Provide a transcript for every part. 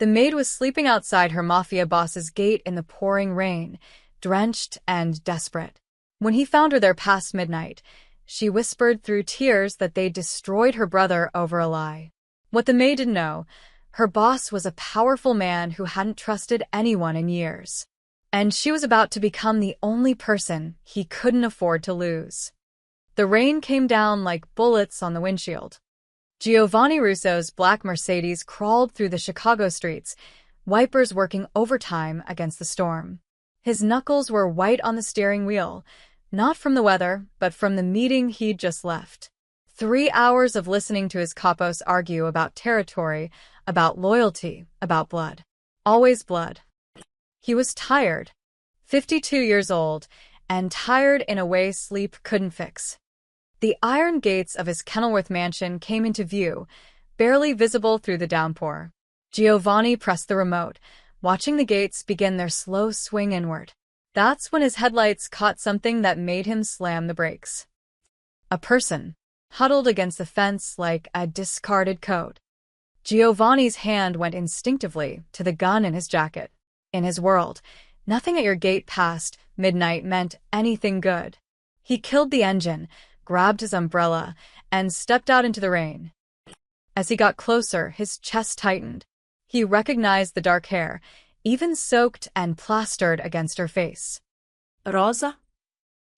The maid was sleeping outside her Mafia boss's gate in the pouring rain, drenched and desperate. When he found her there past midnight, she whispered through tears that they'd destroyed her brother over a lie. What the maid didn't know, her boss was a powerful man who hadn't trusted anyone in years. And she was about to become the only person he couldn't afford to lose. The rain came down like bullets on the windshield. Giovanni Russo's black Mercedes crawled through the Chicago streets, wipers working overtime against the storm. His knuckles were white on the steering wheel, not from the weather, but from the meeting he'd just left. 3 hours of listening to his capos argue about territory, about loyalty, about blood. Always blood. He was tired. 52 years old, and tired in a way sleep couldn't fix. The iron gates of his Kenilworth mansion came into view, barely visible through the downpour. Giovanni pressed the remote, watching the gates begin their slow swing inward. That's when his headlights caught something that made him slam the brakes. A person, huddled against the fence like a discarded coat. Giovanni's hand went instinctively to the gun in his jacket. In his world, nothing at your gate past midnight meant anything good. He killed the engine, grabbed his umbrella, and stepped out into the rain. As he got closer, his chest tightened. He recognized the dark hair, even soaked and plastered against her face. Rosa?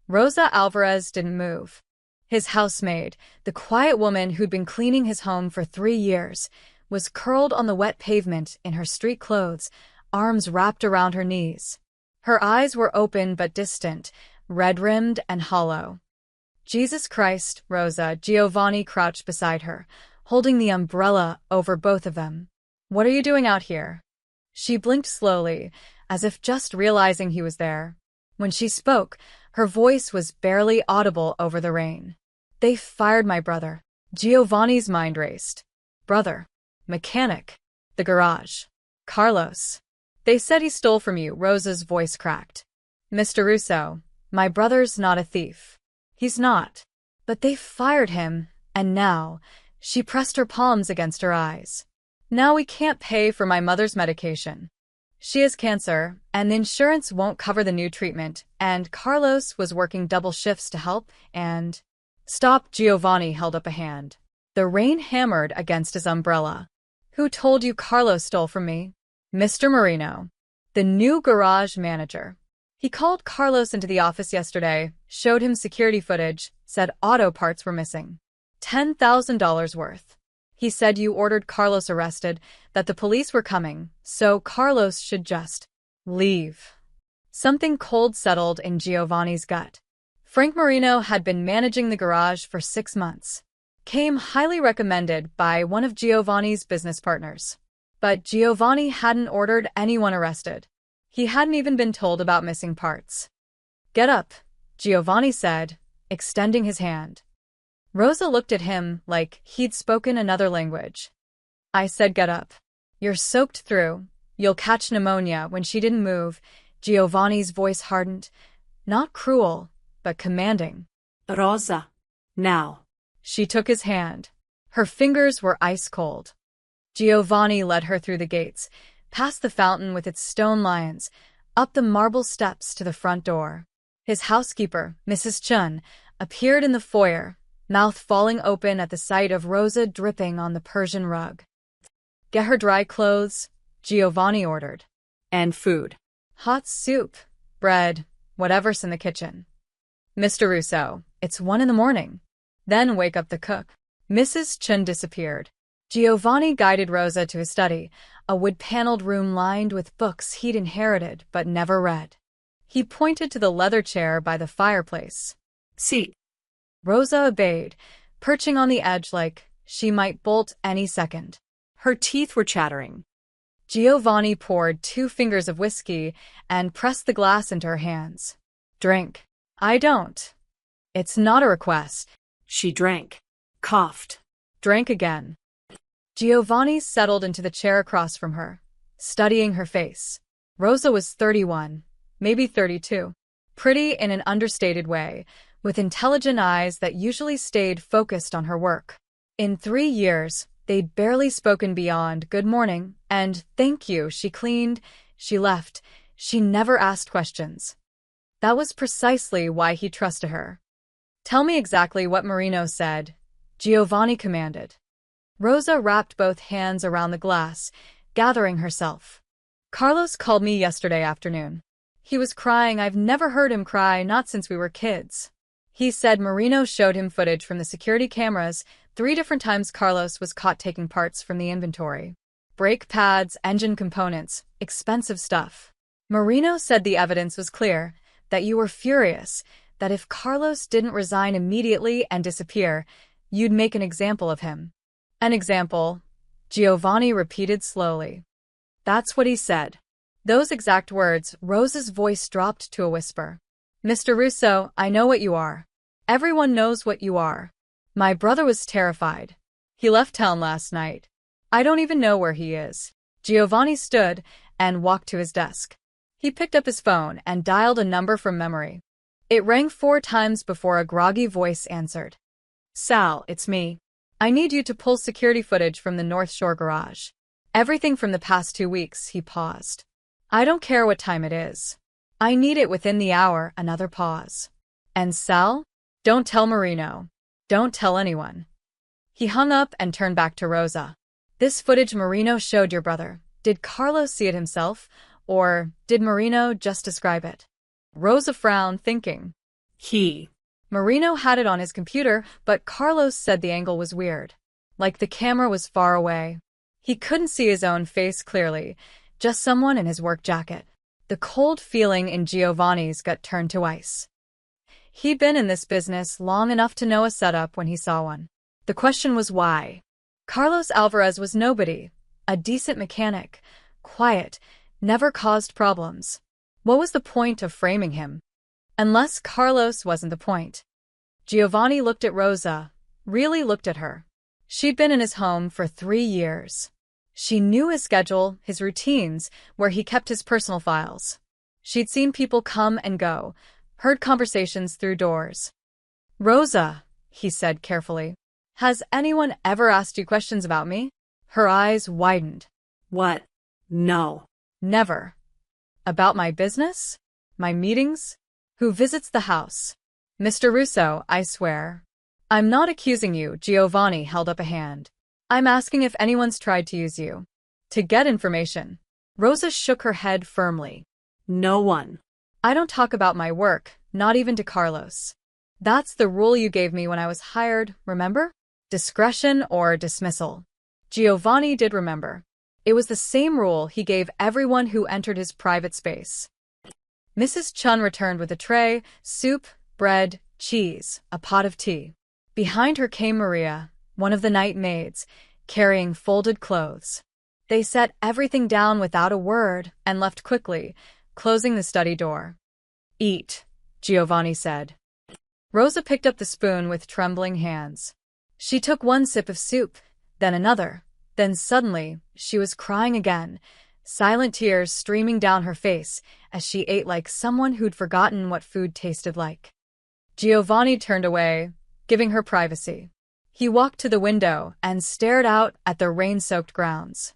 Rosa Alvarez didn't move. His housemaid, the quiet woman who'd been cleaning his home for 3 years, was curled on the wet pavement in her street clothes, arms wrapped around her knees. Her eyes were open but distant, red-rimmed and hollow. Jesus Christ, Rosa, Giovanni crouched beside her, holding the umbrella over both of them. What are you doing out here? She blinked slowly, as if just realizing he was there. When she spoke, her voice was barely audible over the rain. They fired my brother. Giovanni's mind raced. Brother. Mechanic. The garage. Carlos. They said he stole from you, Rosa's voice cracked. Mr. Russo, my brother's not a thief. He's not. But they fired him, and now, she pressed her palms against her eyes. Now we can't pay for my mother's medication. She has cancer, and the insurance won't cover the new treatment, and Carlos was working double shifts to help, and… Stop, Giovanni held up a hand. The rain hammered against his umbrella. Who told you Carlos stole from me? Mr. Marino, the new garage manager. He called Carlos into the office yesterday, showed him security footage, said auto parts were missing. $10,000 worth. He said you ordered Carlos arrested, that the police were coming, so Carlos should just leave. Something cold settled in Giovanni's gut. Frank Marino had been managing the garage for 6 months. Came highly recommended by one of Giovanni's business partners. But Giovanni hadn't ordered anyone arrested. He hadn't even been told about missing parts. Get up, Giovanni said, extending his hand. Rosa looked at him like he'd spoken another language. I said get up. You're soaked through. You'll catch pneumonia. When she didn't move, Giovanni's voice hardened. Not cruel, but commanding. Rosa, now. She took his hand. Her fingers were ice cold. Giovanni led her through the gates, past the fountain with its stone lions, up the marble steps to the front door. His housekeeper, Mrs. Chun, appeared in the foyer, mouth falling open at the sight of Rosa dripping on the Persian rug. Get her dry clothes, Giovanni ordered. And food. Hot soup, bread, whatever's in the kitchen. Mr. Russo, it's 1 a.m. Then wake up the cook. Mrs. Chun disappeared. Giovanni guided Rosa to his study, a wood-paneled room lined with books he'd inherited but never read. He pointed to the leather chair by the fireplace. Seat. Rosa obeyed, perching on the edge like she might bolt any second. Her teeth were chattering. Giovanni poured 2 fingers of whiskey and pressed the glass into her hands. Drink. I don't. It's not a request. She drank. Coughed. Drank again. Giovanni settled into the chair across from her, studying her face. Rosa was 31, maybe 32. Pretty in an understated way, with intelligent eyes that usually stayed focused on her work. In 3 years, They'd barely spoken beyond good morning and thank you. She cleaned, she left, she never asked questions. That was precisely why he trusted her. Tell me exactly what Marino said, Giovanni commanded. Rosa wrapped both hands around the glass, gathering herself. Carlos called me yesterday afternoon. He was crying. I've never heard him cry, not since we were kids. He said Marino showed him footage from the security cameras. 3 different times Carlos was caught taking parts from the inventory. Brake pads, engine components, expensive stuff. Marino said the evidence was clear, that you were furious, that if Carlos didn't resign immediately and disappear, you'd make an example of him. An example, Giovanni repeated slowly. That's what he said. Those exact words. Rosa's voice dropped to a whisper. Mr. Russo, I know what you are. Everyone knows what you are. My brother was terrified. He left town last night. I don't even know where he is. Giovanni stood and walked to his desk. He picked up his phone and dialed a number from memory. It rang 4 times before a groggy voice answered. Sal, it's me. I need you to pull security footage from the North Shore garage. Everything from the past 2 weeks. He paused. I don't care what time it is. I need it within the hour. Another pause. And Sal? Don't tell Marino. Don't tell anyone. He hung up and turned back to Rosa. This footage Marino showed your brother. Did Carlos see it himself, or did Marino just describe it? Rosa frowned, thinking. Marino had it on his computer, but Carlos said the angle was weird. Like the camera was far away. He couldn't see his own face clearly, just someone in his work jacket. The cold feeling in Giovanni's gut turned to ice. He'd been in this business long enough to know a setup when he saw one. The question was why. Carlos Alvarez was nobody, a decent mechanic, quiet, never caused problems. What was the point of framing him? Unless Carlos wasn't the point. Giovanni looked at Rosa, really looked at her. She'd been in his home for 3 years. She knew his schedule, his routines, where he kept his personal files. She'd seen people come and go, heard conversations through doors. Rosa, he said carefully, has anyone ever asked you questions about me? Her eyes widened. What? No. Never. About my business? My meetings? Who visits the house? Mr. Russo, I swear. I'm not accusing you. Giovanni held up a hand. I'm asking if anyone's tried to use you. To get information. Rosa shook her head firmly. No one. I don't talk about my work, not even to Carlos. That's the rule you gave me when I was hired, remember? Discretion or dismissal. Giovanni did remember. It was the same rule he gave everyone who entered his private space. Mrs. Chun returned with a tray, soup, bread, cheese, a pot of tea. Behind her came Maria, one of the night maids, carrying folded clothes. They set everything down without a word and left quickly, closing the study door. Eat, Giovanni said. Rosa picked up the spoon with trembling hands. She took 1 sip of soup, then another. Then suddenly, she was crying again, silent tears streaming down her face as she ate like someone who'd forgotten what food tasted like. Giovanni turned away, giving her privacy. He walked to the window and stared out at the rain-soaked grounds.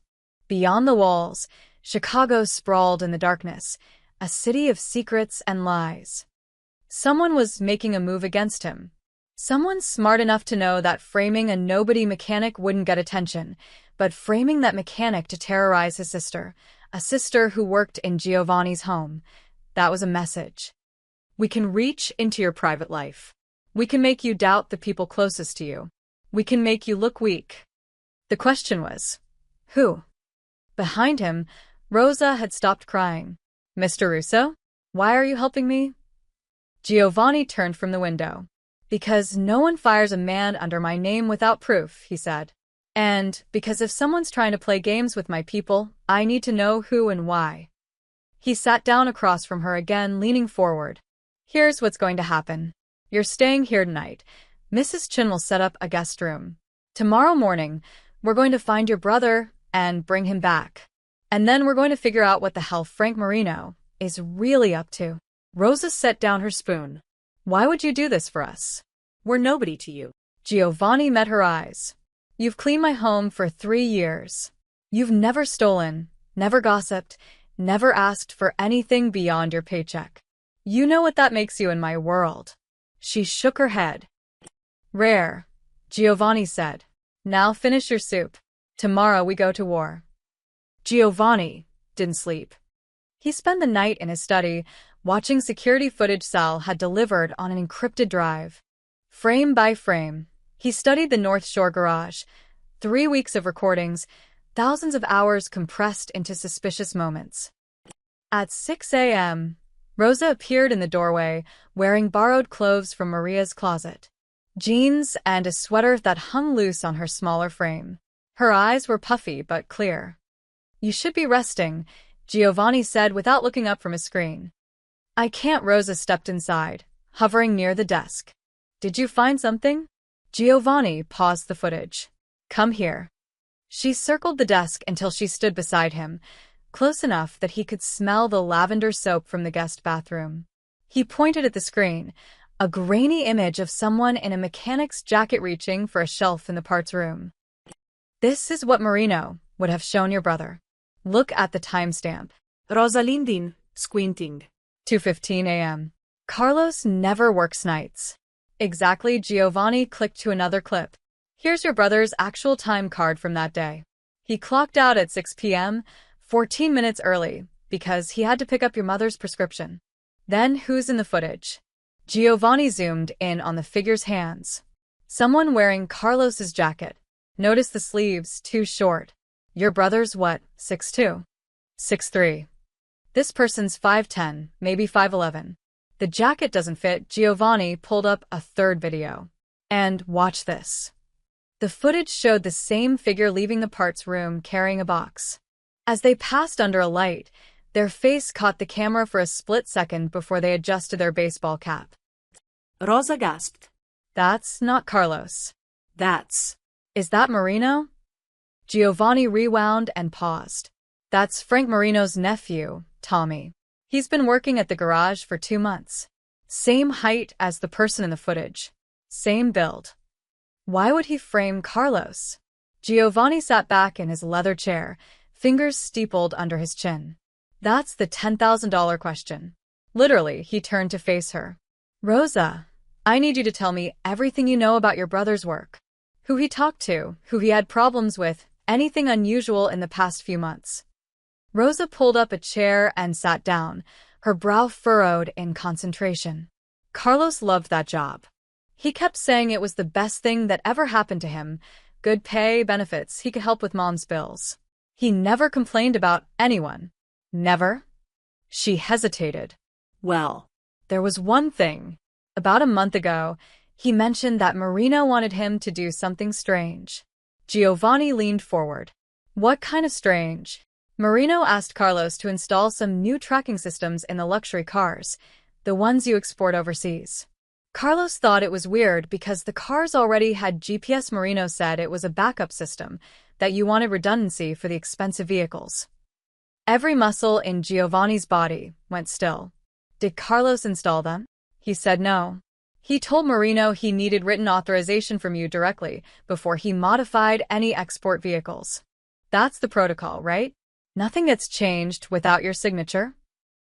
Beyond the walls, Chicago sprawled in the darkness, a city of secrets and lies. Someone was making a move against him. Someone smart enough to know that framing a nobody mechanic wouldn't get attention, but framing that mechanic to terrorize his sister, a sister who worked in Giovanni's home. That was a message. We can reach into your private life. We can make you doubt the people closest to you. We can make you look weak. The question was, who? Behind him, Rosa had stopped crying. Mr. Russo? Why are you helping me? Giovanni turned from the window. Because no one fires a man under my name without proof, he said. And because if someone's trying to play games with my people, I need to know who and why. He sat down across from her again, leaning forward. Here's what's going to happen. You're staying here tonight. Mrs. Chin will set up a guest room. Tomorrow morning, we're going to find your brother and bring him back. And then we're going to figure out what the hell Frank Marino is really up to. Rosa set down her spoon. Why would you do this for us? We're nobody to you. Giovanni met her eyes. You've cleaned my home for 3 years. You've never stolen, never gossiped, never asked for anything beyond your paycheck. You know what that makes you in my world." She shook her head. "Rare," Giovanni said. "Now finish your soup. Tomorrow we go to war." Giovanni didn't sleep. He spent the night in his study, watching security footage Sal had delivered on an encrypted drive. Frame by frame, he studied the North Shore garage. 3 weeks of recordings, thousands of hours compressed into suspicious moments. At 6 a.m., Rosa appeared in the doorway, wearing borrowed clothes from Maria's closet. Jeans and a sweater that hung loose on her smaller frame. Her eyes were puffy but clear. "You should be resting," Giovanni said without looking up from his screen. "I can't." Rosa stepped inside, hovering near the desk. "Did you find something?" Giovanni paused the footage. "Come here." She circled the desk until she stood beside him, close enough that he could smell the lavender soap from the guest bathroom. He pointed at the screen, a grainy image of someone in a mechanic's jacket reaching for a shelf in the parts room. "This is what Marino would have shown your brother. Look at the timestamp." Rosalindin, squinting. 2:15 a.m. Carlos never works nights. Exactly. Giovanni clicked to another clip. "Here's your brother's actual time card from that day. He clocked out at 6 p.m., 14 minutes early, because he had to pick up your mother's prescription." "Then who's in the footage?" Giovanni zoomed in on the figure's hands. "Someone wearing Carlos's jacket. Notice the sleeves, too short. Your brother's what, 6'2"? 6'3". This person's 5'10", maybe 5'11". The jacket doesn't fit." Giovanni pulled up a third video. "And watch this." The footage showed the same figure leaving the parts room carrying a box. As they passed under a light, their face caught the camera for a split second before they adjusted their baseball cap. Rosa gasped. "That's not Carlos." "That's..." "Is that Marino?" Giovanni rewound and paused. "That's Frank Marino's nephew, Tommy. He's been working at the garage for 2 months. Same height as the person in the footage. Same build. Why would he frame Carlos?" Giovanni sat back in his leather chair, fingers steepled under his chin. "That's the $10,000 question." Literally, he turned to face her. "Rosa, I need you to tell me everything you know about your brother's work. Who he talked to, who he had problems with, anything unusual in the past few months." Rosa pulled up a chair and sat down, her brow furrowed in concentration. Carlos loved that job. He kept saying it was the best thing that ever happened to him. Good pay, benefits, he could help with mom's bills. He never complained about anyone. Never. She hesitated. "Well..." "There was one thing. About a month ago, he mentioned that Marino wanted him to do something strange." Giovanni leaned forward. "What kind of strange?" "Marino asked Carlos to install some new tracking systems in the luxury cars, the ones you export overseas. Carlos thought it was weird because the cars already had GPS. Marino said it was a backup system, that you wanted redundancy for the expensive vehicles." Every muscle in Giovanni's body went still. "Did Carlos install them?" He said no. "He told Marino he needed written authorization from you directly before he modified any export vehicles. That's the protocol, right? Nothing gets changed without your signature?"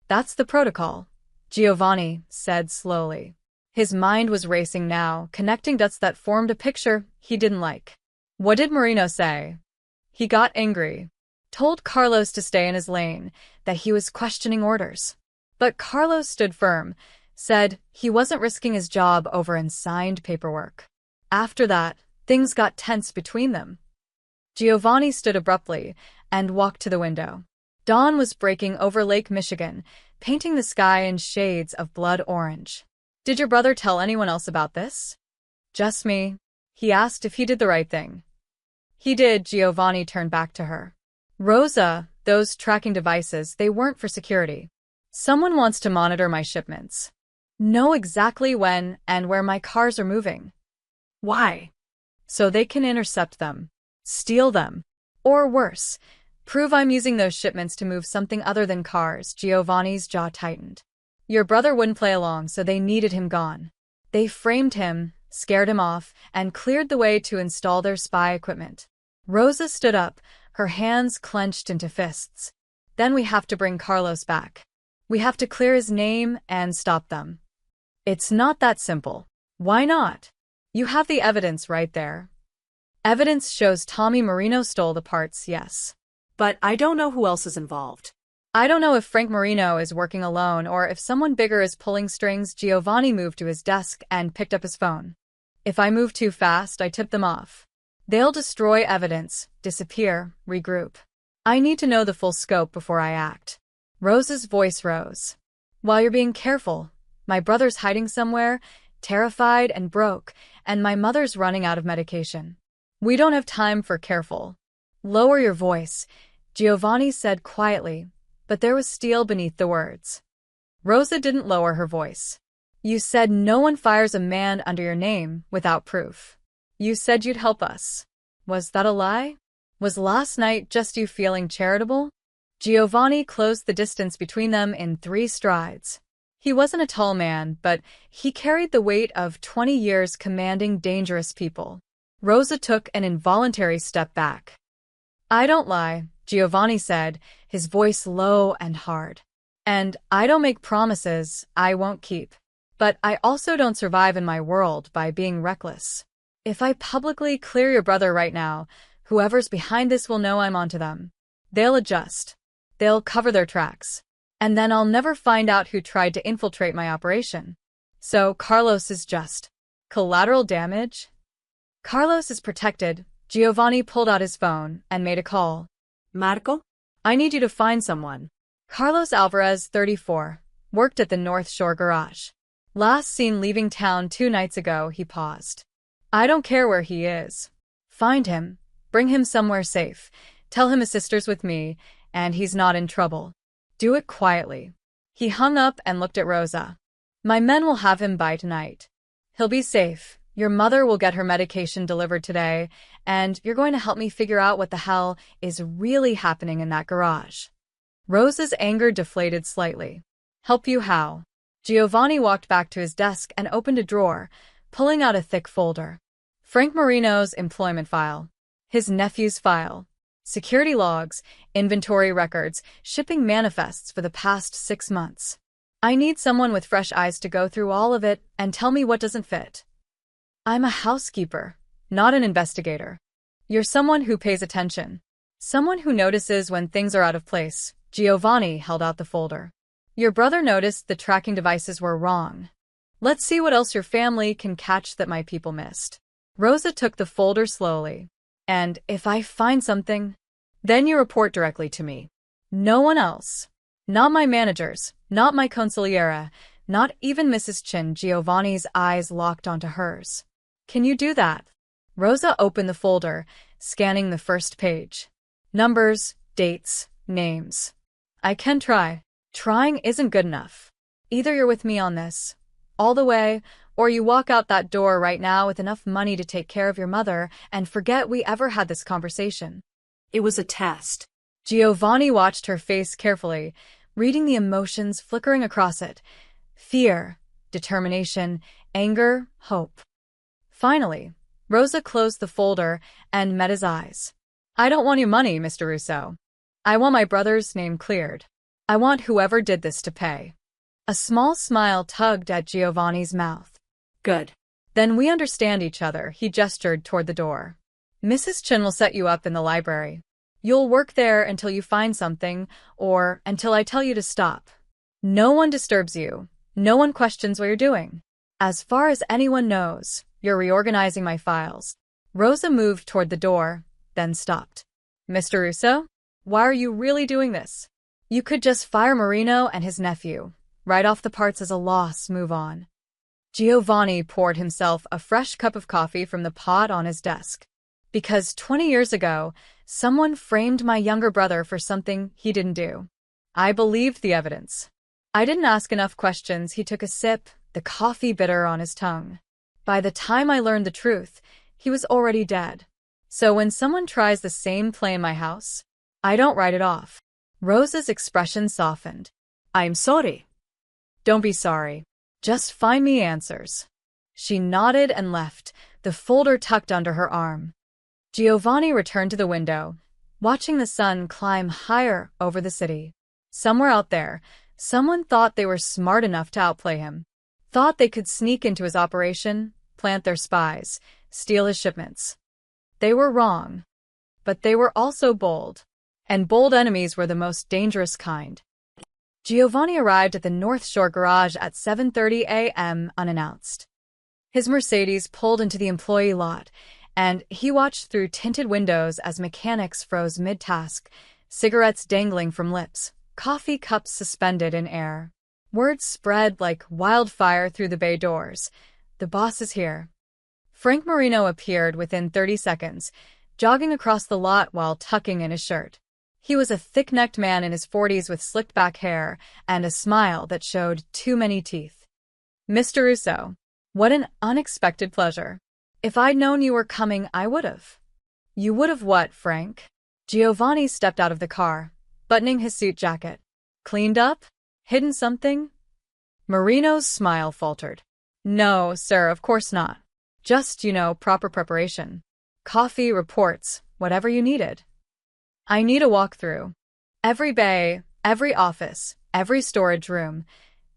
"That's the protocol," Giovanni said slowly. His mind was racing now, connecting dots that formed a picture he didn't like. "What did Marino say?" "He got angry. Told Carlos to stay in his lane, that he was questioning orders. But Carlos stood firm, said he wasn't risking his job over unsigned paperwork. After that, things got tense between them." Giovanni stood abruptly and walked to the window. Dawn was breaking over Lake Michigan, painting the sky in shades of blood orange. "Did your brother tell anyone else about this?" "Just me. He asked if he did the right thing." "He did." Giovanni turned back to her. "Rosa, those tracking devices, they weren't for security. Someone wants to monitor my shipments. Know exactly when and where my cars are moving." "Why?" "So they can intercept them, steal them, or worse, prove I'm using those shipments to move something other than cars." Giovanni's jaw tightened. "Your brother wouldn't play along, so they needed him gone. They framed him, scared him off, and cleared the way to install their spy equipment. Rosa stood up, her hands clenched into fists. Then we have to bring Carlos back. We have to clear his name and stop them. It's not that simple. Why not? You have the evidence right there. Evidence shows Tommy Marino stole the parts, yes. But I don't know who else is involved. I don't know if Frank Marino is working alone or if someone bigger is pulling strings. Giovanni moved to his desk and picked up his phone. If I move too fast, I tip them off. They'll destroy evidence, disappear, regroup. I need to know the full scope before I act. Rosa's voice rose. While you're being careful, my brother's hiding somewhere, terrified and broke, and my mother's running out of medication. We don't have time for careful. Lower your voice, Giovanni said quietly, but there was steel beneath the words. Rosa didn't lower her voice. You said no one fires a man under your name without proof. You said you'd help us. Was that a lie? Was last night just you feeling charitable? Giovanni closed the distance between them in 3 strides. He wasn't a tall man, but he carried the weight of 20 years commanding dangerous people. Rosa took an involuntary step back. I don't lie, Giovanni said, his voice low and hard. And I don't make promises I won't keep. But I also don't survive in my world by being reckless. If I publicly clear your brother right now, whoever's behind this will know I'm onto them. They'll adjust. They'll cover their tracks. And then I'll never find out who tried to infiltrate my operation. So Carlos is just collateral damage? Carlos is protected. Giovanni pulled out his phone and made a call. Marco? I need you to find someone. Carlos Alvarez, 34, worked at the North Shore garage. Last seen leaving town 2 nights ago. He paused. I don't care where he is. Find him. Bring him somewhere safe. Tell him his sister's with me, and he's not in trouble. Do it quietly. He hung up and looked at Rosa. My men will have him by tonight. He'll be safe. Your mother will get her medication delivered today, and you're going to help me figure out what the hell is really happening in that garage. Rosa's anger deflated slightly. Help you how? Giovanni walked back to his desk and opened a drawer, pulling out a thick folder. Frank Marino's employment file. His nephew's file. Security logs, inventory records, shipping manifests for the past 6 months. I need someone with fresh eyes to go through all of it and tell me what doesn't fit. I'm a housekeeper, not an investigator. You're someone who pays attention. Someone who notices when things are out of place. Giovanni held out the folder. Your brother noticed the tracking devices were wrong. Let's see what else your family can catch that my people missed. Rosa took the folder slowly. And if I find something, then you report directly to me. No one else. Not my managers, not my consigliera, not even Mrs. Chin. Giovanni's eyes locked onto hers. Can you do that? Rosa opened the folder, scanning the first page. Numbers, dates, names. I can try. Trying isn't good enough. Either you're with me on this, all the way, or you walk out that door right now with enough money to take care of your mother and forget we ever had this conversation. It was a test. Giovanni watched her face carefully, reading the emotions flickering across it. Fear, determination, anger, hope. Finally, Rosa closed the folder and met his eyes. I don't want your money, Mr. Russo. I want my brother's name cleared. I want whoever did this to pay. A small smile tugged at Giovanni's mouth. Good. Then we understand each other. He gestured toward the door. Mrs. Chin will set you up in the library. You'll work there until you find something, or until I tell you to stop. No one disturbs you. No one questions what you're doing. As far as anyone knows, you're reorganizing my files. Rosa moved toward the door, then stopped. Mr. Russo? Why are you really doing this? You could just fire Marino and his nephew. Write off the parts as a loss, move on. Giovanni poured himself a fresh cup of coffee from the pot on his desk. Because 20 years ago, someone framed my younger brother for something he didn't do. I believed the evidence. I didn't ask enough questions. He took a sip, the coffee bitter on his tongue. By the time I learned the truth, he was already dead. So when someone tries the same play in my house, I don't write it off. Rosa's expression softened. I'm sorry. Don't be sorry. Just find me answers. She nodded and left, the folder tucked under her arm. Giovanni returned to the window, watching the sun climb higher over the city. Somewhere out there, someone thought they were smart enough to outplay him. Thought they could sneak into his operation, plant their spies, steal his shipments. They were wrong. But they were also bold. And bold enemies were the most dangerous kind. Giovanni arrived at the North Shore garage at 7:30 a.m. unannounced. His Mercedes pulled into the employee lot, and he watched through tinted windows as mechanics froze mid-task, cigarettes dangling from lips, coffee cups suspended in air. Word spread like wildfire through the bay doors. The boss is here. Frank Marino appeared within 30 seconds, jogging across the lot while tucking in his shirt. He was a thick-necked man in his 40s with slicked-back hair and a smile that showed too many teeth. Mr. Russo, what an unexpected pleasure. If I'd known you were coming, I would've. You would've what, Frank? Giovanni stepped out of the car, buttoning his suit jacket. Cleaned up? Hidden something? Marino's smile faltered. No, sir, of course not. Just, proper preparation. Coffee, reports, whatever you needed. I need a walkthrough. Every bay, every office, every storage room.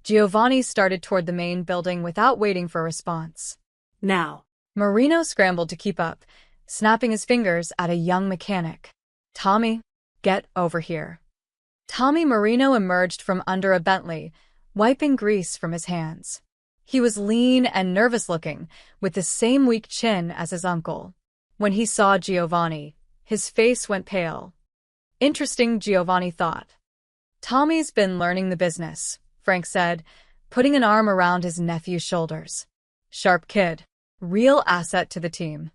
Giovanni started toward the main building without waiting for a response. Now. Marino scrambled to keep up, snapping his fingers at a young mechanic. Tommy, get over here. Tommy Marino emerged from under a Bentley, wiping grease from his hands. He was lean and nervous-looking, with the same weak chin as his uncle. When he saw Giovanni, his face went pale. Interesting, Giovanni thought. Tommy's been learning the business, Frank said, putting an arm around his nephew's shoulders. Sharp kid. Real asset to the team.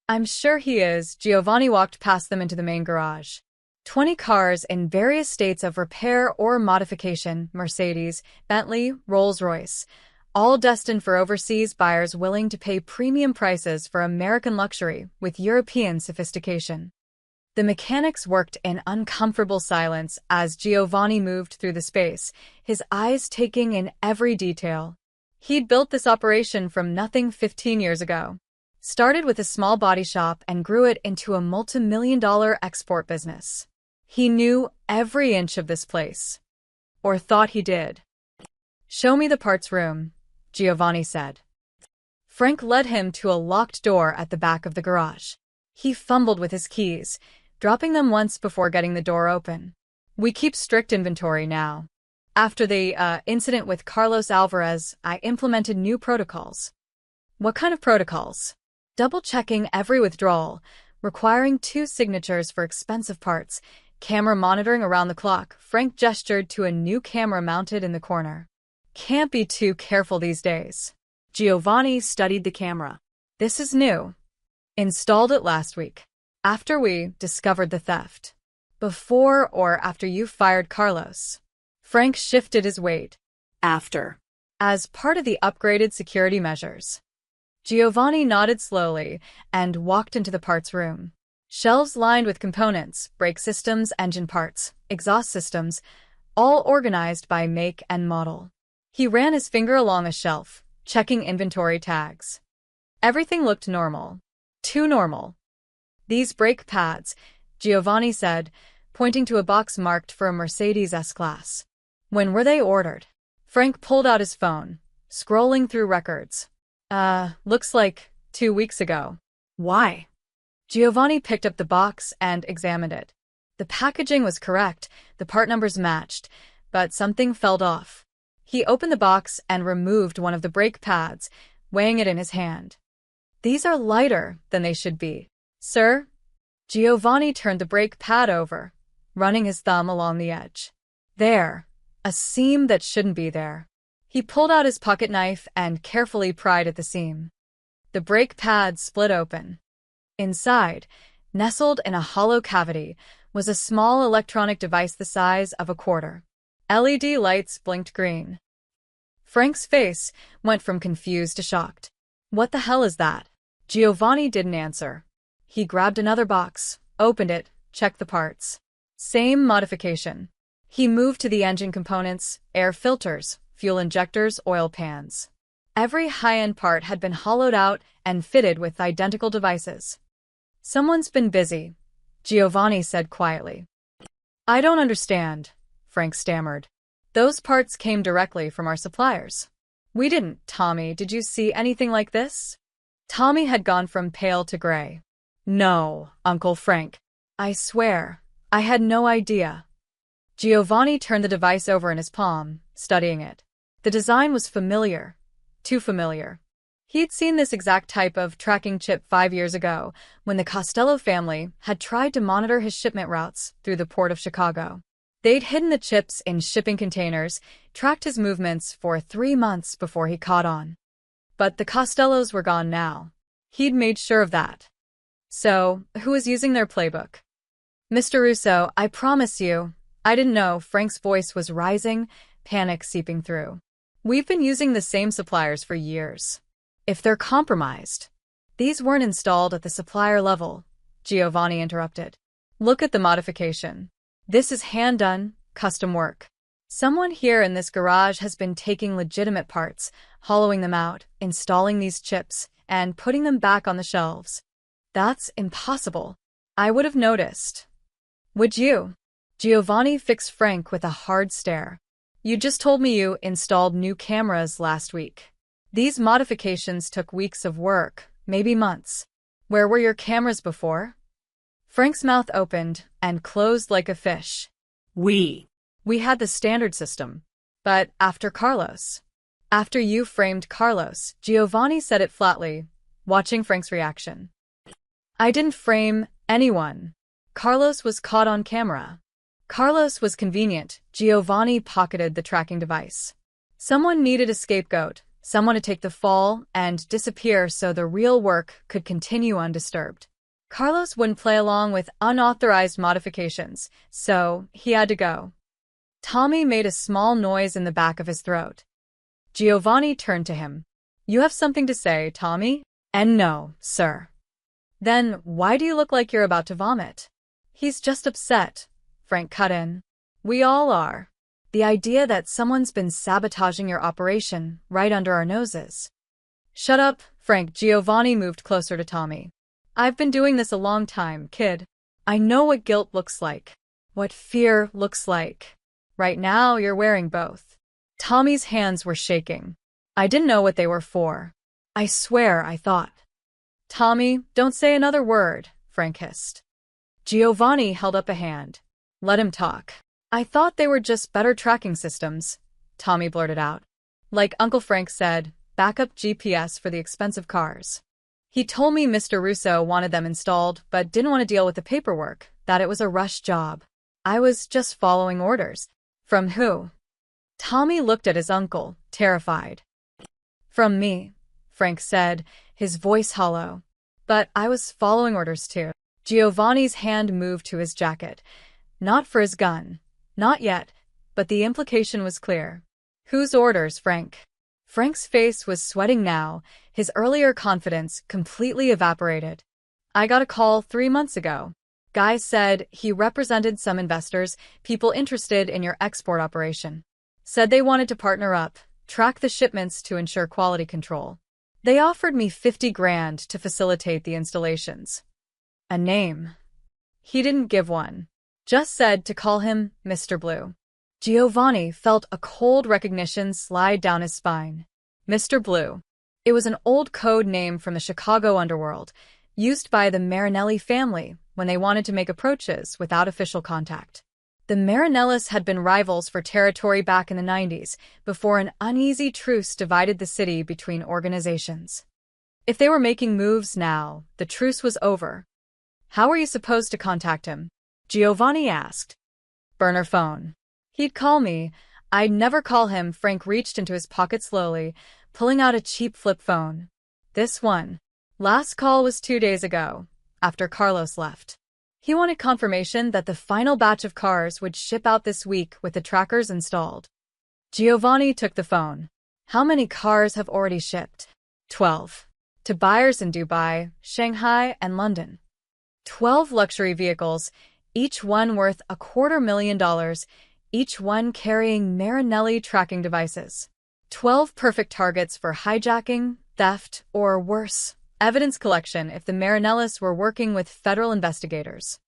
I'm sure he is. Giovanni walked past them into the main garage. 20 cars in various states of repair or modification, Mercedes, Bentley, Rolls-Royce, all destined for overseas buyers willing to pay premium prices for American luxury with European sophistication. The mechanics worked in uncomfortable silence as Giovanni moved through the space, his eyes taking in every detail. He'd built this operation from nothing 15 years ago. Started with a small body shop and grew it into a multi-million-dollar export business. He knew every inch of this place. Or thought he did. Show me the parts room, Giovanni said. Frank led him to a locked door at the back of the garage. He fumbled with his keys, dropping them once before getting the door open. We keep strict inventory now. After the incident with Carlos Alvarez, I implemented new protocols. What kind of protocols? Double-checking every withdrawal, requiring 2 signatures for expensive parts, camera monitoring around the clock. Frank gestured to a new camera mounted in the corner. Can't be too careful these days. Giovanni studied the camera. This is new. Installed it last week. After we discovered the theft. Before or after you fired Carlos? Frank shifted his weight. After. As part of the upgraded security measures. Giovanni nodded slowly and walked into the parts room. Shelves lined with components, brake systems, engine parts, exhaust systems, all organized by make and model. He ran his finger along a shelf, checking inventory tags. Everything looked normal. Too normal. These brake pads, Giovanni said, pointing to a box marked for a Mercedes S-Class. When were they ordered? Frank pulled out his phone, scrolling through records. Looks like 2 weeks ago. Why? Giovanni picked up the box and examined it. The packaging was correct, the part numbers matched, but something felt off. He opened the box and removed one of the brake pads, weighing it in his hand. These are lighter than they should be. Sir? Giovanni turned the brake pad over, running his thumb along the edge. There. A seam that shouldn't be there. He pulled out his pocket knife and carefully pried at the seam. The brake pad split open. Inside, nestled in a hollow cavity, was a small electronic device the size of a quarter. LED lights blinked green. Frank's face went from confused to shocked. What the hell is that? Giovanni didn't answer. He grabbed another box, opened it, checked the parts. Same modification. He moved to the engine components, air filters, fuel injectors, oil pans. Every high-end part had been hollowed out and fitted with identical devices. "Someone's been busy," Giovanni said quietly. "I don't understand," Frank stammered. "Those parts came directly from our suppliers." "We didn't, Tommy. Did you see anything like this?" Tommy had gone from pale to gray. "No, Uncle Frank. I swear, I had no idea." Giovanni turned the device over in his palm, studying it. The design was familiar. Too familiar. He'd seen this exact type of tracking chip 5 years ago, when the Costello family had tried to monitor his shipment routes through the port of Chicago. They'd hidden the chips in shipping containers, tracked his movements for 3 months before he caught on. But the Costellos were gone now. He'd made sure of that. So, who was using their playbook? "Mr. Russo, I promise you, I didn't know." Frank's voice was rising, panic seeping through. "We've been using the same suppliers for years. If they're compromised—" "These weren't installed at the supplier level," Giovanni interrupted. "Look at the modification. This is hand-done, custom work. Someone here in this garage has been taking legitimate parts, hollowing them out, installing these chips, and putting them back on the shelves. That's impossible. I would have noticed." "Would you?" Giovanni fixed Frank with a hard stare. "You just told me you installed new cameras last week. These modifications took weeks of work, maybe months. Where were your cameras before?" Frank's mouth opened and closed like a fish. We had the standard system. But after Carlos. After you framed Carlos," Giovanni said it flatly, watching Frank's reaction. "I didn't frame anyone. Carlos was caught on camera." Carlos was convenient. Giovanni pocketed the tracking device. Someone needed a scapegoat, someone to take the fall and disappear so the real work could continue undisturbed. Carlos wouldn't play along with unauthorized modifications, so he had to go. Tommy made a small noise in the back of his throat. Giovanni turned to him. "You have something to say, Tommy?" "And no, sir." "Then why do you look like you're about to vomit?" "He's just upset," Frank cut in. "We all are. The idea that someone's been sabotaging your operation right under our noses." "Shut up, Frank." Giovanni moved closer to Tommy. "I've been doing this a long time, kid. I know what guilt looks like, what fear looks like. Right now, you're wearing both." Tommy's hands were shaking. "I didn't know what they were for. I swear I thought." "Tommy, don't say another word," Frank hissed. Giovanni held up a hand. "Let him talk." "I thought they were just better tracking systems," Tommy blurted out. "Like Uncle Frank said, backup GPS for the expensive cars. He told me Mr. Russo wanted them installed but didn't want to deal with the paperwork, that it was a rush job. I was just following orders." "From who?" Tommy looked at his uncle, terrified. "From me," Frank said, his voice hollow. "But I was following orders too." Giovanni's hand moved to his jacket. Not for his gun. Not yet, but the implication was clear. "Whose orders, Frank?" Frank's face was sweating now, his earlier confidence completely evaporated. "I got a call 3 months ago. Guy said he represented some investors, people interested in your export operation. Said they wanted to partner up, track the shipments to ensure quality control. They offered me 50 grand to facilitate the installations." "A name?" "He didn't give one. Just said to call him Mr. Blue." Giovanni felt a cold recognition slide down his spine. Mr. Blue. It was an old code name from the Chicago underworld, used by the Marinelli family when they wanted to make approaches without official contact. The Marinellis had been rivals for territory back in the 90s, before an uneasy truce divided the city between organizations. If they were making moves now, the truce was over. "How were you supposed to contact him?" Giovanni asked. "Burner phone. He'd call me. I'd never call him." Frank reached into his pocket slowly, pulling out a cheap flip phone. "This one. Last call was 2 days ago, after Carlos left. He wanted confirmation that the final batch of cars would ship out this week with the trackers installed." Giovanni took the phone. "How many cars have already shipped?" 12. To buyers in Dubai, Shanghai, and London. 12 luxury vehicles, each one worth $250,000, each one carrying Marinelli tracking devices. 12 perfect targets for hijacking, theft, or worse, evidence collection if the Marinellis were working with federal investigators.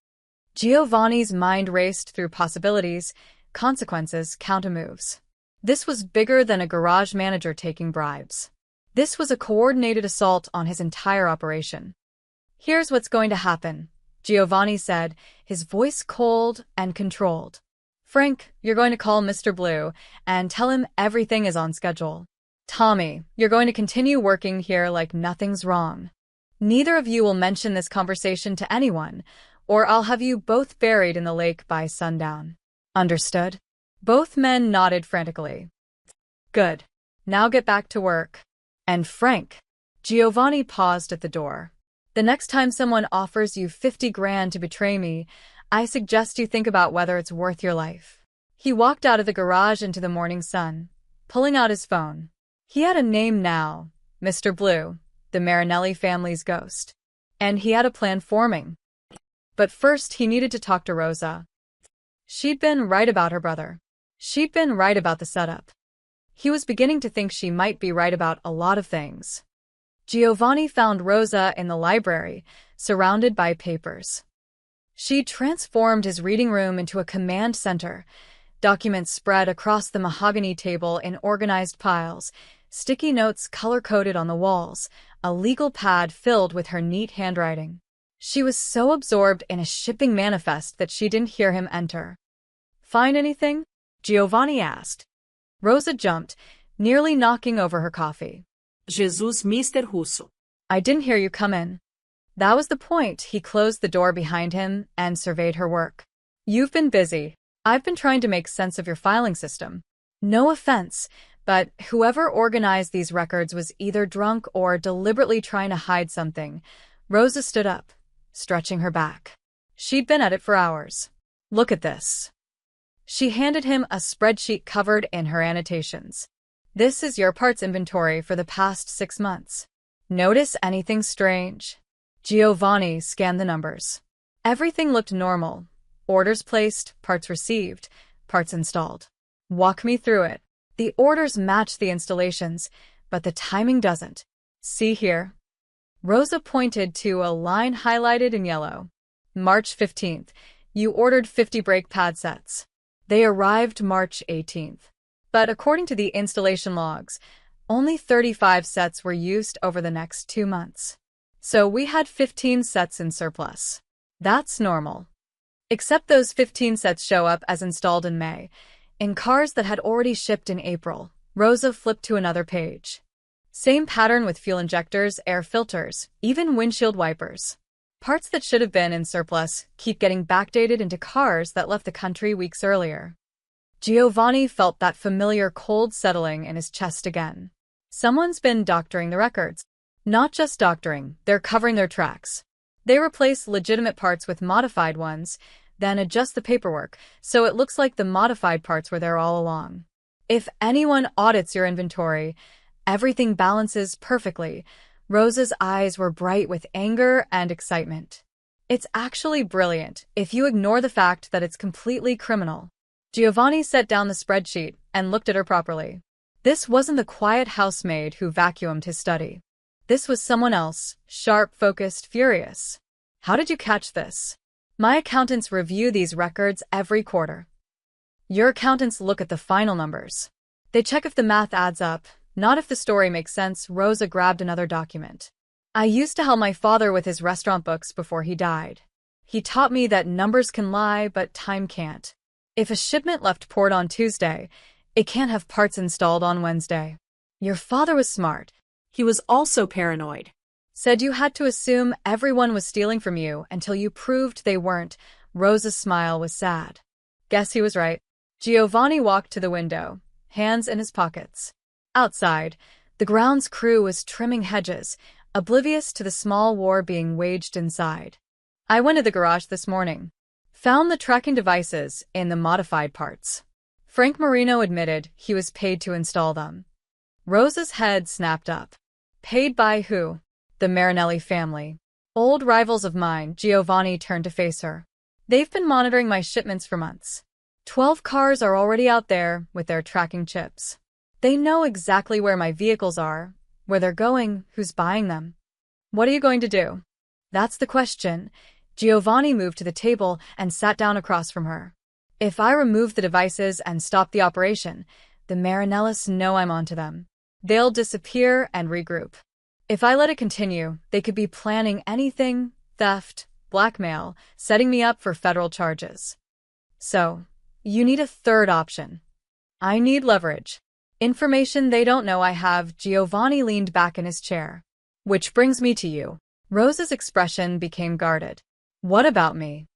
Giovanni's mind raced through possibilities, consequences, countermoves. This was bigger than a garage manager taking bribes. This was a coordinated assault on his entire operation. "Here's what's going to happen," Giovanni said, his voice cold and controlled. "Frank, you're going to call Mr. Blue and tell him everything is on schedule. Tommy, you're going to continue working here like nothing's wrong. Neither of you will mention this conversation to anyone, or I'll have you both buried in the lake by sundown. Understood?" Both men nodded frantically. "Good. Now get back to work. And Frank," Giovanni paused at the door, "the next time someone offers you 50 grand to betray me, I suggest you think about whether it's worth your life." He walked out of the garage into the morning sun, pulling out his phone. He had a name now, Mr. Blue, the Marinelli family's ghost. And he had a plan forming. But first he needed to talk to Rosa. She'd been right about her brother. She'd been right about the setup. He was beginning to think she might be right about a lot of things. Giovanni found Rosa in the library, surrounded by papers. She transformed his reading room into a command center, documents spread across the mahogany table in organized piles, sticky notes color-coded on the walls, a legal pad filled with her neat handwriting. She was so absorbed in a shipping manifest that she didn't hear him enter. "Find anything?" Giovanni asked. Rosa jumped, nearly knocking over her coffee. Jesus, Mr. Russo. "I didn't hear you come in." That was the point. He closed the door behind him and surveyed her work. "You've been busy. I've been trying to make sense of your filing system. No offense, but whoever organized these records was either drunk or deliberately trying to hide something." Rosa stood up, stretching her back. She'd been at it for hours. "Look at this." She handed him a spreadsheet covered in her annotations. "This is your parts inventory for the past 6 months. Notice anything strange?" Giovanni scanned the numbers. Everything looked normal. Orders placed, parts received, parts installed. "Walk me through it." "The orders match the installations, but the timing doesn't. See here." Rosa pointed to a line highlighted in yellow. "March 15th, you ordered 50 brake pad sets. They arrived March 18th. But according to the installation logs, only 35 sets were used over the next 2 months. So we had 15 sets in surplus. That's normal. Except those 15 sets show up as installed in May, in cars that had already shipped in April." Rosa flipped to another page. Same pattern with fuel injectors, air filters, even windshield wipers. Parts that should have been in surplus keep getting backdated into cars that left the country weeks earlier. Giovanni felt that familiar cold settling in his chest again. Someone's been doctoring the records. Not just doctoring, they're covering their tracks. They replace legitimate parts with modified ones, then adjust the paperwork so it looks like the modified parts were there all along. If anyone audits your inventory, everything balances perfectly. Rosa's eyes were bright with anger and excitement. "It's actually brilliant, if you ignore the fact that it's completely criminal." Giovanni set down the spreadsheet and looked at her properly. This wasn't the quiet housemaid who vacuumed his study. This was someone else, sharp, focused, furious. "How did you catch this?" "My accountants review these records every quarter." "Your accountants look at the final numbers. They check if the math adds up, not if the story makes sense." Rosa grabbed another document. "I used to help my father with his restaurant books before he died. He taught me that numbers can lie, but time can't. If a shipment left port on Tuesday, it can't have parts installed on Wednesday." "Your father was smart." He was also paranoid. "Said you had to assume everyone was stealing from you until you proved they weren't." Rosa's smile was sad. "Guess he was right." Giovanni walked to the window, hands in his pockets. Outside, the grounds crew was trimming hedges, oblivious to the small war being waged inside. "I went to the garage this morning. Found the tracking devices in the modified parts." Frank Marino admitted he was paid to install them. Rosa's head snapped up. "Paid by who?" "The Marinelli family. Old rivals of mine." Giovanni turned to face her. "They've been monitoring my shipments for months. 12 cars are already out there with their tracking chips. They know exactly where my vehicles are, where they're going, who's buying them. What are you going to do? That's the question. Giovanni moved to the table and sat down across from her. If I remove the devices and stop the operation, the Marinellis know I'm onto them. They'll disappear and regroup. If I let it continue, they could be planning anything: theft, blackmail, setting me up for federal charges. So, you need a third option. I need leverage. Information they don't know I have. Giovanni leaned back in his chair. Which brings me to you. Rosa's expression became guarded. What about me?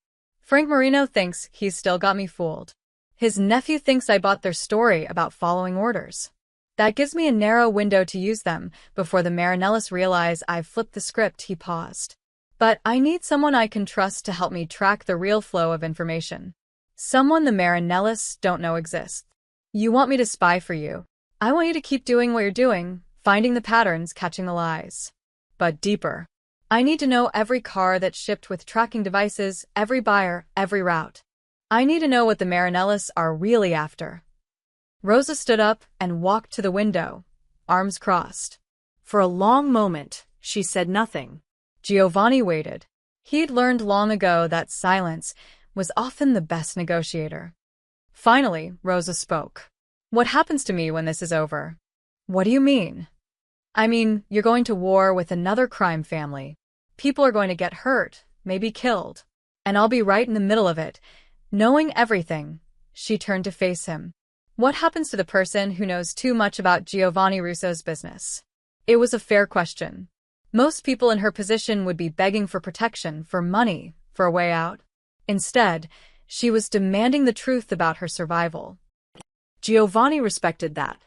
Frank Marino thinks he's still got me fooled. His nephew thinks I bought their story about following orders. That gives me a narrow window to use them before the Marinellis realize I've flipped the script. He paused. But I need someone I can trust to help me track the real flow of information. Someone the Marinellis don't know exists. You want me to spy for you. I want you to keep doing what you're doing, finding the patterns, catching the lies. But deeper. I need to know every car that's shipped with tracking devices, every buyer, every route. I need to know what the Marinellis are really after. Rosa stood up and walked to the window, arms crossed. For a long moment, she said nothing. Giovanni waited. He'd learned long ago that silence was often the best negotiator. Finally, Rosa spoke. What happens to me when this is over? What do you mean? I mean, you're going to war with another crime family. People are going to get hurt, maybe killed. And I'll be right in the middle of it, knowing everything. She turned to face him. What happens to the person who knows too much about Giovanni Russo's business? It was a fair question. Most people in her position would be begging for protection, for money, for a way out. Instead, she was demanding the truth about her survival. Giovanni respected that.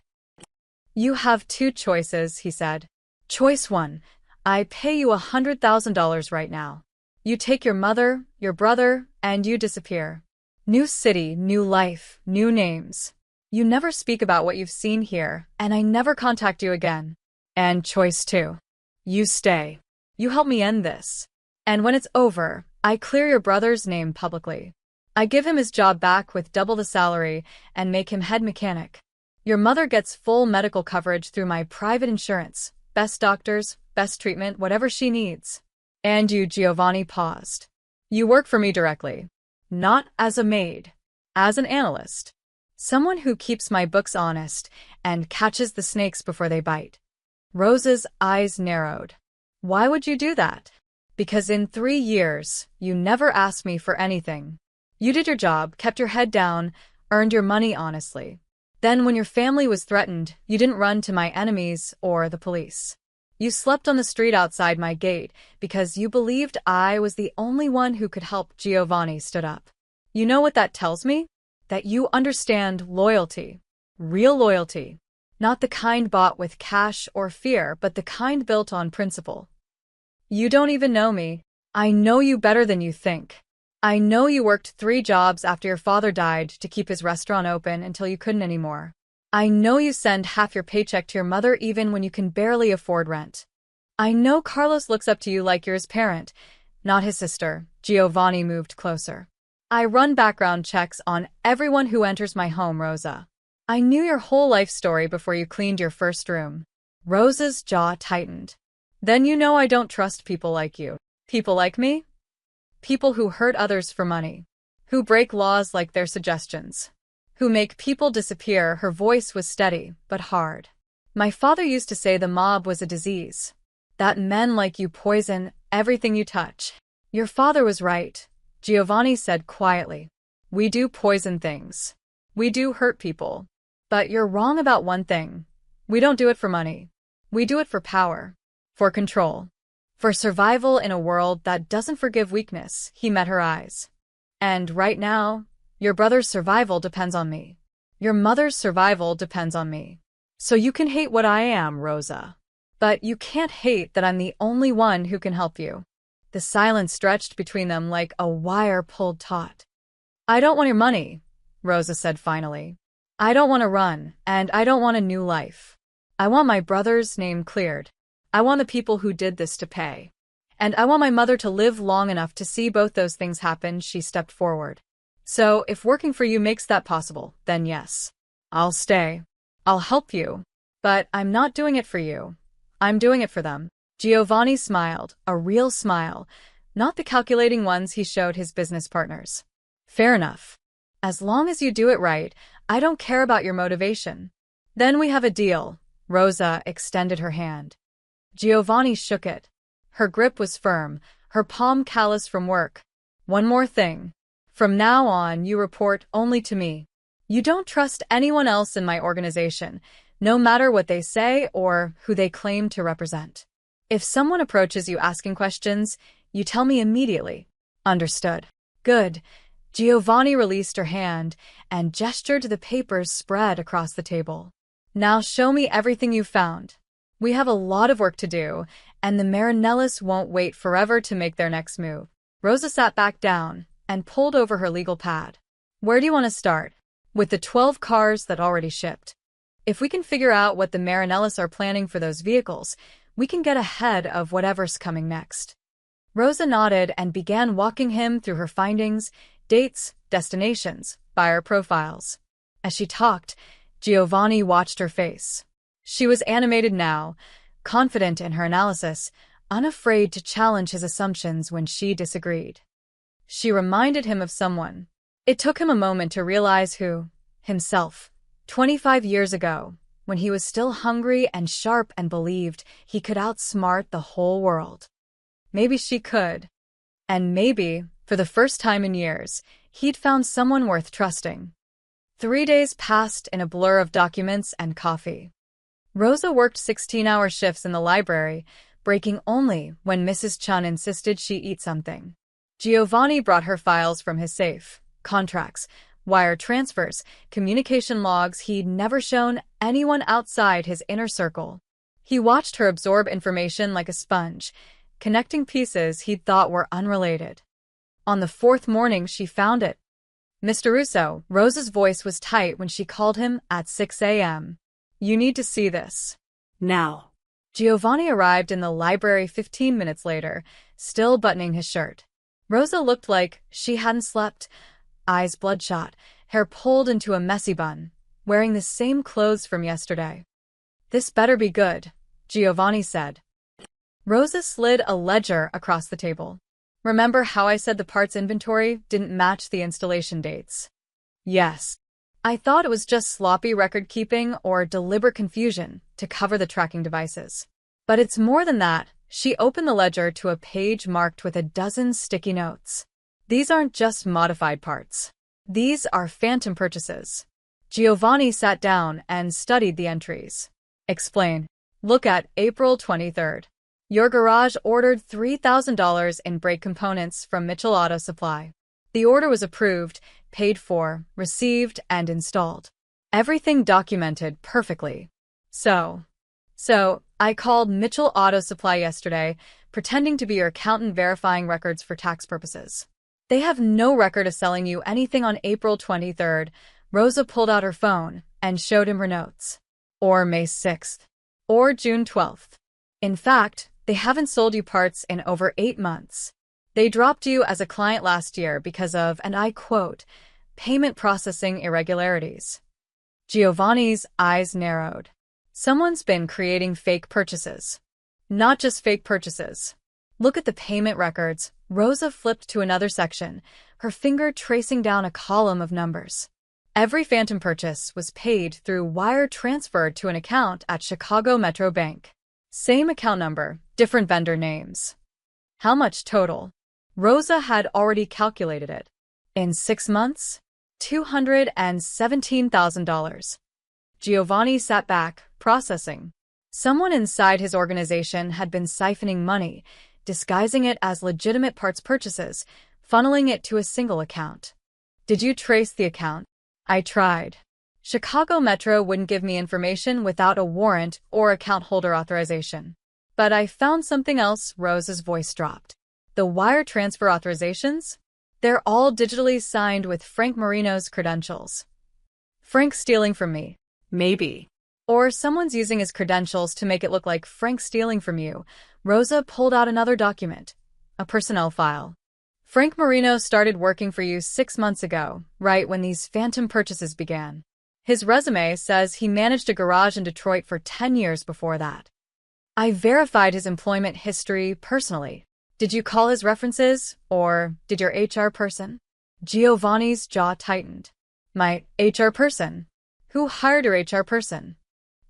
You have two choices, he said. Choice one, I pay you $100,000 right now. You take your mother, your brother, and you disappear. New city, new life, new names. You never speak about what you've seen here, and I never contact you again. And choice two, you stay. You help me end this. And when it's over, I clear your brother's name publicly. I give him his job back with double the salary and make him head mechanic. Your mother gets full medical coverage through my private insurance, best doctors, best treatment, whatever she needs. And you, Giovanni paused. You work for me directly. Not as a maid. As an analyst. Someone who keeps my books honest and catches the snakes before they bite. Rosa's eyes narrowed. Why would you do that? Because in 3 years, you never asked me for anything. You did your job, kept your head down, earned your money honestly. Then when your family was threatened, you didn't run to my enemies or the police. You slept on the street outside my gate because you believed I was the only one who could help. Giovanni stood up. You know what that tells me? That you understand loyalty. Real loyalty. Not the kind bought with cash or fear, but the kind built on principle. You don't even know me. I know you better than you think. I know you worked 3 jobs after your father died to keep his restaurant open until you couldn't anymore. I know you send half your paycheck to your mother even when you can barely afford rent. I know Carlos looks up to you like you're his parent, not his sister. Giovanni moved closer. I run background checks on everyone who enters my home, Rosa. I knew your whole life story before you cleaned your first room. Rosa's jaw tightened. Then you know I don't trust people like you. People like me? People who hurt others for money. Who break laws like their suggestions. Who make people disappear. Her voice was steady, but hard. My father used to say the mob was a disease. That men like you poison everything you touch. Your father was right, Giovanni said quietly. We do poison things. We do hurt people. But you're wrong about one thing. We don't do it for money. We do it for power. For control. For survival in a world that doesn't forgive weakness. He met her eyes. And right now, your brother's survival depends on me. Your mother's survival depends on me. So you can hate what I am, Rosa. But you can't hate that I'm the only one who can help you. The silence stretched between them like a wire pulled taut. I don't want your money, Rosa said finally. I don't want to run, and I don't want a new life. I want my brother's name cleared. I want the people who did this to pay. And I want my mother to live long enough to see both those things happen. She stepped forward. So, if working for you makes that possible, then yes. I'll stay. I'll help you. But I'm not doing it for you. I'm doing it for them. Giovanni smiled, a real smile, not the calculating ones he showed his business partners. Fair enough. As long as you do it right, I don't care about your motivation. Then we have a deal. Rosa extended her hand. Giovanni shook it. Her grip was firm, her palm callous from work. One more thing. From now on, you report only to me. You don't trust anyone else in my organization, no matter what they say or who they claim to represent. If someone approaches you asking questions, you tell me immediately. Understood. Good. Giovanni released her hand and gestured to the papers spread across the table. Now show me everything you found. We have a lot of work to do, and the Marinellis won't wait forever to make their next move. Rosa sat back down and pulled over her legal pad. Where do you want to start? With the 12 cars that already shipped. If we can figure out what the Marinellis are planning for those vehicles, we can get ahead of whatever's coming next. Rosa nodded and began walking him through her findings, dates, destinations, buyer profiles. As she talked, Giovanni watched her face. She was animated now, confident in her analysis, unafraid to challenge his assumptions when she disagreed. She reminded him of someone. It took him a moment to realize who. Himself. 25 years ago, when he was still hungry and sharp and believed he could outsmart the whole world. Maybe she could. And maybe, for the first time in years, he'd found someone worth trusting. 3 days passed in a blur of documents and coffee. Rosa worked 16-hour shifts in the library, breaking only when Mrs. Chun insisted she eat something. Giovanni brought her files from his safe, contracts, wire transfers, communication logs he'd never shown anyone outside his inner circle. He watched her absorb information like a sponge, connecting pieces he'd thought were unrelated. On the 4th morning, she found it. Mr. Russo, Rosa's voice was tight when she called him at 6 a.m. You need to see this. Now. Giovanni arrived in the library 15 minutes later, still buttoning his shirt. Rosa looked like she hadn't slept, eyes bloodshot, hair pulled into a messy bun, wearing the same clothes from yesterday. This better be good, Giovanni said. Rosa slid a ledger across the table. Remember how I said the parts inventory didn't match the installation dates? Yes. I thought it was just sloppy record-keeping or deliberate confusion to cover the tracking devices. But it's more than that. She opened the ledger to a page marked with a dozen sticky notes. These aren't just modified parts. These are phantom purchases. Giovanni sat down and studied the entries. Explain. Look at April 23rd. Your garage ordered $3,000 in brake components from Mitchell Auto Supply. The order was approved, paid for, received, and installed. Everything documented perfectly. So, I called Mitchell Auto Supply yesterday, pretending to be your accountant verifying records for tax purposes. They have no record of selling you anything on April 23rd. Rosa pulled out her phone and showed him her notes. Or May 6th. Or June 12th. In fact, they haven't sold you parts in over 8 months. They dropped you as a client last year because of, and I quote, payment processing irregularities. Giovanni's eyes narrowed. Someone's been creating fake purchases. Not just fake purchases. Look at the payment records. Rosa flipped to another section, her finger tracing down a column of numbers. Every phantom purchase was paid through wire transfer to an account at Chicago Metro Bank. Same account number, different vendor names. How much total? Rosa had already calculated it. In 6 months? $217,000. Giovanni sat back, processing. Someone inside his organization had been siphoning money, disguising it as legitimate parts purchases, funneling it to a single account. Did you trace the account? I tried. Chicago Metro wouldn't give me information without a warrant or account holder authorization. But I found something else. Rosa's voice dropped. The wire transfer authorizations? They're all digitally signed with Frank Marino's credentials. Frank's stealing from me. Maybe. Or someone's using his credentials to make it look like Frank's stealing from you. Rosa pulled out another document. A personnel file. Frank Marino started working for you 6 months ago, right when these phantom purchases began. His resume says he managed a garage in Detroit for 10 years before that. I verified his employment history personally. Did you call his references, or did your HR person? Giovanni's jaw tightened. My HR person? Who hired your HR person?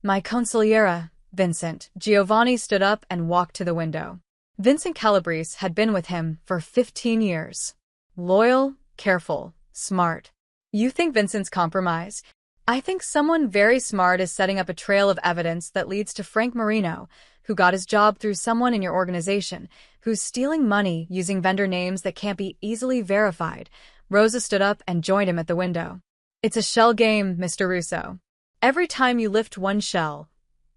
My consigliera, Vincent. Giovanni stood up and walked to the window. Vincent Calabrese had been with him for 15 years. Loyal, careful, smart. You think Vincent's compromised? I think someone very smart is setting up a trail of evidence that leads to Frank Marino, who got his job through someone in your organization, who's stealing money using vendor names that can't be easily verified. Rosa stood up and joined him at the window. It's a shell game, Mr. Russo. Every time you lift one shell,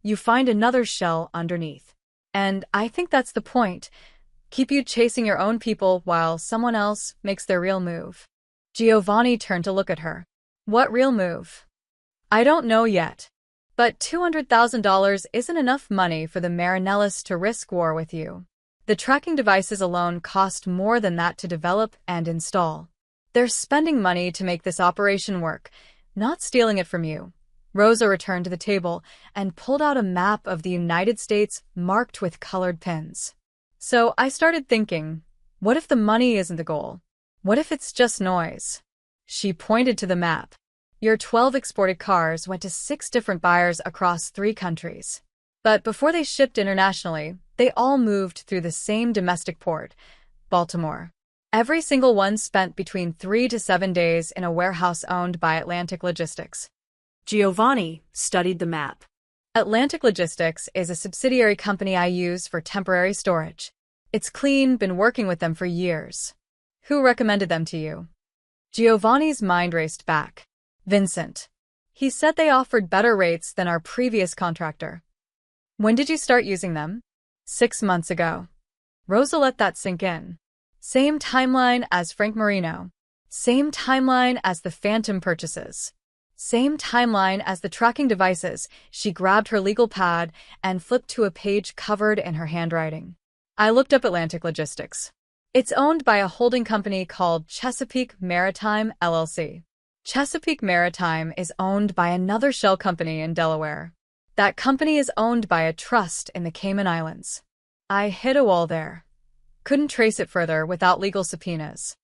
you find another shell underneath. And I think that's the point. Keep you chasing your own people while someone else makes their real move. Giovanni turned to look at her. What real move? I don't know yet. But $200,000 isn't enough money for the Marinellis to risk war with you. The tracking devices alone cost more than that to develop and install. They're spending money to make this operation work, not stealing it from you. Rosa returned to the table and pulled out a map of the United States marked with colored pins. So I started thinking, what if the money isn't the goal? What if it's just noise? She pointed to the map. Your 12 exported cars went to 6 different buyers across 3 countries. But before they shipped internationally, they all moved through the same domestic port, Baltimore. Every single one spent between 3 to 7 days in a warehouse owned by Atlantic Logistics. Giovanni studied the map. Atlantic Logistics is a subsidiary company I use for temporary storage. It's clean, been working with them for years. Who recommended them to you? Giovanni's mind raced back. Vincent. He said they offered better rates than our previous contractor. When did you start using them? 6 months ago. Rosa let that sink in. Same timeline as Frank Marino. Same timeline as the Phantom purchases. Same timeline as the tracking devices. She grabbed her legal pad and flipped to a page covered in her handwriting. I looked up Atlantic Logistics. It's owned by a holding company called Chesapeake Maritime, LLC. Chesapeake Maritime is owned by another shell company in Delaware. That company is owned by a trust in the Cayman Islands. I hit a wall there. Couldn't trace it further without legal subpoenas.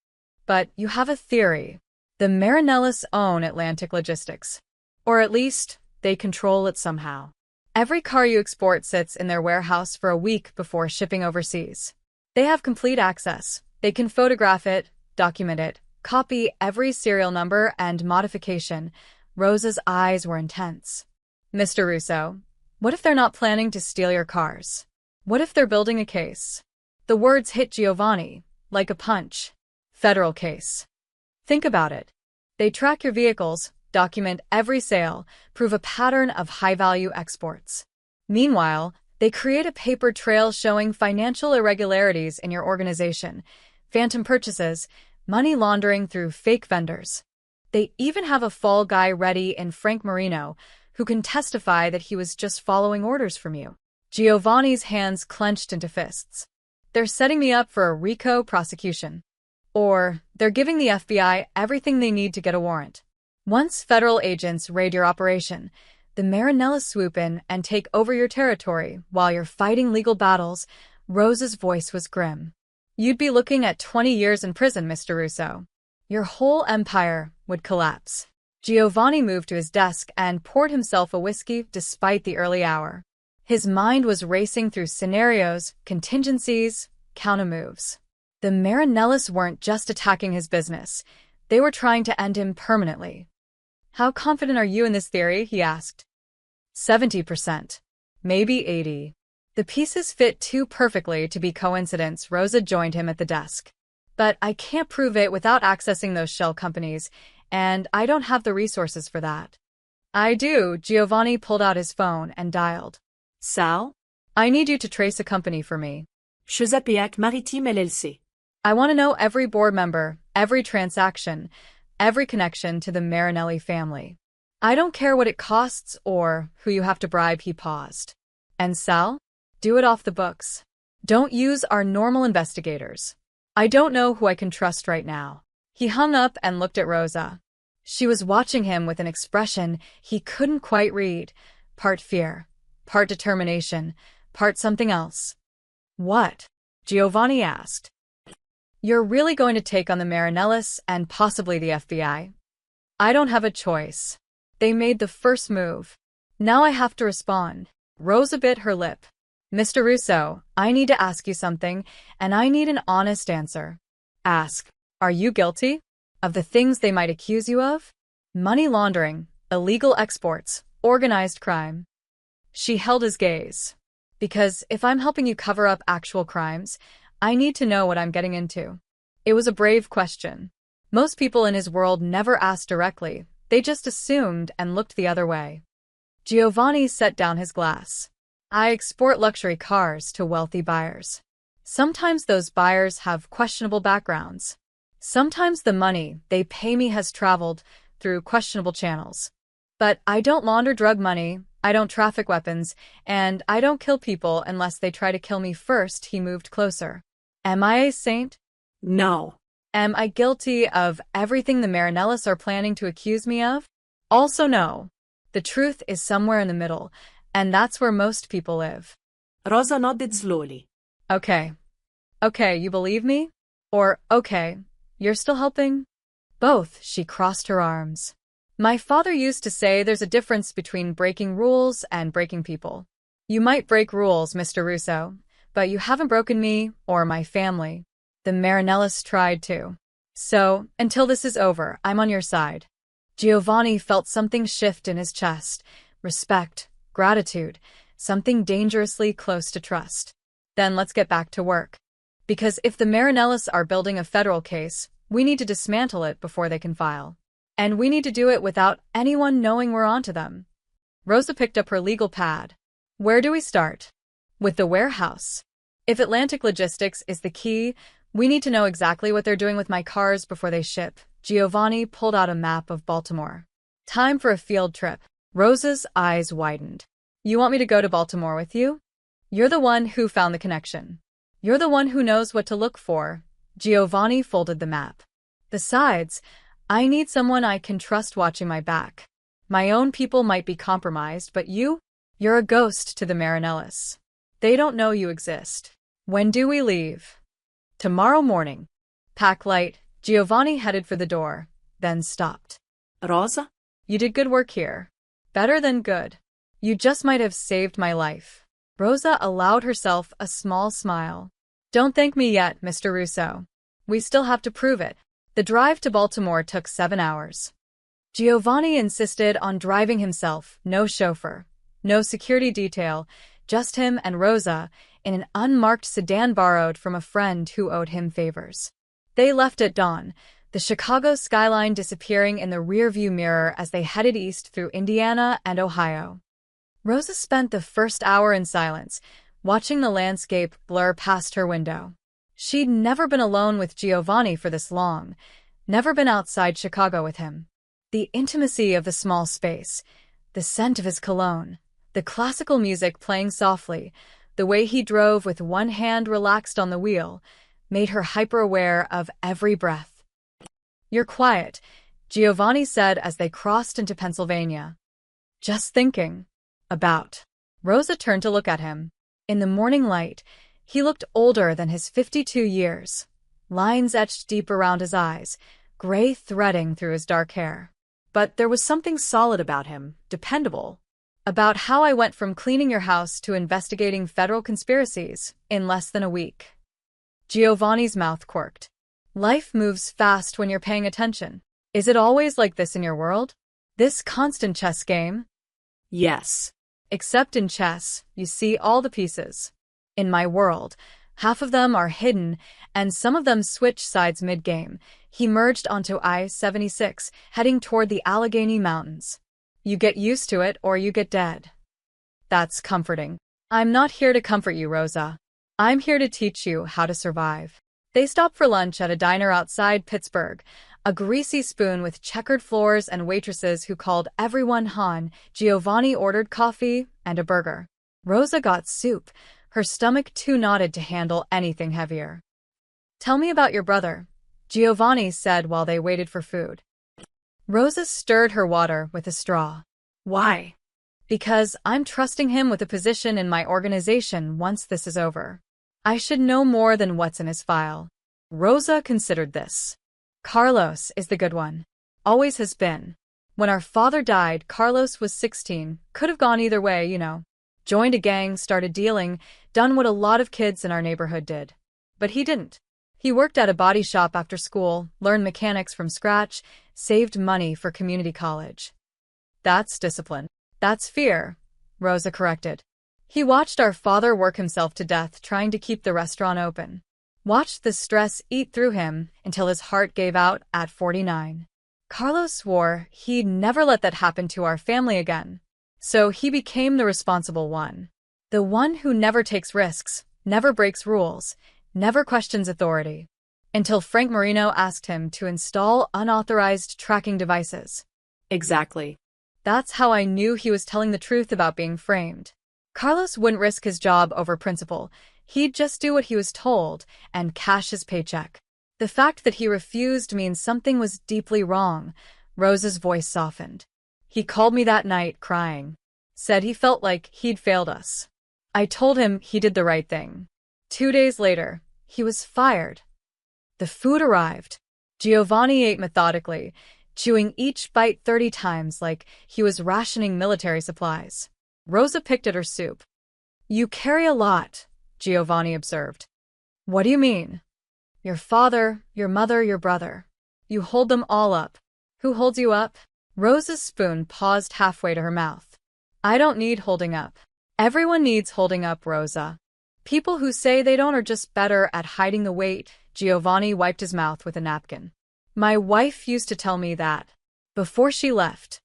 But you have a theory. The Marinellis own Atlantic Logistics. Or at least, they control it somehow. Every car you export sits in their warehouse for a week before shipping overseas. They have complete access. They can photograph it, document it, copy every serial number and modification. Rosa's eyes were intense. Mr. Russo, what if they're not planning to steal your cars? What if they're building a case? The words hit Giovanni, like a punch. Federal case. Think about it. They track your vehicles, document every sale, prove a pattern of high-value exports. Meanwhile, they create a paper trail showing financial irregularities in your organization, phantom purchases, money laundering through fake vendors. They even have a fall guy ready in Frank Marino, who can testify that he was just following orders from you. Giovanni's hands clenched into fists. They're setting me up for a RICO prosecution. Or they're giving the FBI everything they need to get a warrant. Once federal agents raid your operation, the Marinellis swoop in and take over your territory while you're fighting legal battles. Rosa's voice was grim. You'd be looking at 20 years in prison, Mr. Russo. Your whole empire would collapse. Giovanni moved to his desk and poured himself a whiskey despite the early hour. His mind was racing through scenarios, contingencies, countermoves. The Marinellis weren't just attacking his business. They were trying to end him permanently. How confident are you in this theory? He asked. 70%. Maybe 80%. The pieces fit too perfectly to be coincidence. Rosa joined him at the desk. But I can't prove it without accessing those shell companies, and I don't have the resources for that. I do. Giovanni pulled out his phone and dialed. Sal? I need you to trace a company for me. Chesapeake Maritime LLC. I want to know every board member, every transaction, every connection to the Marinelli family. I don't care what it costs or who you have to bribe. He paused. And Sal? Do it off the books. Don't use our normal investigators. I don't know who I can trust right now. He hung up and looked at Rosa. She was watching him with an expression he couldn't quite read, part fear, part determination, part something else. What? Giovanni asked. You're really going to take on the Marinellis and possibly the FBI? I don't have a choice. They made the first move. Now I have to respond. Rosa bit her lip. Mr. Russo, I need to ask you something, and I need an honest answer. Ask, are you guilty? Of the things they might accuse you of? Money laundering, illegal exports, organized crime. She held his gaze. Because if I'm helping you cover up actual crimes, I need to know what I'm getting into. It was a brave question. Most people in his world never asked directly, they just assumed and looked the other way. Giovanni set down his glass. I export luxury cars to wealthy buyers. Sometimes those buyers have questionable backgrounds. Sometimes the money they pay me has traveled through questionable channels. But I don't launder drug money, I don't traffic weapons, and I don't kill people unless they try to kill me first. He moved closer. Am I a saint? No. Am I guilty of everything the Marinellis are planning to accuse me of? Also no. The truth is somewhere in the middle, and that's where most people live. Rosa nodded slowly. Okay. Okay, you believe me? Or, okay, you're still helping? Both, she crossed her arms. My father used to say there's a difference between breaking rules and breaking people. You might break rules, Mr. Russo, but you haven't broken me or my family. The Marinellis tried to. So, until this is over, I'm on your side. Giovanni felt something shift in his chest. Respect, gratitude, something dangerously close to trust. Then let's get back to work. Because if the Marinellis are building a federal case, we need to dismantle it before they can file. And we need to do it without anyone knowing we're onto them. Rosa picked up her legal pad. Where do we start? With the warehouse. If Atlantic Logistics is the key, we need to know exactly what they're doing with my cars before they ship. Giovanni pulled out a map of Baltimore. Time for a field trip. Rosa's eyes widened. You want me to go to Baltimore with you? You're the one who found the connection. You're the one who knows what to look for. Giovanni folded the map. Besides, I need someone I can trust watching my back. My own people might be compromised, but you're a ghost to the Marinellis. They don't know you exist. When do we leave? Tomorrow morning. Pack light. Giovanni headed for the door, then stopped. Rosa? You did good work here. Better than good. You just might have saved my life. Rosa allowed herself a small smile. Don't thank me yet, Mr. Russo. We still have to prove it. The drive to Baltimore took 7 hours. Giovanni insisted on driving himself, no chauffeur, no security detail, just him and Rosa, in an unmarked sedan borrowed from a friend who owed him favors. They left at dawn, the Chicago skyline disappearing in the rearview mirror as they headed east through Indiana and Ohio. Rosa spent the first hour in silence, watching the landscape blur past her window. She'd never been alone with Giovanni for this long, never been outside Chicago with him. The intimacy of the small space, the scent of his cologne, the classical music playing softly, the way he drove with one hand relaxed on the wheel, made her hyper-aware of every breath. You're quiet, Giovanni said as they crossed into Pennsylvania. Just thinking. About. Rosa turned to look at him. In the morning light, he looked older than his 52 years. Lines etched deep around his eyes, gray threading through his dark hair. But there was something solid about him, dependable. About how I went from cleaning your house to investigating federal conspiracies in less than a week. Giovanni's mouth quirked. Life moves fast when you're paying attention. Is it always like this in your world? This constant chess game? Yes. Except in chess, you see all the pieces. In my world, half of them are hidden, and some of them switch sides mid-game. He merged onto I-76, heading toward the Allegheny Mountains. You get used to it or you get dead. That's comforting. I'm not here to comfort you, Rosa. I'm here to teach you how to survive. They stopped for lunch at a diner outside Pittsburgh, a greasy spoon with checkered floors and waitresses who called everyone Han. Giovanni ordered coffee and a burger. Rosa got soup, her stomach too knotted to handle anything heavier. Tell me about your brother, Giovanni said while they waited for food. Rosa stirred her water with a straw. Why? Because I'm trusting him with a position in my organization once this is over. I should know more than what's in his file. Rosa considered this. Carlos is the good one. Always has been. When our father died, Carlos was 16, could have gone either way, you know. Joined a gang, started dealing, done what a lot of kids in our neighborhood did. But he didn't. He worked at a body shop after school, learned mechanics from scratch, saved money for community college. That's discipline. That's fear, Rosa corrected. He watched our father work himself to death trying to keep the restaurant open. Watched the stress eat through him until his heart gave out at 49. Carlos swore he'd never let that happen to our family again. So he became the responsible one. The one who never takes risks, never breaks rules, never questions authority. Until Frank Marino asked him to install unauthorized tracking devices. Exactly. That's how I knew he was telling the truth about being framed. Carlos wouldn't risk his job over principle. He'd just do what he was told and cash his paycheck. The fact that he refused means something was deeply wrong. Rosa's voice softened. He called me that night, crying. Said he felt like he'd failed us. I told him he did the right thing. 2 days later, he was fired. The food arrived. Giovanni ate methodically, chewing each bite 30 times like he was rationing military supplies. Rosa picked at her soup. You carry a lot, Giovanni observed. What do you mean? Your father, your mother, your brother. You hold them all up. Who holds you up? Rosa's spoon paused halfway to her mouth. I don't need holding up. Everyone needs holding up, Rosa. People who say they don't are just better at hiding the weight. Giovanni wiped his mouth with a napkin. My wife used to tell me that. Before she left.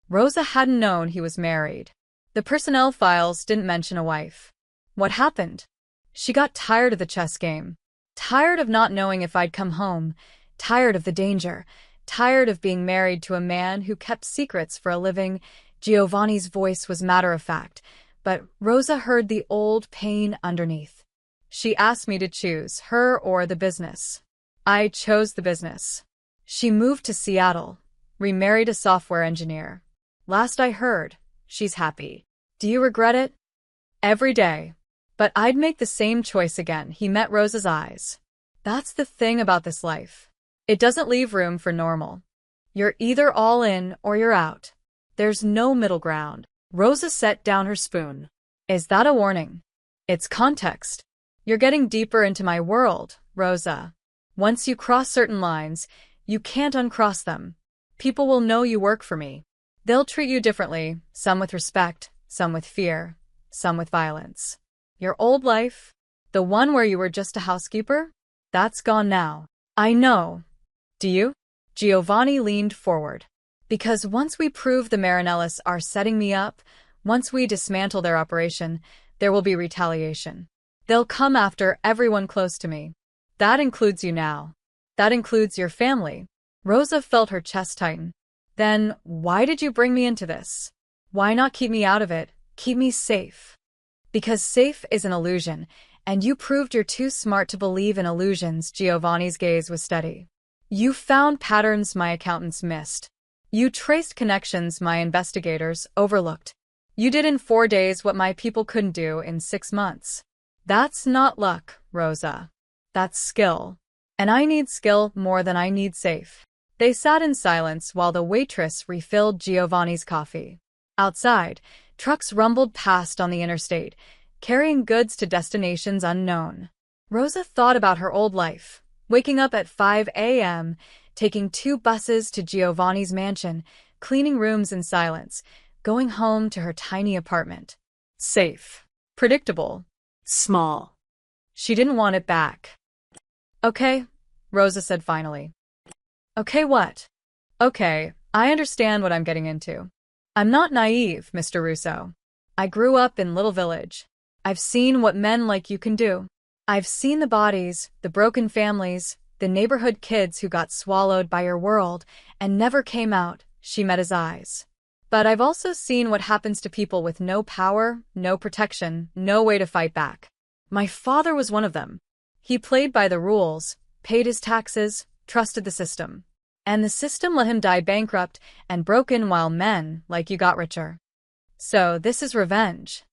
Rosa hadn't known he was married. The personnel files didn't mention a wife. What happened? She got tired of the chess game. Tired of not knowing if I'd come home. Tired of the danger. Tired of being married to a man who kept secrets for a living. Giovanni's voice was matter-of-fact, but Rosa heard the old pain underneath. She asked me to choose her or the business. I chose the business. She moved to Seattle, remarried a software engineer. Last I heard, she's happy. Do you regret it? Every day. But I'd make the same choice again. He met Rosa's eyes. That's the thing about this life. It doesn't leave room for normal. You're either all in or you're out. There's no middle ground. Rosa set down her spoon. Is that a warning? It's context. You're getting deeper into my world, Rosa. Once you cross certain lines, you can't uncross them. People will know you work for me. They'll treat you differently, some with respect, some with fear, some with violence. Your old life, the one where you were just a housekeeper, that's gone now. I know. Do you? Giovanni leaned forward. Because once we prove the Marinellis are setting me up, once we dismantle their operation, there will be retaliation. They'll come after everyone close to me. That includes you now. That includes your family. Rosa felt her chest tighten. Then, why did you bring me into this? Why not keep me out of it, keep me safe? Because safe is an illusion, and you proved you're too smart to believe in illusions. Giovanni's gaze was steady. You found patterns my accountants missed. You traced connections my investigators overlooked. You did in 4 days what my people couldn't do in 6 months. That's not luck, Rosa. That's skill. And I need skill more than I need safe. They sat in silence while the waitress refilled Giovanni's coffee. Outside, trucks rumbled past on the interstate, carrying goods to destinations unknown. Rosa thought about her old life, waking up at 5 a.m., taking 2 buses to Giovanni's mansion, cleaning rooms in silence, going home to her tiny apartment. Safe. Predictable. Small. She didn't want it back. Okay, Rosa said finally. Okay, what? Okay, I understand what I'm getting into. I'm not naive, Mr. Russo. I grew up in Little Village. I've seen what men like you can do. I've seen the bodies, the broken families, the neighborhood kids who got swallowed by your world and never came out. She met his eyes. But I've also seen what happens to people with no power, no protection, no way to fight back. My father was one of them. He played by the rules, paid his taxes, trusted the system. And the system let him die bankrupt and broken while men like you got richer. So this is revenge.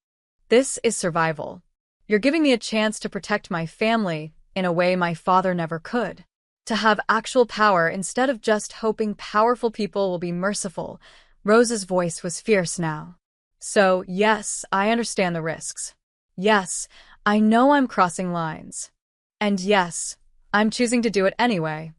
This is survival. You're giving me a chance to protect my family in a way my father never could. To have actual power instead of just hoping powerful people will be merciful. Rosa's voice was fierce now. So, yes, I understand the risks. Yes, I know I'm crossing lines. And yes, I'm choosing to do it anyway.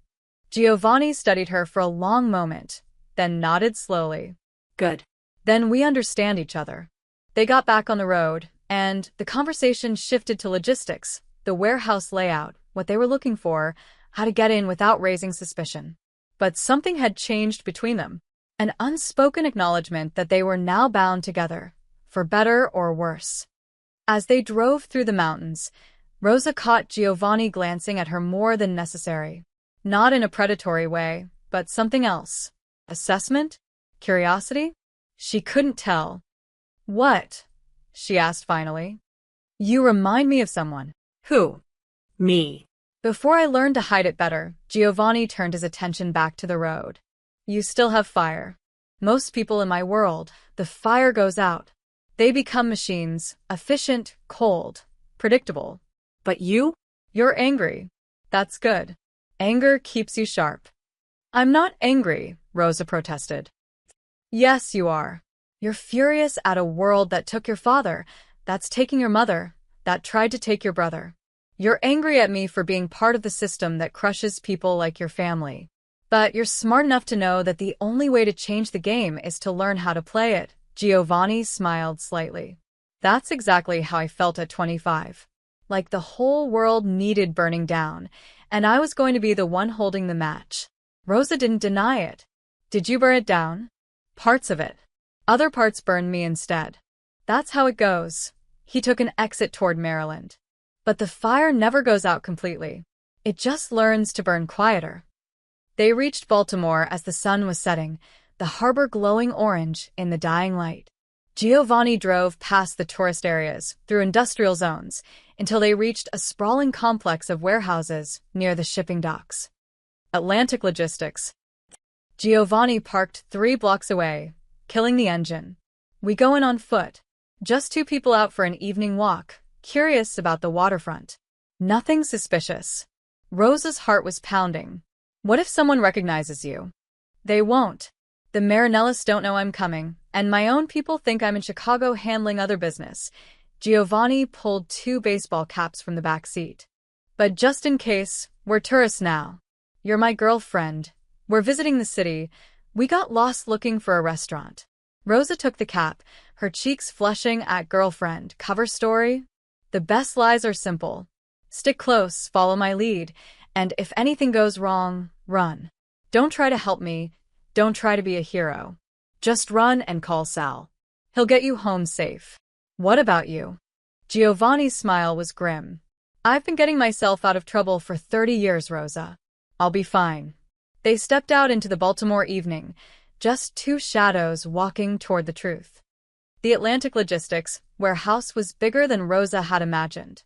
Giovanni studied her for a long moment, then nodded slowly. Good. Then we understand each other. They got back on the road, and the conversation shifted to logistics, the warehouse layout, what they were looking for, how to get in without raising suspicion. But something had changed between them. An unspoken acknowledgement that they were now bound together, for better or worse. As they drove through the mountains, Rosa caught Giovanni glancing at her more than necessary. Not in a predatory way, but something else. Assessment? Curiosity? She couldn't tell. What? She asked finally. You remind me of someone. Who? Me. Before I learned to hide it better, Giovanni turned his attention back to the road. You still have fire. Most people in my world, the fire goes out. They become machines, efficient, cold, predictable. But you? You're angry. That's good. Anger keeps you sharp. I'm not angry, Rosa protested. Yes, you are. You're furious at a world that took your father, that's taking your mother, that tried to take your brother. You're angry at me for being part of the system that crushes people like your family. But you're smart enough to know that the only way to change the game is to learn how to play it. Giovanni smiled slightly. That's exactly how I felt at 25. Like the whole world needed burning down, and I was going to be the one holding the match. Rosa didn't deny it. Did you burn it down? Parts of it. Other parts burned me instead. That's how it goes. He took an exit toward Maryland. But the fire never goes out completely. It just learns to burn quieter. They reached Baltimore as the sun was setting, the harbor glowing orange in the dying light. Giovanni drove past the tourist areas, through industrial zones, until they reached a sprawling complex of warehouses near the shipping docks. Atlantic Logistics. Giovanni parked 3 blocks away, killing the engine. We go in on foot. Just 2 people out for an evening walk, curious about the waterfront. Nothing suspicious. Rosa's heart was pounding. What if someone recognizes you? They won't. The Marinellis don't know I'm coming, and my own people think I'm in Chicago handling other business. Giovanni pulled 2 baseball caps from the back seat. But just in case, we're tourists now. You're my girlfriend. We're visiting the city. We got lost looking for a restaurant. Rosa took the cap, her cheeks flushing at girlfriend. Cover story? The best lies are simple. Stick close, follow my lead, and if anything goes wrong, run. Don't try to help me. Don't try to be a hero. Just run and call Sal. He'll get you home safe. What about you? Giovanni's smile was grim. I've been getting myself out of trouble for 30 years, Rosa. I'll be fine. They stepped out into the Baltimore evening, just 2 shadows walking toward the truth. The Atlantic Logistics warehouse was bigger than Rosa had imagined.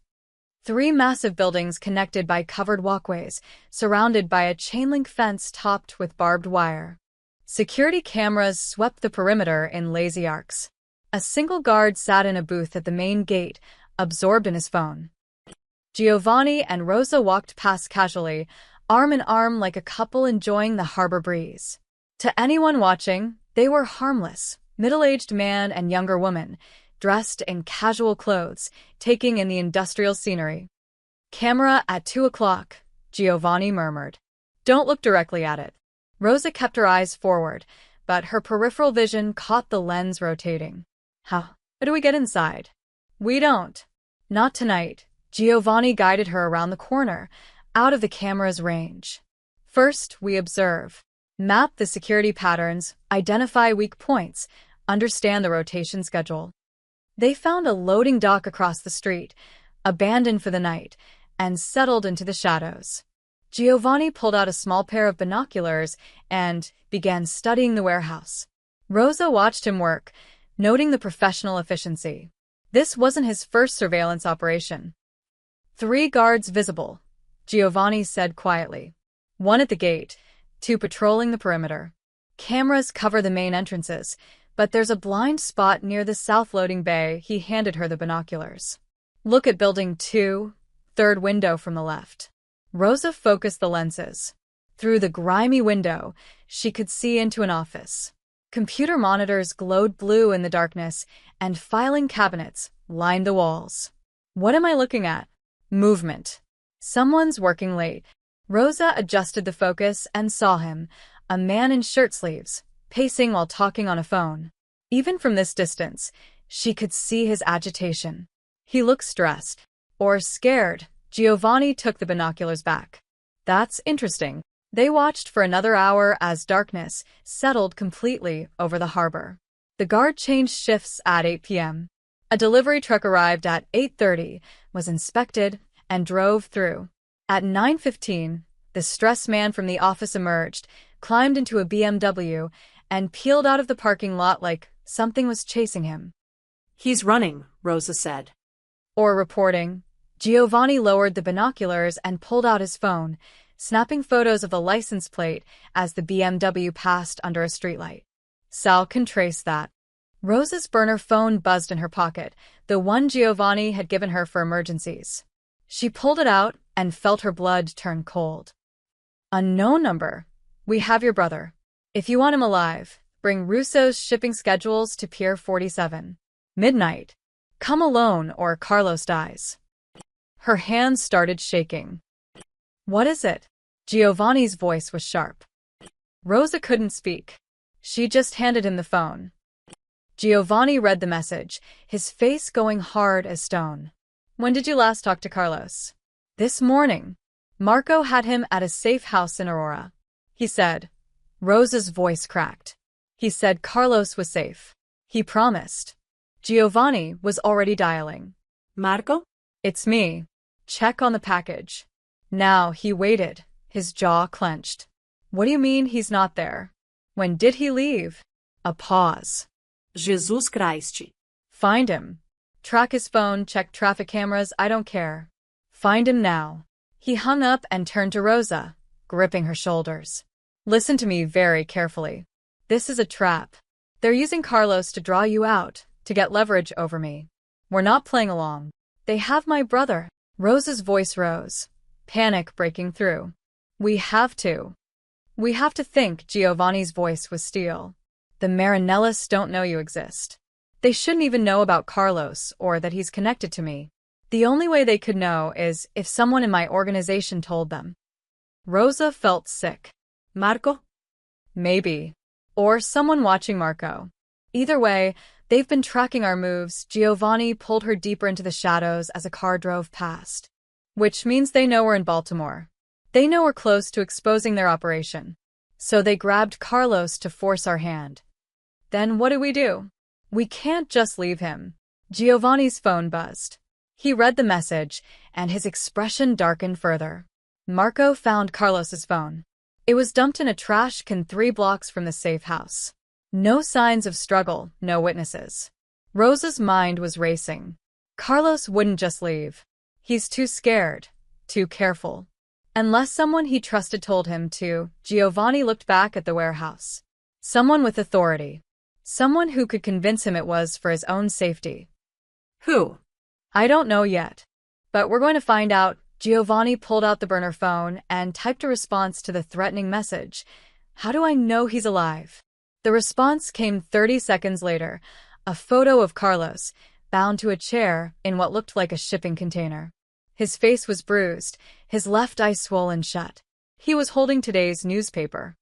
3 massive buildings connected by covered walkways, surrounded by a chain-link fence topped with barbed wire. Security cameras swept the perimeter in lazy arcs. A single guard sat in a booth at the main gate, absorbed in his phone. Giovanni and Rosa walked past casually, arm in arm like a couple enjoying the harbor breeze. To anyone watching, they were harmless, middle-aged man and younger woman, dressed in casual clothes, taking in the industrial scenery. Camera at 2 o'clock, Giovanni murmured. Don't look directly at it. Rosa kept her eyes forward, but her peripheral vision caught the lens rotating. How do we get inside? We don't. Not tonight. Giovanni guided her around the corner, out of the camera's range. First, we observe. Map the security patterns, identify weak points, understand the rotation schedule. They found a loading dock across the street, abandoned for the night, and settled into the shadows. Giovanni pulled out a small pair of binoculars and began studying the warehouse. Rosa watched him work, noting the professional efficiency. This wasn't his first surveillance operation. 3 guards visible, Giovanni said quietly. 1 at the gate, 2 patrolling the perimeter. Cameras cover the main entrances, but there's a blind spot near the south loading bay. He handed her the binoculars. Look at building 2, third window from the left. Rosa focused the lenses. Through the grimy window, she could see into an office. Computer monitors glowed blue in the darkness, and filing cabinets lined the walls. What am I looking at? Movement. Someone's working late. Rosa adjusted the focus and saw him, a man in shirt sleeves, pacing while talking on a phone. Even from this distance, she could see his agitation. He looked stressed. Or scared. Giovanni took the binoculars back. That's interesting. They watched for another hour as darkness settled completely over the harbor. The guard changed shifts at 8 p.m. A delivery truck arrived at 8:30, was inspected, and drove through. At 9:15, the stressed man from the office emerged, climbed into a BMW, and peeled out of the parking lot like something was chasing him. He's running, Rosa said. Or reporting. Giovanni lowered the binoculars and pulled out his phone, snapping photos of the license plate as the BMW passed under a streetlight. Sal can trace that. Rosa's burner phone buzzed in her pocket, the one Giovanni had given her for emergencies. She pulled it out and felt her blood turn cold. Unknown number. We have your brother. If you want him alive, bring Russo's shipping schedules to Pier 47. Midnight. Come alone or Carlos dies. Her hands started shaking. What is it? Giovanni's voice was sharp. Rosa couldn't speak. She just handed him the phone. Giovanni read the message, his face going hard as stone. When did you last talk to Carlos? This morning. Marco had him at a safe house in Aurora. He said. Rosa's voice cracked. He said Carlos was safe. He promised. Giovanni was already dialing. Marco? It's me. Check on the package. Now he waited, his jaw clenched. What do you mean he's not there? When did he leave? A pause. Jesus Christ. Find him. Track his phone, check traffic cameras, I don't care. Find him now. He hung up and turned to Rosa, gripping her shoulders. Listen to me very carefully. This is a trap. They're using Carlos to draw you out, to get leverage over me. We're not playing along. They have my brother. Rosa's voice rose, panic breaking through. We have to. We have to think. Giovanni's voice was steel. The Marinellis don't know you exist. They shouldn't even know about Carlos or that he's connected to me. The only way they could know is if someone in my organization told them. Rosa felt sick. Marco? Maybe. Or someone watching Marco. Either way, they've been tracking our moves. Giovanni pulled her deeper into the shadows as a car drove past. Which means they know we're in Baltimore. They know we're close to exposing their operation. So they grabbed Carlos to force our hand. Then what do? We can't just leave him. Giovanni's phone buzzed. He read the message, and his expression darkened further. Marco found Carlos's phone. It was dumped in a trash can 3 blocks from the safe house. No signs of struggle, no witnesses. Rosa's mind was racing. Carlos wouldn't just leave. He's too scared, too careful. Unless someone he trusted told him to, Giovanni looked back at the warehouse. Someone with authority. Someone who could convince him it was for his own safety. Who? I don't know yet. But we're going to find out. Giovanni pulled out the burner phone and typed a response to the threatening message. How do I know he's alive? The response came 30 seconds later, a photo of Carlos, bound to a chair in what looked like a shipping container. His face was bruised, his left eye swollen shut. He was holding today's newspaper.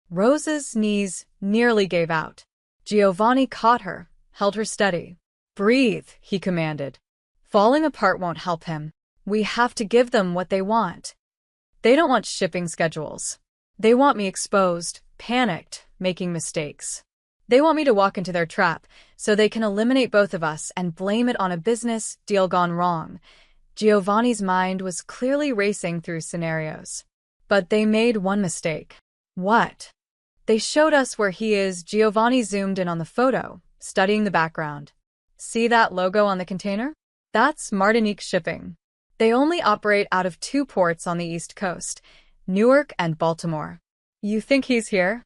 Rosa's knees nearly gave out. Giovanni caught her, held her steady. Breathe, he commanded. Falling apart won't help him. We have to give them what they want. They don't want shipping schedules. They want me exposed, panicked, making mistakes. They want me to walk into their trap so they can eliminate both of us and blame it on a business deal gone wrong. Giovanni's mind was clearly racing through scenarios. But they made one mistake. What? They showed us where he is. Giovanni zoomed in on the photo, studying the background. See that logo on the container? That's Martinique Shipping. They only operate out of 2 ports on the East Coast, Newark and Baltimore. You think he's here?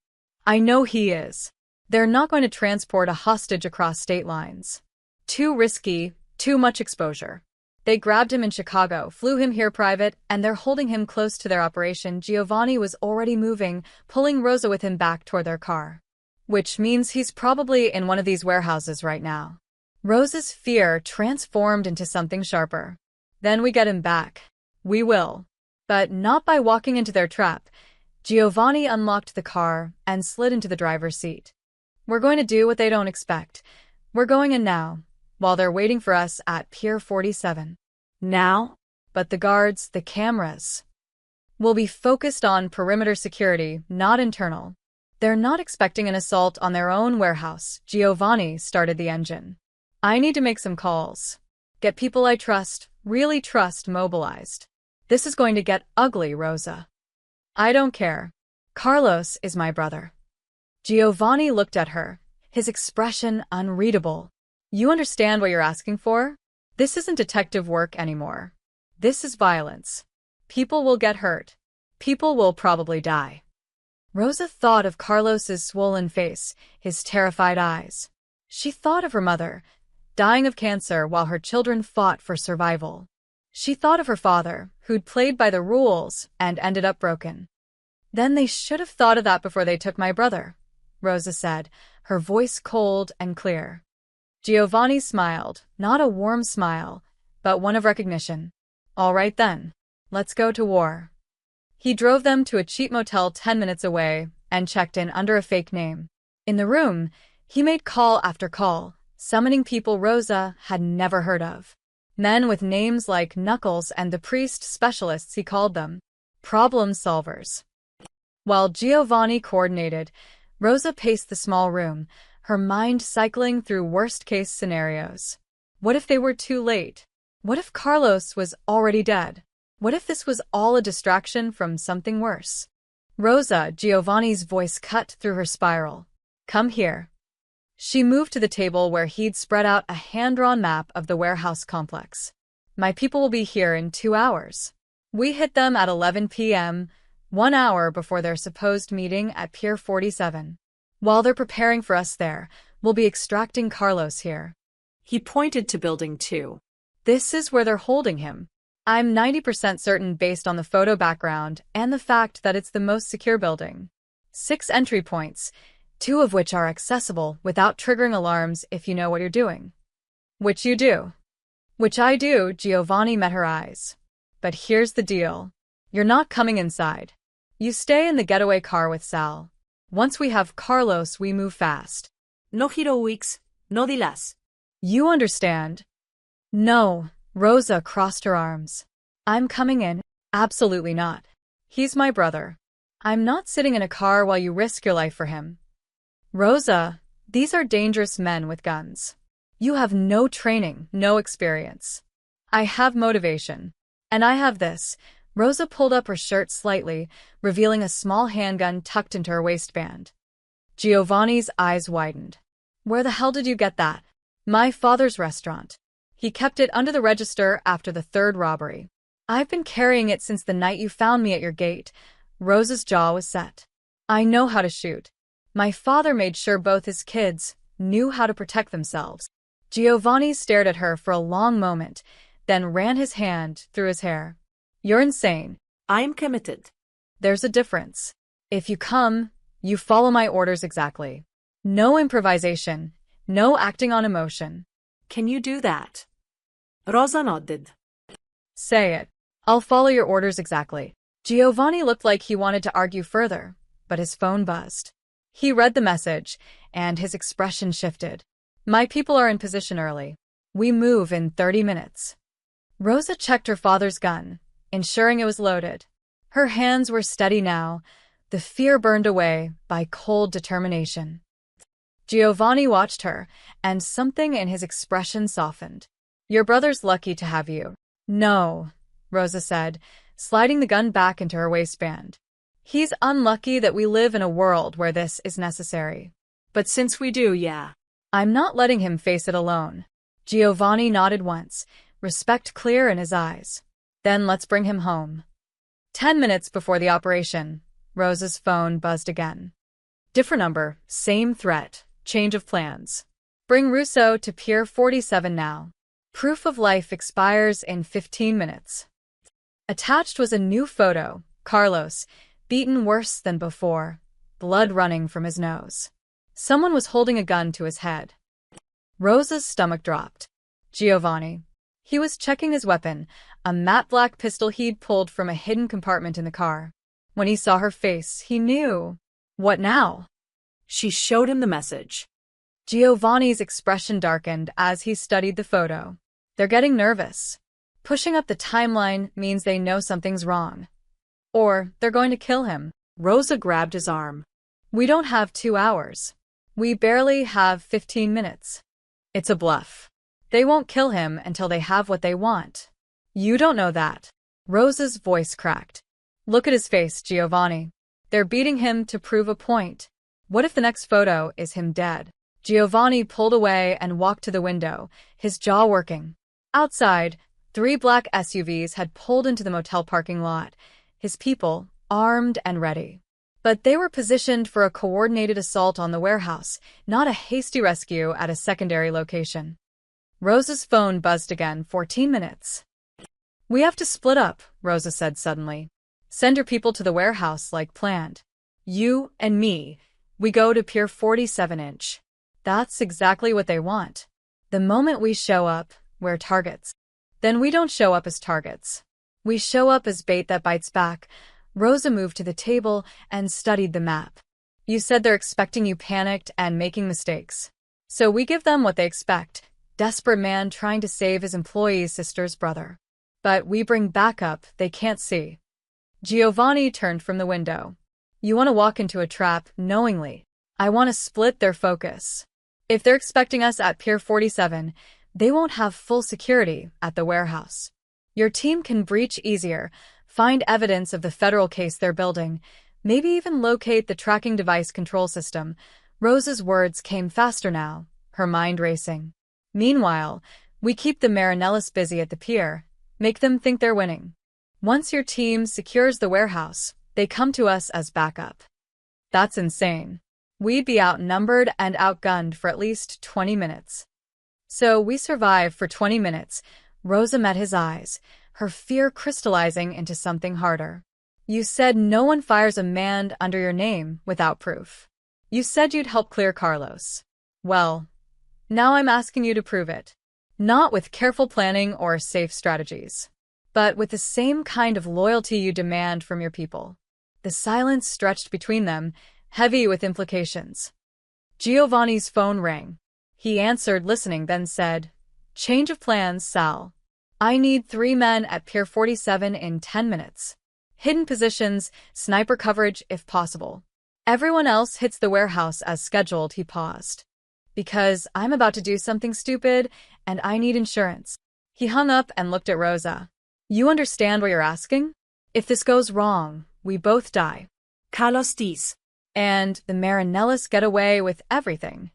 I know he is. They're not going to transport a hostage across state lines. Too risky, too much exposure. They grabbed him in Chicago, flew him here private, and they're holding him close to their operation. Giovanni was already moving, pulling Rosa with him back toward their car. Which means he's probably in one of these warehouses right now. Rosa's fear transformed into something sharper. Then we get him back. We will. But not by walking into their trap. Giovanni unlocked the car and slid into the driver's seat. We're going to do what they don't expect. We're going in now, while they're waiting for us at Pier 47. Now? But the guards, the cameras, will be focused on perimeter security, not internal. They're not expecting an assault on their own warehouse. Giovanni started the engine. I need to make some calls. Get people I trust, really trust, mobilized. This is going to get ugly, Rosa. I don't care. Carlos is my brother. Giovanni looked at her, his expression unreadable. You understand what you're asking for? This isn't detective work anymore. This is violence. People will get hurt. People will probably die. Rosa thought of Carlos's swollen face, his terrified eyes. She thought of her mother, dying of cancer while her children fought for survival. She thought of her father, who'd played by the rules and ended up broken. Then they should have thought of that before they took my brother, Rosa said, her voice cold and clear. Giovanni smiled, not a warm smile, but one of recognition. All right then, let's go to war. He drove them to a cheap motel 10 minutes away and checked in under a fake name. In the room, he made call after call, summoning people Rosa had never heard of. Men with names like Knuckles and the priest specialists he called them. Problem solvers. While Giovanni coordinated, Rosa paced the small room, her mind cycling through worst-case scenarios. What if they were too late? What if Carlos was already dead? What if this was all a distraction from something worse? Rosa, Giovanni's voice cut through her spiral. Come here. She moved to the table where he'd spread out a hand-drawn map of the warehouse complex. My people will be here in 2 hours. We hit them at 11 p.m., 1 hour before their supposed meeting at Pier 47. While they're preparing for us there, we'll be extracting Carlos here. He pointed to Building 2. This is where they're holding him. I'm 90% certain based on the photo background and the fact that it's the most secure building. 6 entry points, 2 of which are accessible without triggering alarms if you know what you're doing. Which you do. Which I do, Giovanni met her eyes. But here's the deal. You're not coming inside. You stay in the getaway car with Sal. Once we have Carlos, we move fast. No heroics, no dilas. You understand? No, Rosa crossed her arms. I'm coming in. Absolutely not. He's my brother. I'm not sitting in a car while you risk your life for him. Rosa, these are dangerous men with guns. You have no training, no experience. I have motivation. And I have this. Rosa pulled up her shirt slightly, revealing a small handgun tucked into her waistband. Giovanni's eyes widened. Where the hell did you get that? My father's restaurant. He kept it under the register after the 3rd robbery. I've been carrying it since the night you found me at your gate. Rosa's jaw was set. I know how to shoot. My father made sure both his kids knew how to protect themselves. Giovanni stared at her for a long moment, then ran his hand through his hair. You're insane. I'm committed. There's a difference. If you come, you follow my orders exactly. No improvisation, no acting on emotion. Can you do that? Rosa nodded. Say it. I'll follow your orders exactly. Giovanni looked like he wanted to argue further, but his phone buzzed. He read the message, and his expression shifted. My people are in position early. We move in 30 minutes. Rosa checked her father's gun, ensuring it was loaded. Her hands were steady now, the fear burned away by cold determination. Giovanni watched her, and something in his expression softened. Your brother's lucky to have you. No, Rosa said, sliding the gun back into her waistband. He's unlucky that we live in a world where this is necessary. But since we do, yeah. I'm not letting him face it alone. Giovanni nodded once, respect clear in his eyes. Then let's bring him home. 10 minutes before the operation, Rosa's phone buzzed again. Different number, same threat, change of plans. Bring Russo to Pier 47 now. Proof of life expires in 15 minutes. Attached was a new photo, Carlos, beaten worse than before, blood running from his nose. Someone was holding a gun to his head. Rosa's stomach dropped. Giovanni. He was checking his weapon, a matte black pistol he'd pulled from a hidden compartment in the car. When he saw her face, he knew. What now? She showed him the message. Giovanni's expression darkened as he studied the photo. They're getting nervous. Pushing up the timeline means they know something's wrong. Or they're going to kill him. Rosa grabbed his arm. We don't have 2 hours. We barely have 15 minutes. It's a bluff. They won't kill him until they have what they want. You don't know that. Rosa's voice cracked. Look at his face, Giovanni. They're beating him to prove a point. What if the next photo is him dead? Giovanni pulled away and walked to the window, his jaw working. Outside, 3 black SUVs had pulled into the motel parking lot, his people, armed and ready. But they were positioned for a coordinated assault on the warehouse, not a hasty rescue at a secondary location. Rosa's phone buzzed again. 14 minutes. We have to split up, Rosa said suddenly. Send your people to the warehouse like planned. You and me, we go to Pier 47". That's exactly what they want. The moment we show up, we're targets. Then we don't show up as targets. We show up as bait that bites back. Rosa moved to the table and studied the map. You said they're expecting you panicked and making mistakes. So we give them what they expect. Desperate man trying to save his employee's sister's brother. But we bring backup they can't see. Giovanni turned from the window. You want to walk into a trap knowingly. I want to split their focus. If they're expecting us at Pier 47, they won't have full security at the warehouse. Your team can breach easier, find evidence of the federal case they're building, maybe even locate the tracking device control system. Rosa's words came faster now, her mind racing. Meanwhile, we keep the Marinellis busy at the pier, make them think they're winning. Once your team secures the warehouse, they come to us as backup. That's insane. We'd be outnumbered and outgunned for at least 20 minutes. So we survive for 20 minutes. Rosa met his eyes, her fear crystallizing into something harder. You said no one fires a man under your name without proof. You said you'd help clear Carlos. Well, now I'm asking you to prove it. Not with careful planning or safe strategies, but with the same kind of loyalty you demand from your people. The silence stretched between them, heavy with implications. Giovanni's phone rang. He answered, listening, then said, Change of plans, Sal. I need 3 men at Pier 47 in 10 minutes. Hidden positions, sniper coverage if possible. Everyone else hits the warehouse as scheduled. He paused. Because I'm about to do something stupid, and I need insurance. He hung up and looked at Rosa. You understand what you're asking? If this goes wrong, we both die. Carlos dies. And the Marinellis get away with everything.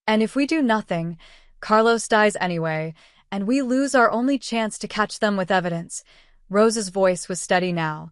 And if we do nothing, Carlos dies anyway, and we lose our only chance to catch them with evidence. Rosa's voice was steady now.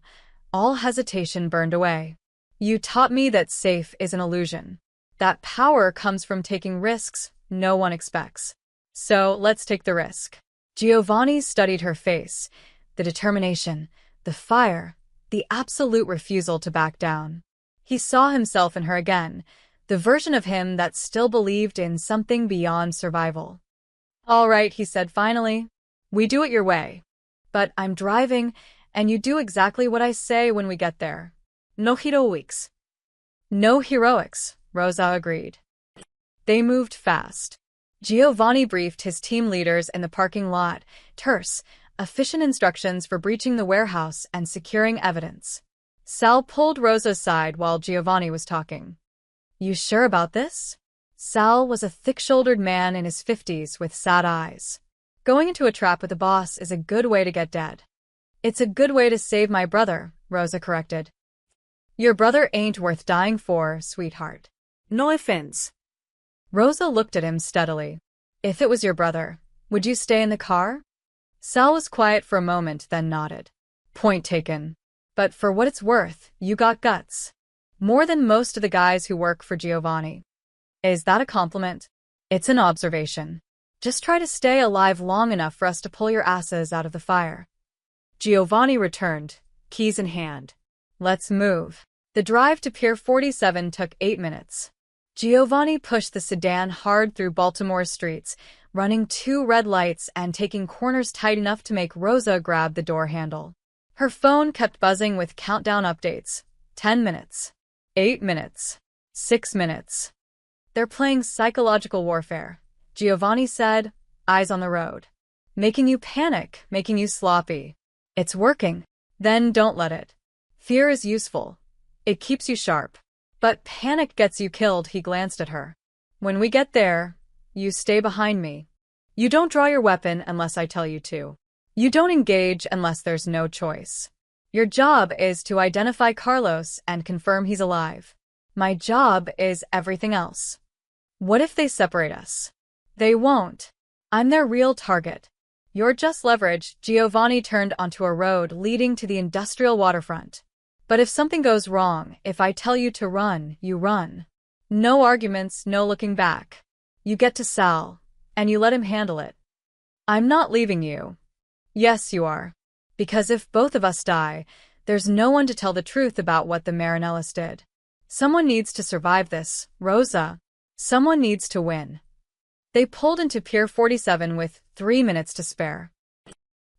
All hesitation burned away. You taught me that safe is an illusion. That power comes from taking risks no one expects. So let's take the risk. Giovanni studied her face, the determination, the fire, the absolute refusal to back down. He saw himself in her again, the version of him that still believed in something beyond survival. All right, he said finally. We do it your way. But I'm driving, and you do exactly what I say when we get there. No heroics. No heroics, Rosa agreed. They moved fast. Giovanni briefed his team leaders in the parking lot, terse, efficient instructions for breaching the warehouse and securing evidence. Sal pulled Rosa aside while Giovanni was talking. You sure about this? Sal was a thick-shouldered man in his 50s with sad eyes. Going into a trap with a boss is a good way to get dead. It's a good way to save my brother, Rosa corrected. Your brother ain't worth dying for, sweetheart. No offense. Rosa looked at him steadily. If it was your brother, would you stay in the car? Sal was quiet for a moment, then nodded. Point taken. But for what it's worth, you got guts. More than most of the guys who work for Giovanni. Is that a compliment? It's an observation. Just try to stay alive long enough for us to pull your asses out of the fire. Giovanni returned, keys in hand. Let's move. The drive to Pier 47 took 8 minutes. Giovanni pushed the sedan hard through Baltimore's streets, running 2 red lights and taking corners tight enough to make Rosa grab the door handle. Her phone kept buzzing with countdown updates. 10 minutes. 8 minutes. 6 minutes. They're playing psychological warfare, Giovanni said, eyes on the road. Making you panic, making you sloppy. It's working. Then don't let it. Fear is useful. It keeps you sharp. But panic gets you killed, he glanced at her. When we get there, you stay behind me. You don't draw your weapon unless I tell you to. You don't engage unless there's no choice. Your job is to identify Carlos and confirm he's alive. My job is everything else. What if they separate us? They won't. I'm their real target. You're just leverage. Giovanni turned onto a road leading to the industrial waterfront. But if something goes wrong, if I tell you to run, you run. No arguments, no looking back. You get to Sal, and you let him handle it. I'm not leaving you. Yes, you are. Because if both of us die, there's no one to tell the truth about what the Marinellis did. Someone needs to survive this, Rosa. Someone needs to win. They pulled into Pier 47 with 3 minutes to spare.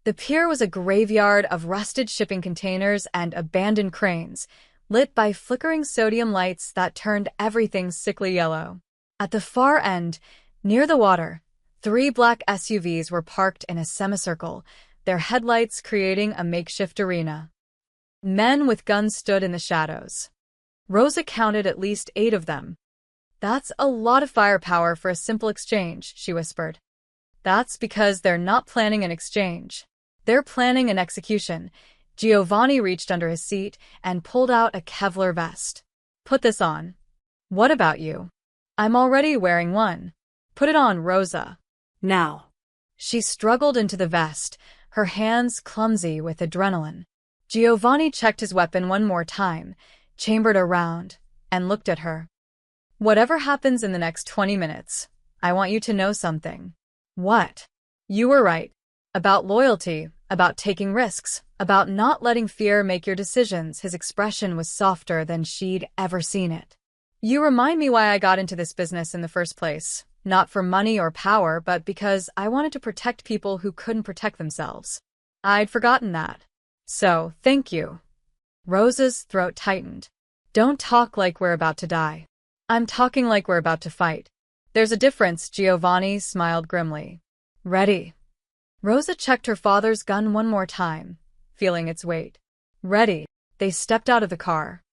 The pier was a graveyard of rusted shipping containers and abandoned cranes, lit by flickering sodium lights that turned everything sickly yellow. At the far end, near the water, 3 black SUVs were parked in a semicircle, their headlights creating a makeshift arena. Men with guns stood in the shadows. Rosa counted at least 8 of them. That's a lot of firepower for a simple exchange, she whispered. That's because they're not planning an exchange. They're planning an execution. Giovanni reached under his seat and pulled out a Kevlar vest. Put this on. What about you? I'm already wearing one. Put it on, Rosa. Now. She struggled into the vest, her hands clumsy with adrenaline. Giovanni checked his weapon one more time, chambered a round, and looked at her. Whatever happens in the next 20 minutes, I want you to know something. What? You were right. About loyalty, about taking risks, about not letting fear make your decisions. His expression was softer than she'd ever seen it. You remind me why I got into this business in the first place. Not for money or power, but because I wanted to protect people who couldn't protect themselves. I'd forgotten that. So, thank you. Rosa's throat tightened. Don't talk like we're about to die. I'm talking like we're about to fight. There's a difference, Giovanni smiled grimly. Ready. Rosa checked her father's gun one more time, feeling its weight. Ready. They stepped out of the car.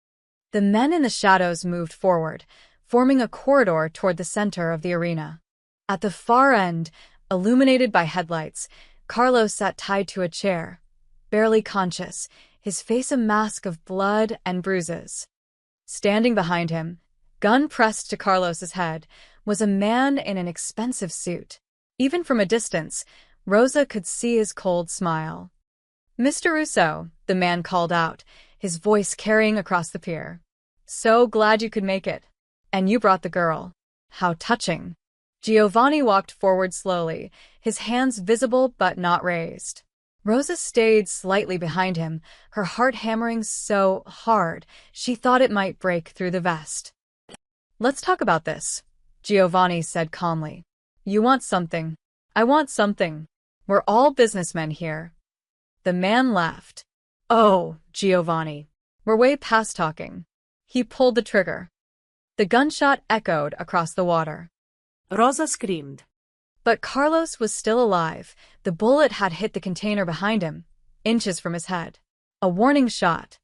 The men in the shadows moved forward, forming a corridor toward the center of the arena. At the far end, illuminated by headlights, Carlos sat tied to a chair, barely conscious, his face a mask of blood and bruises. Standing behind him, gun pressed to Carlos's head, was a man in an expensive suit. Even from a distance, Rosa could see his cold smile. Mr. Russo, the man called out, his voice carrying across the pier. So glad you could make it. And you brought the girl. How touching. Giovanni walked forward slowly, his hands visible but not raised. Rosa stayed slightly behind him, her heart hammering so hard she thought it might break through the vest. Let's talk about this, Giovanni said calmly. You want something. I want something. We're all businessmen here. The man laughed. Oh, Giovanni. We're way past talking. He pulled the trigger. The gunshot echoed across the water. Rosa screamed. But Carlos was still alive. The bullet had hit the container behind him, inches from his head. A warning shot.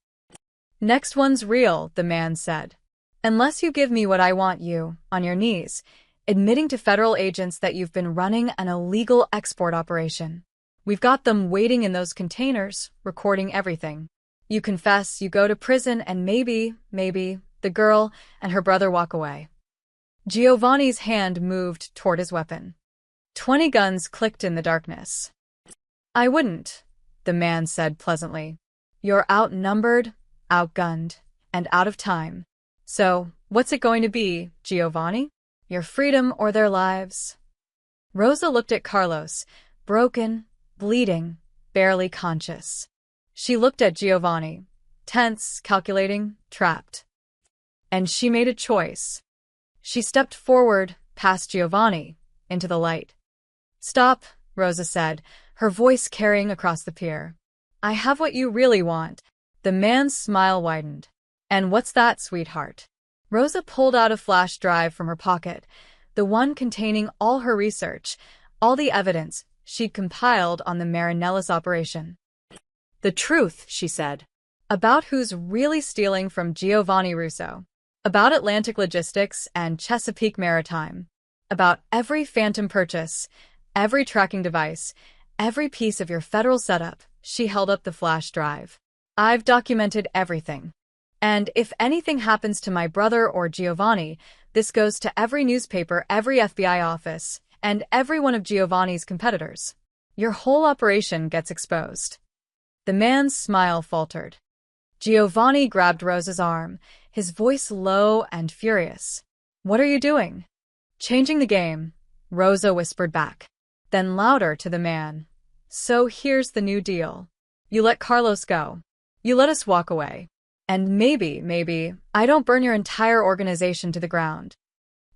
Next one's real, the man said. Unless you give me what I want you, on your knees, admitting to federal agents that you've been running an illegal export operation. We've got them waiting in those containers, recording everything. You confess, you go to prison, and maybe, the girl and her brother walk away. Giovanni's hand moved toward his weapon. 20 guns clicked in the darkness. I wouldn't, the man said pleasantly. You're outnumbered, outgunned, and out of time. So, what's it going to be, Giovanni? Your freedom or their lives? Rosa looked at Carlos, broken, bleeding, barely conscious. She looked at Giovanni, tense, calculating, trapped. And she made a choice. She stepped forward, past Giovanni, into the light. Stop, Rosa said, her voice carrying across the pier. I have what you really want. The man's smile widened. And what's that, sweetheart? Rosa pulled out a flash drive from her pocket, the one containing all her research, all the evidence she'd compiled on the Marinellis operation. The truth, she said. About who's really stealing from Giovanni Russo. About Atlantic Logistics and Chesapeake Maritime. About every phantom purchase, every tracking device, every piece of your federal setup. She held up the flash drive. I've documented everything. And if anything happens to my brother or Giovanni, this goes to every newspaper, every FBI office, and every one of Giovanni's competitors. Your whole operation gets exposed. The man's smile faltered. Giovanni grabbed Rosa's arm, his voice low and furious. What are you doing? Changing the game, Rosa whispered back. Then louder to the man. So here's the new deal. You let Carlos go. You let us walk away. And maybe, I don't burn your entire organization to the ground.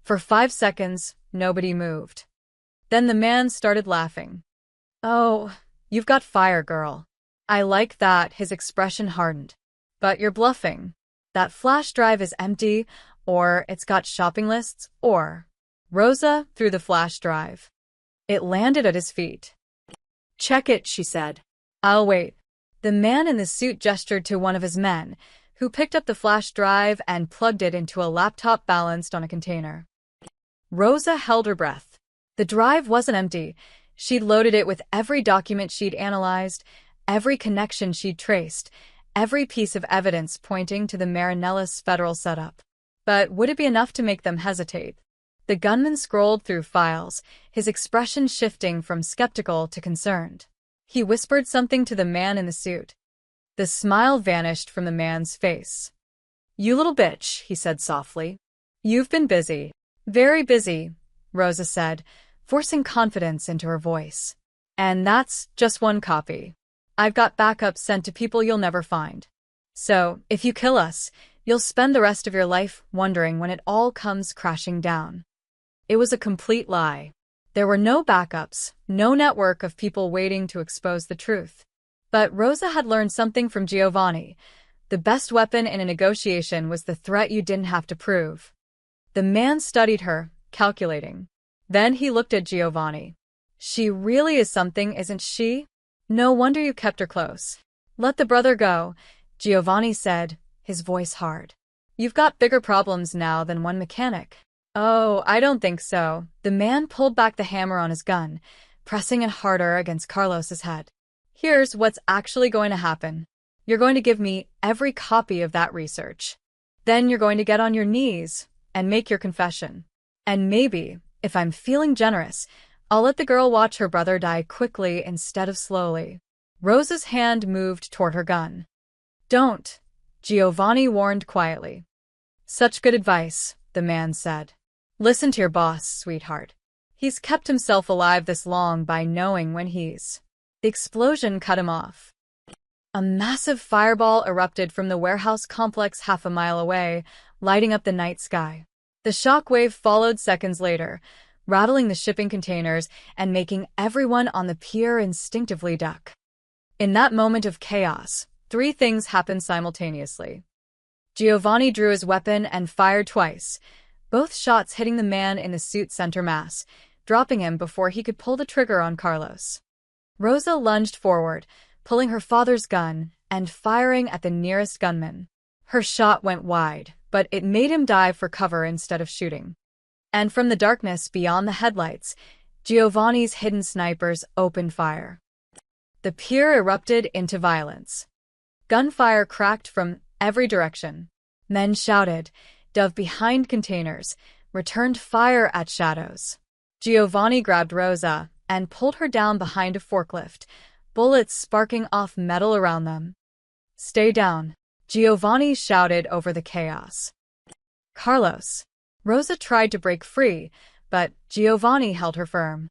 For 5 seconds, nobody moved. Then the man started laughing. Oh, you've got fire, girl. I like that, his expression hardened. But you're bluffing. That flash drive is empty, or it's got shopping lists, or... Rosa threw the flash drive. It landed at his feet. Check it, she said. I'll wait. The man in the suit gestured to one of his men, who picked up the flash drive and plugged it into a laptop balanced on a container. Rosa held her breath. The drive wasn't empty. She'd loaded it with every document she'd analyzed, every connection she'd traced, every piece of evidence pointing to the Marinellis federal setup. But would it be enough to make them hesitate? The gunman scrolled through files, his expression shifting from skeptical to concerned. He whispered something to the man in the suit. The smile vanished from the man's face. You little bitch, he said softly. You've been busy. Very busy, Rosa said, forcing confidence into her voice. And that's just one copy. I've got backups sent to people you'll never find. So, if you kill us, you'll spend the rest of your life wondering when it all comes crashing down. It was a complete lie. There were no backups, no network of people waiting to expose the truth. But Rosa had learned something from Giovanni. The best weapon in a negotiation was the threat you didn't have to prove. The man studied her, calculating. Then he looked at Giovanni. She really is something, isn't she? No wonder you kept her close. Let the brother go, Giovanni said, his voice hard. You've got bigger problems now than one mechanic. Oh, I don't think so. The man pulled back the hammer on his gun, pressing it harder against Carlos's head. Here's what's actually going to happen. You're going to give me every copy of that research. Then you're going to get on your knees and make your confession. And maybe, if I'm feeling generous, I'll let the girl watch her brother die quickly instead of slowly. Rosa's hand moved toward her gun. Don't, Giovanni warned quietly. Such good advice, the man said. Listen to your boss, sweetheart. He's kept himself alive this long by knowing when he's... The explosion cut him off. A massive fireball erupted from the warehouse complex half a mile away, lighting up the night sky. The shockwave followed seconds later, rattling the shipping containers and making everyone on the pier instinctively duck. In that moment of chaos, 3 things happened simultaneously. Giovanni drew his weapon and fired twice, both shots hitting the man in the suit's center mass, dropping him before he could pull the trigger on Carlos. Rosa lunged forward, pulling her father's gun and firing at the nearest gunman. Her shot went wide, but it made him dive for cover instead of shooting. And from the darkness beyond the headlights, Giovanni's hidden snipers opened fire. The pier erupted into violence. Gunfire cracked from every direction. Men shouted, dove behind containers, returned fire at shadows. Giovanni grabbed Rosa and pulled her down behind a forklift, bullets sparking off metal around them. Stay down, Giovanni shouted over the chaos. Carlos. Rosa tried to break free, but Giovanni held her firm.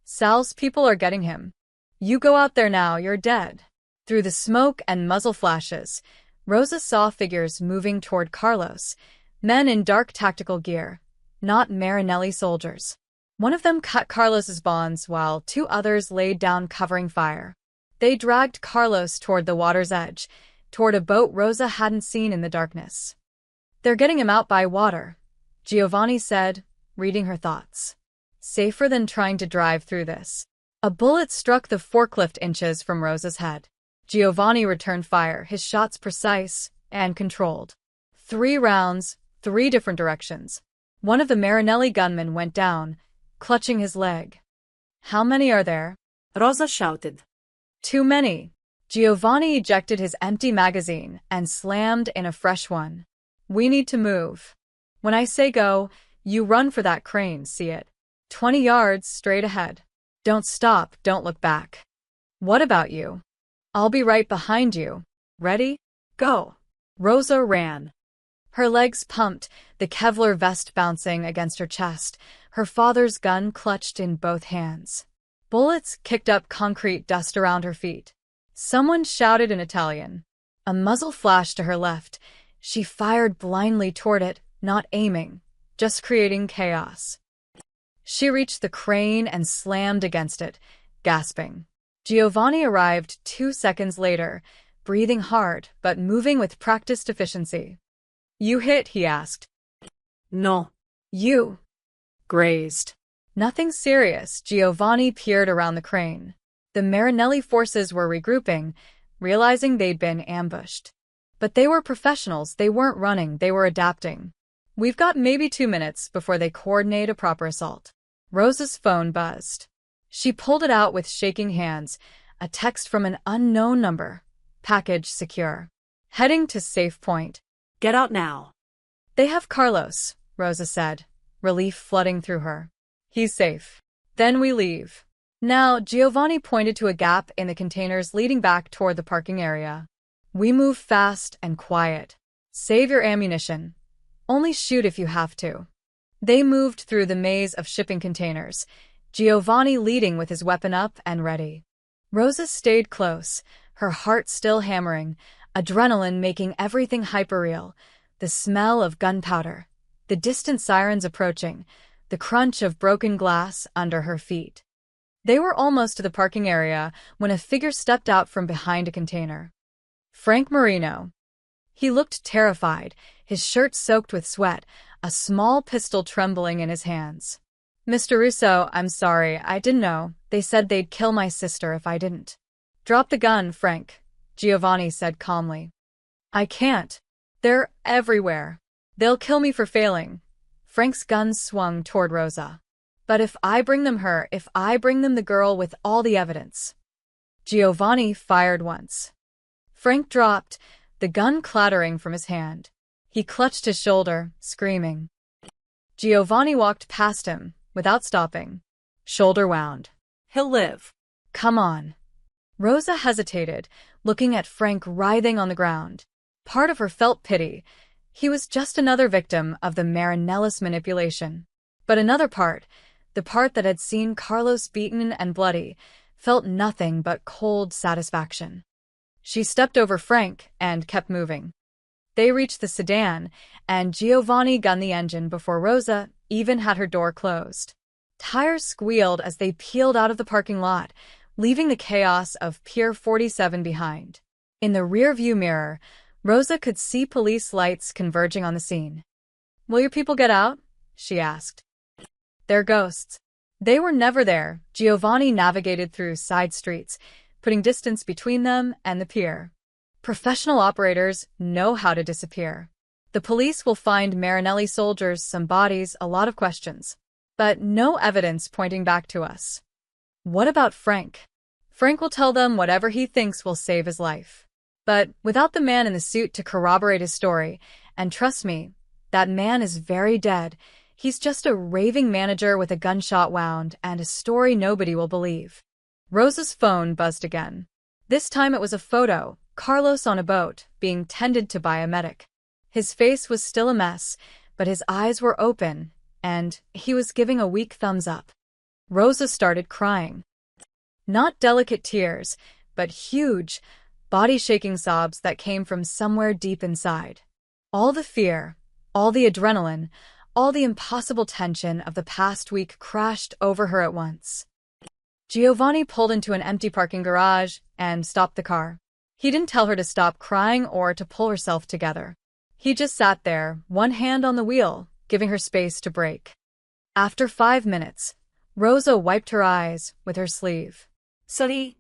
Sal's people are getting him. You go out there now, you're dead. Through the smoke and muzzle flashes, Rosa saw figures moving toward Carlos, men in dark tactical gear, not Marinelli soldiers. One of them cut Carlos's bonds while two others laid down covering fire. They dragged Carlos toward the water's edge, toward a boat Rosa hadn't seen in the darkness. They're getting him out by water, Giovanni said, reading her thoughts. Safer than trying to drive through this. A bullet struck the forklift inches from Rosa's head. Giovanni returned fire, his shots precise and controlled. 3 rounds, 3 different directions. One of the Marinelli gunmen went down, clutching his leg. How many are there? Rosa shouted. Too many. Giovanni ejected his empty magazine and slammed in a fresh one. We need to move. When I say go, you run for that crane, see it? 20 yards straight ahead. Don't stop, don't look back. What about you? I'll be right behind you. Ready? Go. Rosa ran. Her legs pumped, the Kevlar vest bouncing against her chest, her father's gun clutched in both hands. Bullets kicked up concrete dust around her feet. Someone shouted in Italian. A muzzle flashed to her left. She fired blindly toward it, not aiming, just creating chaos. She reached the crane and slammed against it, gasping. Giovanni arrived 2 seconds later, breathing hard but moving with practiced efficiency. You hit, he asked. No. You. Grazed. Nothing serious. Giovanni peered around the crane. The Marinelli forces were regrouping, realizing they'd been ambushed. But they were professionals, they weren't running, they were adapting. We've got maybe 2 minutes before they coordinate a proper assault. Rosa's phone buzzed. She pulled it out with shaking hands, a text from an unknown number. Package secure. Heading to safe point. Get out now. They have Carlos, Rosa said, relief flooding through her. He's safe. Then we leave. Now, Giovanni pointed to a gap in the containers leading back toward the parking area. We move fast and quiet. Save your ammunition. Only shoot if you have to. They moved through the maze of shipping containers, Giovanni leading with his weapon up and ready. Rosa stayed close, her heart still hammering, adrenaline making everything hyperreal, the smell of gunpowder, the distant sirens approaching, the crunch of broken glass under her feet. They were almost to the parking area when a figure stepped out from behind a container. Frank Marino. He looked terrified, his shirt soaked with sweat, a small pistol trembling in his hands. Mr. Russo, I'm sorry, I didn't know. They said they'd kill my sister if I didn't. Drop the gun, Frank, Giovanni said calmly. I can't. They're everywhere. They'll kill me for failing. Frank's gun swung toward Rosa. But if I bring them the girl with all the evidence. Giovanni fired once. Frank dropped, the gun clattering from his hand. He clutched his shoulder, screaming. Giovanni walked past him, without stopping. Shoulder wound. He'll live. Come on. Rosa hesitated, looking at Frank writhing on the ground. Part of her felt pity. He was just another victim of the Marinellis manipulation. But another part, the part that had seen Carlos beaten and bloody, felt nothing but cold satisfaction. She stepped over Frank and kept moving. They reached the sedan, and Giovanni gunned the engine before Rosa even had her door closed. Tires squealed as they peeled out of the parking lot, leaving the chaos of Pier 47 behind. In the rearview mirror, Rosa could see police lights converging on the scene. Will your people get out? She asked. They're ghosts. They were never there. Giovanni navigated through side streets, putting distance between them and the pier. Professional operators know how to disappear. The police will find Marinelli soldiers, some bodies, a lot of questions. But no evidence pointing back to us. What about Frank? Frank will tell them whatever he thinks will save his life. But without the man in the suit to corroborate his story, and trust me, that man is very dead, he's just a raving manager with a gunshot wound and a story nobody will believe. Rosa's phone buzzed again. This time it was a photo, Carlos on a boat, being tended to by a medic. His face was still a mess, but his eyes were open, and he was giving a weak thumbs up. Rosa started crying. Not delicate tears, but huge, body-shaking sobs that came from somewhere deep inside. All the fear, all the adrenaline, all the impossible tension of the past week crashed over her at once. Giovanni pulled into an empty parking garage and stopped the car. He didn't tell her to stop crying or to pull herself together. He just sat there, one hand on the wheel, giving her space to break. After 5 minutes, Rosa wiped her eyes with her sleeve. Sorry.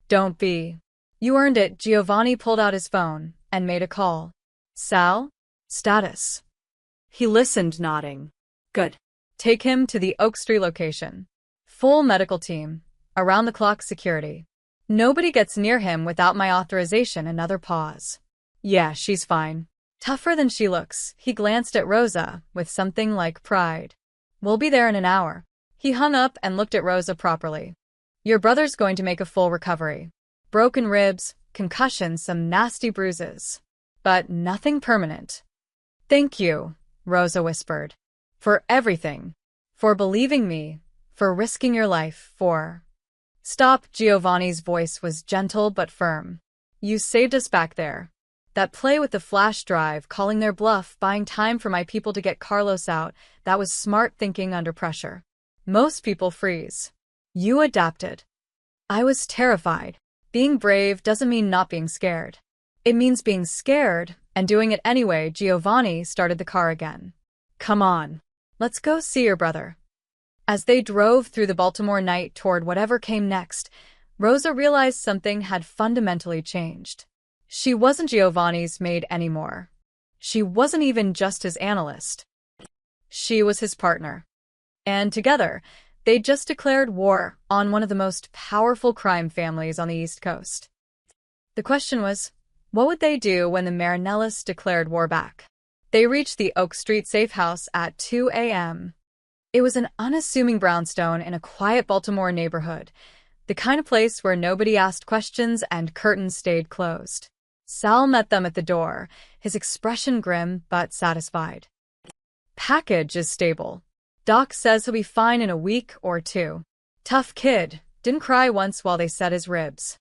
Don't be. You earned it. Giovanni pulled out his phone and made a call. Sal? Status. He listened, nodding. Good. Take him to the Oak Street location. Full medical team. Around-the-clock security. Nobody gets near him without my authorization. Another pause. Yeah, she's fine. Tougher than she looks. He glanced at Rosa with something like pride. We'll be there in an hour. He hung up and looked at Rosa properly. Your brother's going to make a full recovery. Broken ribs, concussion, some nasty bruises. But nothing permanent. Thank you, Rosa whispered. For everything. For believing me. For risking your life. For... Stop. Giovanni's voice was gentle but firm. You saved us back there. That play with the flash drive, calling their bluff, buying time for my people to get Carlos out, that was smart thinking under pressure. Most people freeze. You adapted. I was terrified. Being brave doesn't mean not being scared. It means being scared and doing it anyway. Giovanni started the car again. Come on. Let's go see your brother. As they drove through the Baltimore night toward whatever came next, Rosa realized something had fundamentally changed. She wasn't Giovanni's maid anymore. She wasn't even just his analyst. She was his partner. And together, they'd just declared war on one of the most powerful crime families on the East Coast. The question was, what would they do when the Marinellis declared war back? They reached the Oak Street safe house at 2 a.m. It was an unassuming brownstone in a quiet Baltimore neighborhood, the kind of place where nobody asked questions and curtains stayed closed. Sal met them at the door, his expression grim but satisfied. Package is stable. Doc says he'll be fine in a week or two. Tough kid, didn't cry once while they set his ribs.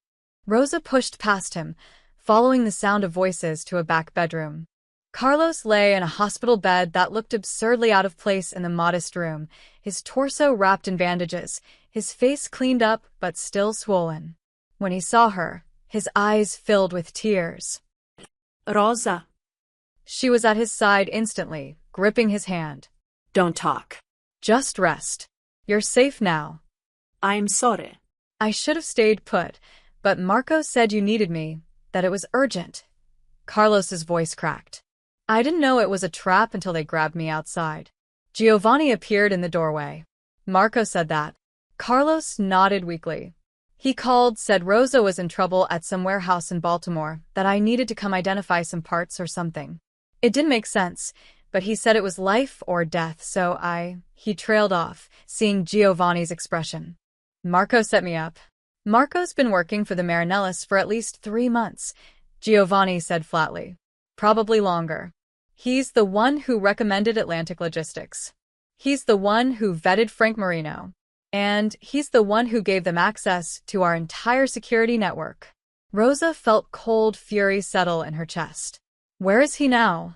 Rosa pushed past him, following the sound of voices to a back bedroom. Carlos lay in a hospital bed that looked absurdly out of place in the modest room, his torso wrapped in bandages, his face cleaned up but still swollen. When he saw her, his eyes filled with tears. Rosa. She was at his side instantly, gripping his hand. Don't talk. Just rest. You're safe now. I'm sorry. I should have stayed put, but Marco said you needed me, that it was urgent. Carlos's voice cracked. I didn't know it was a trap until they grabbed me outside. Giovanni appeared in the doorway. Marco said that. Carlos nodded weakly. He called, said Rosa was in trouble at some warehouse in Baltimore, that I needed to come identify some parts or something. It didn't make sense, but he said it was life or death, so he trailed off, seeing Giovanni's expression. Marco set me up. Marco's been working for the Marinellis for at least 3 months, Giovanni said flatly. Probably longer. He's the one who recommended Atlantic Logistics. He's the one who vetted Frank Marino. And he's the one who gave them access to our entire security network. Rosa felt cold fury settle in her chest. Where is he now?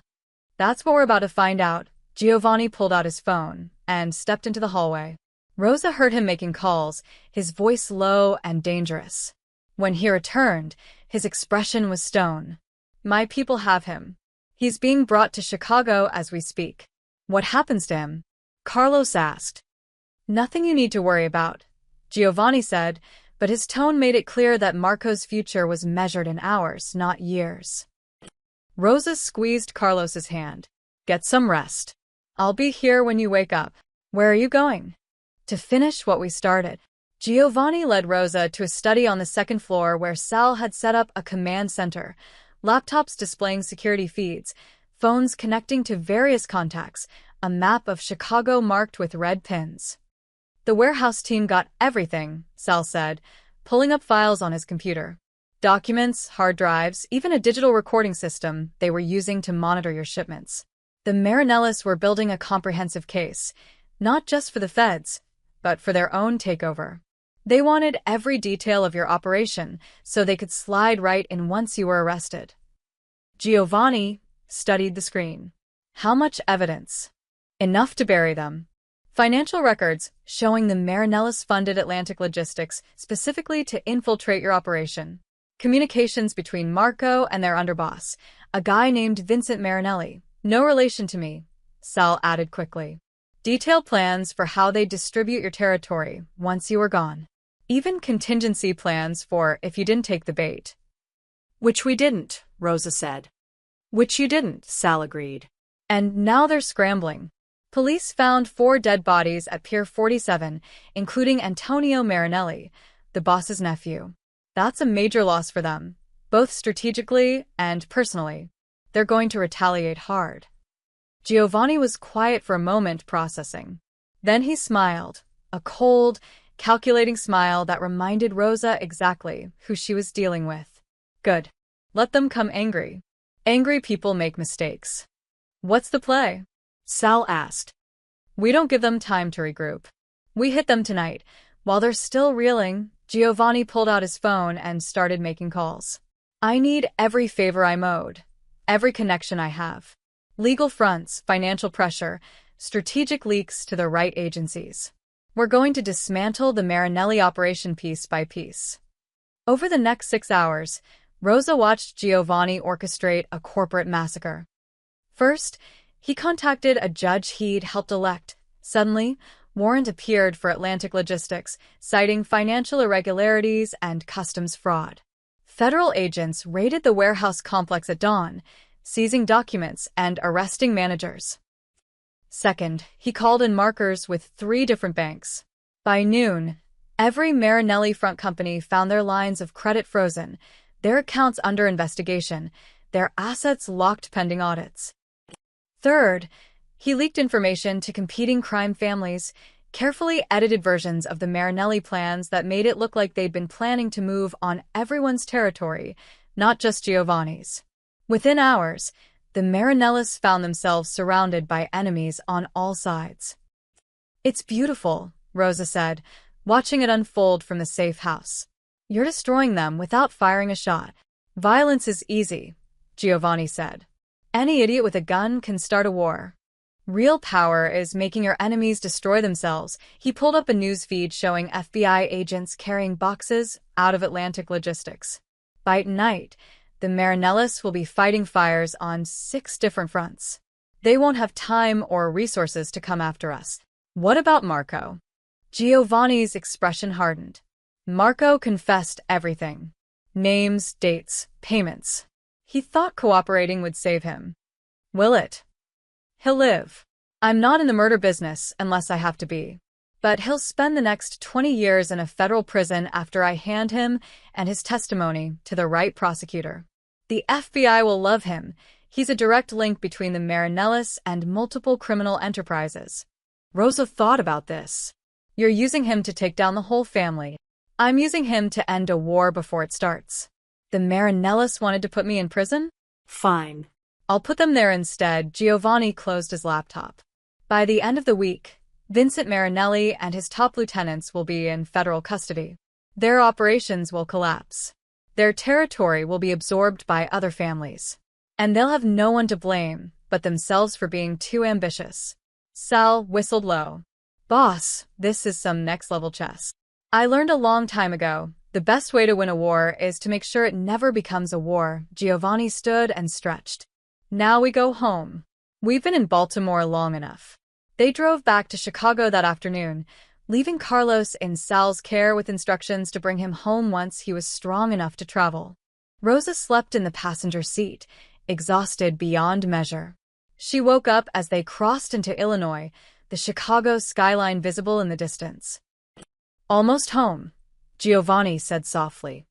That's what we're about to find out. Giovanni pulled out his phone and stepped into the hallway. Rosa heard him making calls, his voice low and dangerous. When he returned, his expression was stone. My people have him. He's being brought to Chicago as we speak. What happens to him? Carlos asked. Nothing you need to worry about, Giovanni said, but his tone made it clear that Marco's future was measured in hours, not years. Rosa squeezed Carlos's hand. Get some rest. I'll be here when you wake up. Where are you going? To finish what we started. Giovanni led Rosa to a study on the second floor where Sal had set up a command center, laptops displaying security feeds, phones connecting to various contacts, a map of Chicago marked with red pins. The warehouse team got everything, Sal said, pulling up files on his computer. Documents, hard drives, even a digital recording system they were using to monitor your shipments. The Marinellis were building a comprehensive case, not just for the feds, but for their own takeover. They wanted every detail of your operation so they could slide right in once you were arrested. Giovanni studied the screen. How much evidence? Enough to bury them. Financial records showing the Marinellis funded Atlantic Logistics specifically to infiltrate your operation. Communications between Marco and their underboss, a guy named Vincent Marinelli. No relation to me, Sal added quickly. Detailed plans for how they distribute your territory once you are gone. Even contingency plans for if you didn't take the bait. Which we didn't, Rosa said. Which you didn't, Sal agreed. And now they're scrambling. Police found 4 dead bodies at Pier 47, including Antonio Marinelli, the boss's nephew. That's a major loss for them, both strategically and personally. They're going to retaliate hard. Giovanni was quiet for a moment, processing. Then he smiled, a cold, calculating smile that reminded Rosa exactly who she was dealing with. Good. Let them come angry. Angry people make mistakes. What's the play? Sal asked. We don't give them time to regroup. We hit them tonight. While they're still reeling, Giovanni pulled out his phone and started making calls. I need every favor I'm owed. Every connection I have. Legal fronts, financial pressure, strategic leaks to the right agencies. We're going to dismantle the Marinelli operation piece by piece. Over the next 6 hours, Rosa watched Giovanni orchestrate a corporate massacre. First, he contacted a judge he'd helped elect. Suddenly, warrant appeared for Atlantic Logistics, citing financial irregularities and customs fraud. Federal agents raided the warehouse complex at dawn, seizing documents and arresting managers. Second, he called in markers with 3 different banks. By noon, every Marinelli front company found their lines of credit frozen, their accounts under investigation, their assets locked pending audits. Third, he leaked information to competing crime families, carefully edited versions of the Marinelli plans that made it look like they'd been planning to move on everyone's territory, not just Giovanni's. Within hours, the Marinellis found themselves surrounded by enemies on all sides. It's beautiful, Rosa said, watching it unfold from the safe house. You're destroying them without firing a shot. Violence is easy, Giovanni said. Any idiot with a gun can start a war. Real power is making your enemies destroy themselves. He pulled up a news feed showing FBI agents carrying boxes out of Atlantic Logistics. By night, the Marinellis will be fighting fires on 6 different fronts. They won't have time or resources to come after us. What about Marco? Giovanni's expression hardened. Marco confessed everything. Names, dates, payments. He thought cooperating would save him. Will it? He'll live. I'm not in the murder business unless I have to be. But he'll spend the next 20 years in a federal prison after I hand him and his testimony to the right prosecutor. The FBI will love him. He's a direct link between the Marinellis and multiple criminal enterprises. Rosa thought about this. You're using him to take down the whole family. I'm using him to end a war before it starts. The Marinellis wanted to put me in prison? Fine. I'll put them there instead. Giovanni closed his laptop. By the end of the week, Vincent Marinelli and his top lieutenants will be in federal custody. Their operations will collapse. Their territory will be absorbed by other families. And they'll have no one to blame but themselves for being too ambitious. Sal whistled low. Boss, this is some next-level chess. I learned a long time ago, the best way to win a war is to make sure it never becomes a war. Giovanni stood and stretched. Now we go home. We've been in Baltimore long enough. They drove back to Chicago that afternoon, leaving Carlos in Sal's care with instructions to bring him home once he was strong enough to travel. Rosa slept in the passenger seat, exhausted beyond measure. She woke up as they crossed into Illinois, the Chicago skyline visible in the distance. Almost home, Giovanni said softly.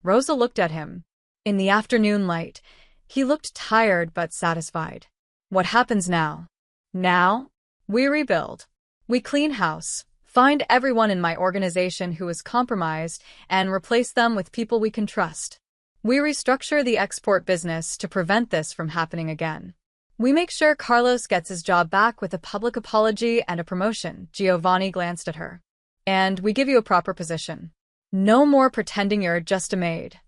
Rosa looked at him. In the afternoon light, he looked tired but satisfied. What happens now? Now? We rebuild. We clean house, find everyone in my organization who is compromised, and replace them with people we can trust. We restructure the export business to prevent this from happening again. We make sure Carlos gets his job back with a public apology and a promotion. Giovanni glanced at her. And we give you a proper position. No more pretending you're just a maid.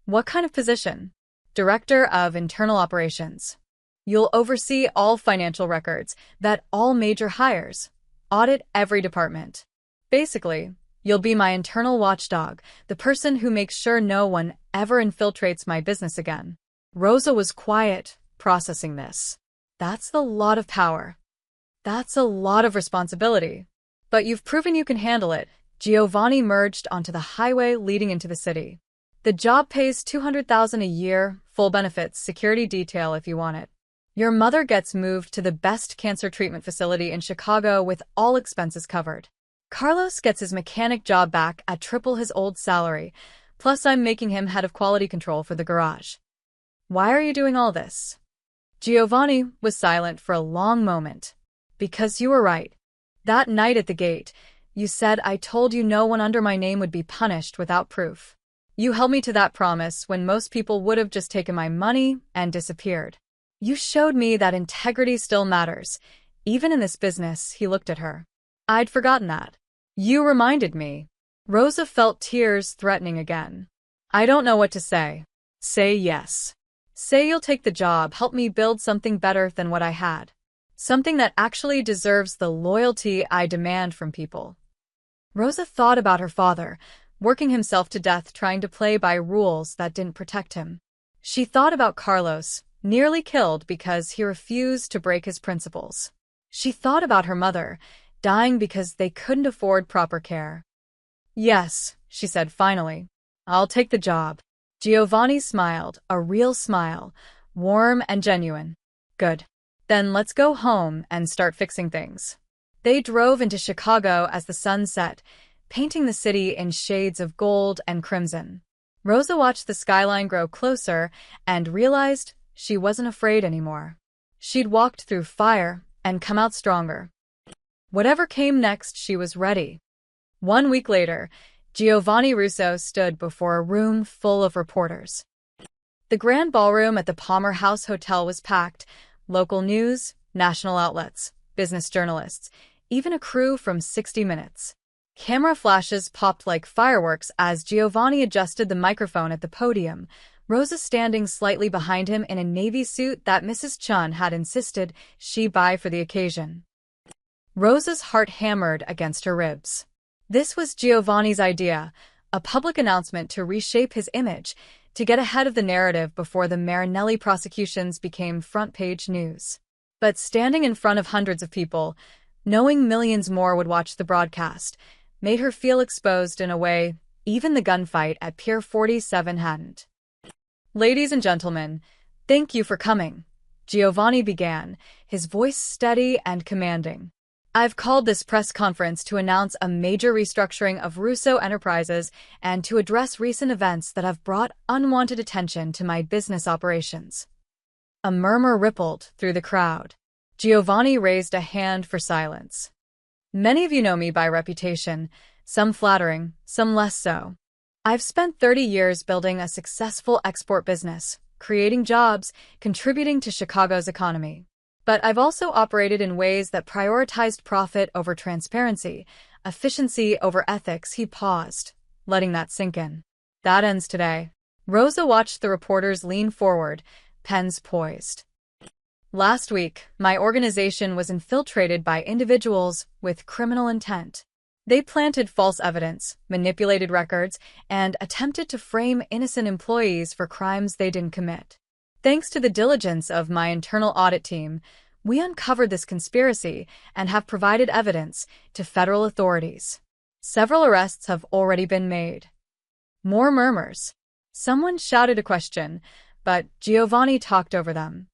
What kind of position? Director of Internal Operations. You'll oversee all financial records, vet all major hires, audit every department. Basically, you'll be my internal watchdog, the person who makes sure no one ever infiltrates my business again. Rosa was quiet, processing this. That's a lot of power. That's a lot of responsibility. But you've proven you can handle it. Giovanni merged onto the highway leading into the city. The job pays $200,000 a year, full benefits, security detail if you want it. Your mother gets moved to the best cancer treatment facility in Chicago with all expenses covered. Carlos gets his mechanic job back at triple his old salary, plus I'm making him head of quality control for the garage. Why are you doing all this? Giovanni was silent for a long moment. Because you were right. That night at the gate, you said I told you no one under my name would be punished without proof. You held me to that promise when most people would have just taken my money and disappeared. You showed me that integrity still matters. Even in this business, he looked at her. I'd forgotten that. You reminded me. Rosa felt tears threatening again. I don't know what to say. Say yes. Say you'll take the job, help me build something better than what I had. Something that actually deserves the loyalty I demand from people. Rosa thought about her father, working himself to death trying to play by rules that didn't protect him. She thought about Carlos, nearly killed because he refused to break his principles. She thought about her mother, dying because they couldn't afford proper care. Yes, she said finally. I'll take the job. Giovanni smiled, a real smile, warm and genuine. Good. Then let's go home and start fixing things. They drove into Chicago as the sun set, painting the city in shades of gold and crimson. Rosa watched the skyline grow closer and realized she wasn't afraid anymore. She'd walked through fire and come out stronger. Whatever came next, she was ready. 1 week later, Giovanni Russo stood before a room full of reporters. The grand ballroom at the Palmer House Hotel was packed. Local news, national outlets, business journalists, even a crew from 60 Minutes. Camera flashes popped like fireworks as Giovanni adjusted the microphone at the podium, Rosa standing slightly behind him in a navy suit that Mrs. Chun had insisted she buy for the occasion. Rosa's heart hammered against her ribs. This was Giovanni's idea, a public announcement to reshape his image, to get ahead of the narrative before the Marinelli prosecutions became front-page news. But standing in front of hundreds of people, knowing millions more would watch the broadcast, made her feel exposed in a way even the gunfight at Pier 47 hadn't. Ladies and gentlemen, thank you for coming, Giovanni began, his voice steady and commanding. I've called this press conference to announce a major restructuring of Russo Enterprises and to address recent events that have brought unwanted attention to my business operations. A murmur rippled through the crowd. Giovanni raised a hand for silence. Many of you know me by reputation, some flattering, some less so. I've spent 30 years building a successful export business, creating jobs, contributing to Chicago's economy. But I've also operated in ways that prioritized profit over transparency, efficiency over ethics. He paused, letting that sink in. That ends today. Rosa watched the reporters lean forward, pens poised. Last week, my organization was infiltrated by individuals with criminal intent. They planted false evidence, manipulated records, and attempted to frame innocent employees for crimes they didn't commit. Thanks to the diligence of my internal audit team, we uncovered this conspiracy and have provided evidence to federal authorities. Several arrests have already been made. More murmurs. Someone shouted a question, but Giovanni talked over them.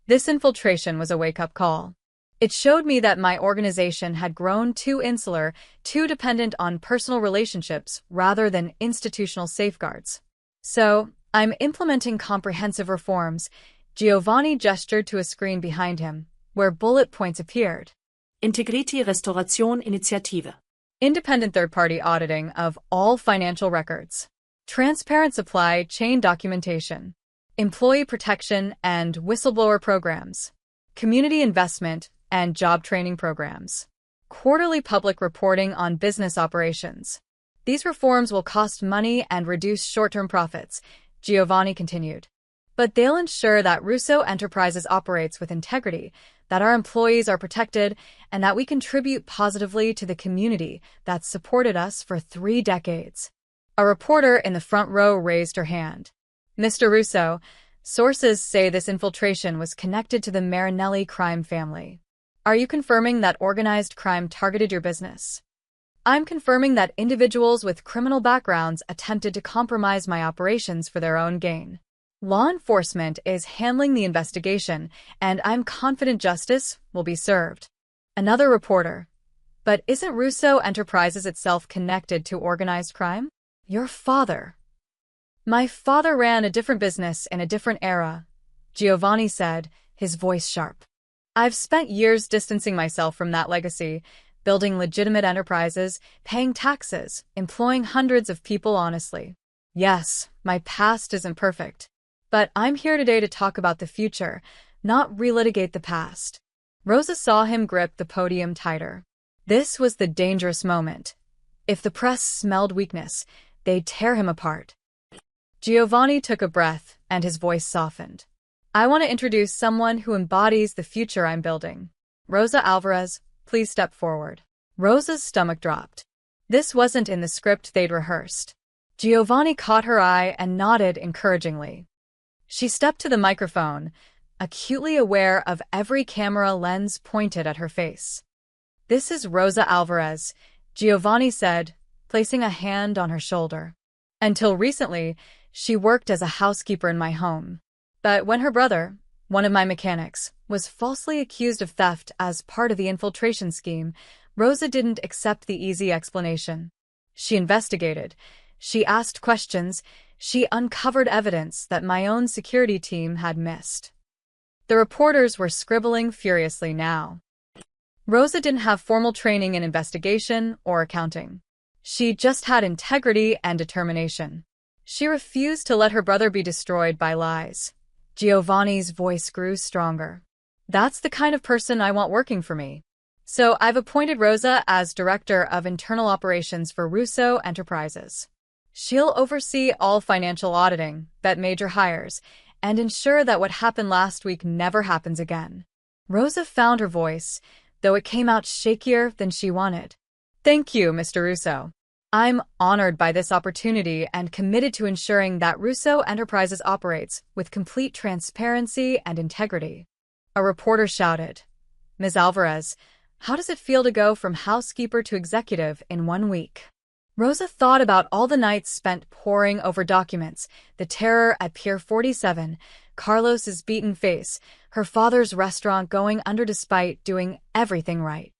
This infiltration was a wake-up call. It showed me that my organization had grown too insular, too dependent on personal relationships rather than institutional safeguards. So, I'm implementing comprehensive reforms. Giovanni gestured to a screen behind him, where bullet points appeared. Integrity Restauration Initiative. Independent third-party auditing of all financial records. Transparent supply chain documentation. employee protection and whistleblower programs, community investment and job training programs, quarterly public reporting on business operations. These reforms will cost money and reduce short-term profits, Giovanni continued. But they'll ensure that Russo Enterprises operates with integrity, that our employees are protected, and that we contribute positively to the community that's supported us for 3 decades. A reporter in the front row raised her hand. Mr. Russo, sources say this infiltration was connected to the Marinelli crime family. Are you confirming that organized crime targeted your business? I'm confirming that individuals with criminal backgrounds attempted to compromise my operations for their own gain. Law enforcement is handling the investigation, and I'm confident justice will be served. Another reporter. But isn't Russo Enterprises itself connected to organized crime? Your father. My father ran a different business in a different era, Giovanni said, his voice sharp. I've spent years distancing myself from that legacy, building legitimate enterprises, paying taxes, employing hundreds of people honestly. Yes, my past isn't perfect. But I'm here today to talk about the future, not relitigate the past. Rosa saw him grip the podium tighter. This was the dangerous moment. If the press smelled weakness, they'd tear him apart. Giovanni took a breath, and his voice softened. I want to introduce someone who embodies the future I'm building. Rosa Alvarez, please step forward. Rosa's stomach dropped. This wasn't in the script they'd rehearsed. Giovanni caught her eye and nodded encouragingly. She stepped to the microphone, acutely aware of every camera lens pointed at her face. This is Rosa Alvarez, Giovanni said, placing a hand on her shoulder. Until recently, she worked as a housekeeper in my home. But when her brother, one of my mechanics, was falsely accused of theft as part of the infiltration scheme, Rosa didn't accept the easy explanation. She investigated. She asked questions. She uncovered evidence that my own security team had missed. The reporters were scribbling furiously now. Rosa didn't have formal training in investigation or accounting. She just had integrity and determination. She refused to let her brother be destroyed by lies. Giovanni's voice grew stronger. That's the kind of person I want working for me. So I've appointed Rosa as Director of Internal Operations for Russo Enterprises. She'll oversee all financial auditing, vet major hires, and ensure that what happened last week never happens again. Rosa found her voice, though it came out shakier than she wanted. Thank you, Mr. Russo. I'm honored by this opportunity and committed to ensuring that Russo Enterprises operates with complete transparency and integrity. A reporter shouted, Ms. Alvarez, how does it feel to go from housekeeper to executive in 1 week? Rosa thought about all the nights spent poring over documents, the terror at Pier 47, Carlos's beaten face, her father's restaurant going under despite doing everything right.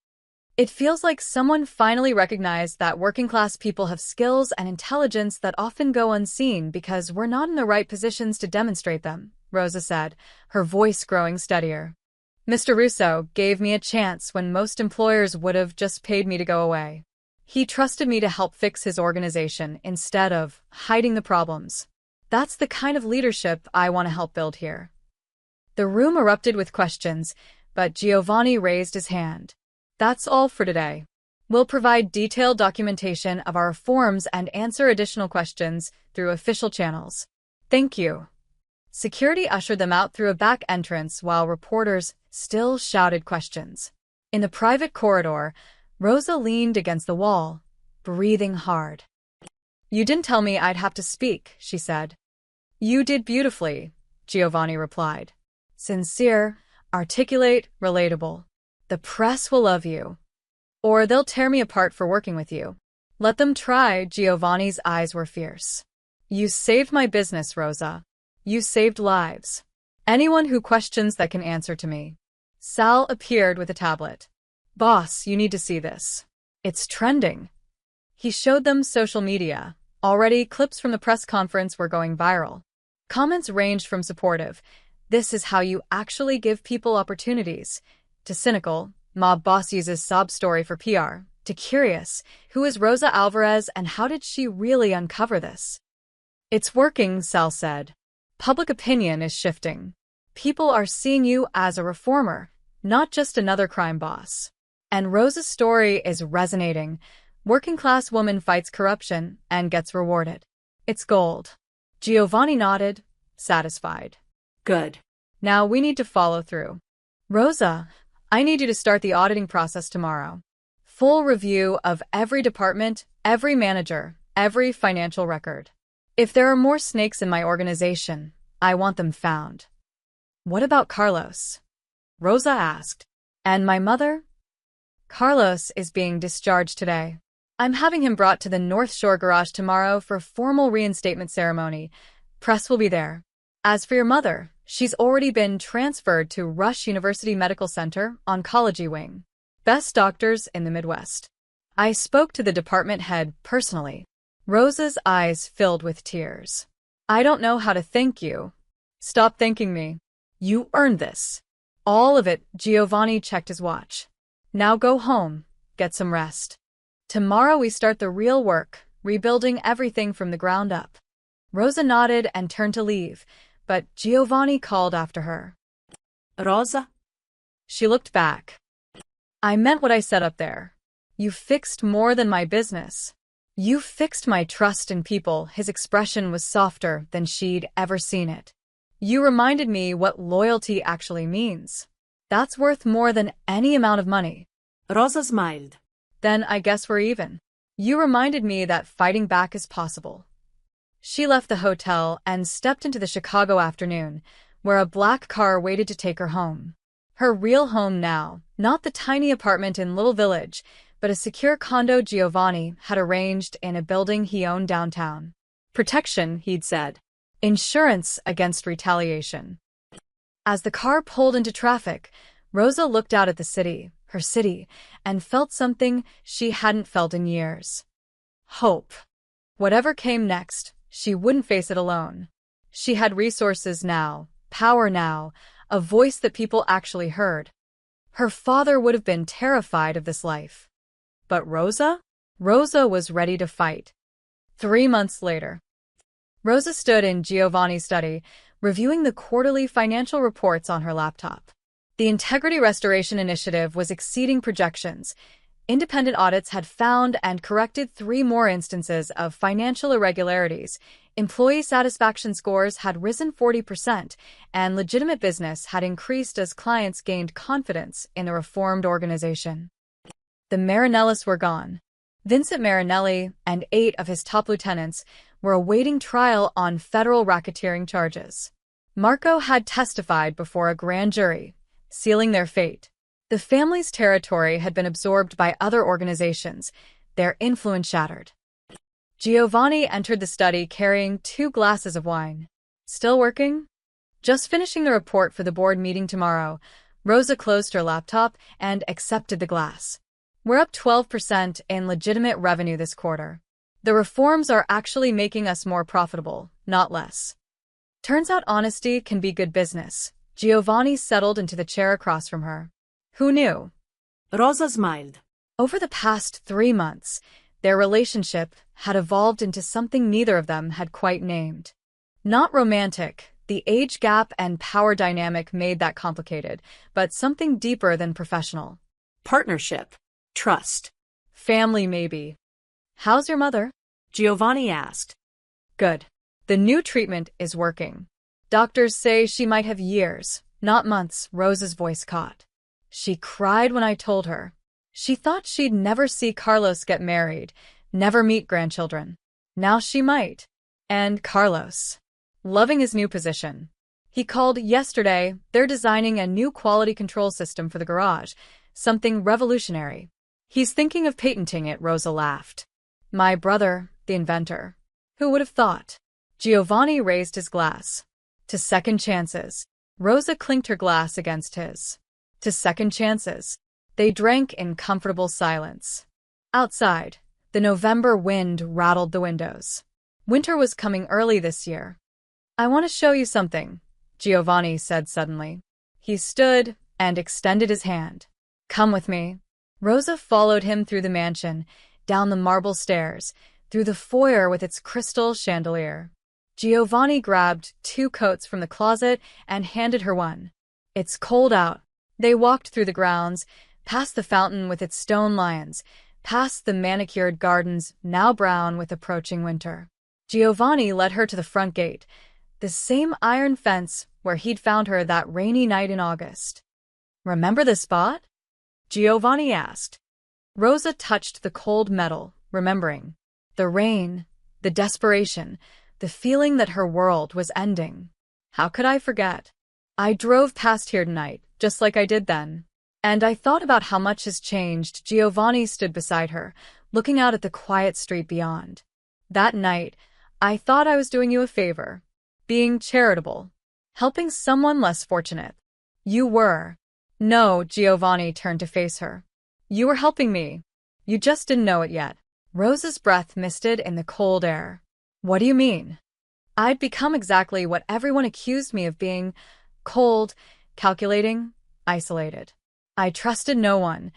It feels like someone finally recognized that working-class people have skills and intelligence that often go unseen because we're not in the right positions to demonstrate them, Rosa said, her voice growing steadier. Mr. Russo gave me a chance when most employers would have just paid me to go away. He trusted me to help fix his organization instead of hiding the problems. That's the kind of leadership I want to help build here. The room erupted with questions, but Giovanni raised his hand. That's all for today. We'll provide detailed documentation of our reforms and answer additional questions through official channels. Thank you. Security ushered them out through a back entrance while reporters still shouted questions. In the private corridor, Rosa leaned against the wall, breathing hard. You didn't tell me I'd have to speak, she said. You did beautifully, Giovanni replied. Sincere, articulate, relatable. The press will love you. Or they'll tear me apart for working with you. Let them try, Giovanni's eyes were fierce. You saved my business, Rosa. You saved lives. Anyone who questions that can answer to me. Sal appeared with a tablet. Boss, you need to see this. It's trending. He showed them social media. Already, clips from the press conference were going viral. Comments ranged from supportive, "This is how you actually give people opportunities," to cynical, "Mob boss uses sob story for PR," to curious, "Who is Rosa Alvarez and how did she really uncover this?" It's working, Sal said. Public opinion is shifting. People are seeing you as a reformer, not just another crime boss. And Rosa's story is resonating. Working-class woman fights corruption and gets rewarded. It's gold. Giovanni nodded, satisfied. Good. Now we need to follow through. Rosa, I need you to start the auditing process tomorrow. Full review of every department, every manager, every financial record. If there are more snakes in my organization, I want them found. What about Carlos? Rosa asked. And my mother? Carlos is being discharged today. I'm having him brought to the North Shore garage tomorrow for formal reinstatement ceremony. Press will be there. As for your mother, she's already been transferred to Rush University Medical Center, Oncology Wing. Best doctors in the Midwest. I spoke to the department head personally. Rosa's eyes filled with tears. I don't know how to thank you. Stop thanking me. You earned this. All of it. Giovanni checked his watch. Now go home, get some rest. Tomorrow we start the real work, rebuilding everything from the ground up. Rosa nodded and turned to leave, but Giovanni called after her. Rosa? She looked back. I meant what I said up there. You fixed more than my business. You fixed my trust in people. His expression was softer than she'd ever seen it. You reminded me what loyalty actually means. That's worth more than any amount of money. Rosa smiled. Then I guess we're even. You reminded me that fighting back is possible. She left the hotel and stepped into the Chicago afternoon, where a black car waited to take her home. Her real home now, not the tiny apartment in Little Village, but a secure condo Giovanni had arranged in a building he owned downtown. Protection, he'd said. Insurance against retaliation. As the car pulled into traffic, Rosa looked out at the city, her city, and felt something she hadn't felt in years. Hope. Whatever came next, she wouldn't face it alone. She had resources now, power now, a voice that people actually heard. Her father would have been terrified of this life. But Rosa? Rosa was ready to fight. 3 months later. Rosa stood in Giovanni's study, reviewing the quarterly financial reports on her laptop. The Integrity Restoration Initiative was exceeding projections. Independent audits had found and corrected 3 more instances of financial irregularities. Employee satisfaction scores had risen 40%, and legitimate business had increased as clients gained confidence in the reformed organization. The Marinellis were gone. Vincent Marinelli and 8 of his top lieutenants were awaiting trial on federal racketeering charges. Marco had testified before a grand jury, sealing their fate. The family's territory had been absorbed by other organizations, their influence shattered. Giovanni entered the study carrying 2 glasses of wine. Still working? Just finishing the report for the board meeting tomorrow. Rosa closed her laptop and accepted the glass. We're up 12% in legitimate revenue this quarter. The reforms are actually making us more profitable, not less. Turns out honesty can be good business. Giovanni settled into the chair across from her. Who knew? Rosa smiled. Over the past 3 months, their relationship had evolved into something neither of them had quite named. Not romantic, the age gap and power dynamic made that complicated, but something deeper than professional. Partnership. Trust. Family, maybe. How's your mother? Giovanni asked. Good. The new treatment is working. Doctors say she might have years, not months. Rosa's voice caught. She cried when I told her. She thought she'd never see Carlos get married, never meet grandchildren. Now she might. And Carlos. Loving his new position. He called yesterday. They're designing a new quality control system for the garage, something revolutionary. He's thinking of patenting it. Rosa laughed. My brother, the inventor. Who would have thought? Giovanni raised his glass. To second chances. Rosa clinked her glass against his. To second chances. They drank in comfortable silence. Outside, the November wind rattled the windows. Winter was coming early this year. I want to show you something, Giovanni said suddenly. He stood and extended his hand. Come with me. Rosa followed him through the mansion, down the marble stairs, through the foyer with its crystal chandelier. Giovanni grabbed 2 coats from the closet and handed her one. It's cold out. They walked through the grounds, past the fountain with its stone lions, past the manicured gardens now brown with approaching winter. Giovanni led her to the front gate, the same iron fence where he'd found her that rainy night in August. "Remember the spot?" Giovanni asked. Rosa touched the cold metal, remembering. The rain, the desperation, the feeling that her world was ending. "How could I forget? I drove past here tonight, just like I did then. And I thought about how much has changed." Giovanni stood beside her, looking out at the quiet street beyond. "That night, I thought I was doing you a favor. Being charitable. Helping someone less fortunate. You were." "No," Giovanni turned to face her. "You were helping me. You just didn't know it yet." Rosa's breath misted in the cold air. "What do you mean?" "I'd become exactly what everyone accused me of being: cold, calculating, isolated. I trusted no one,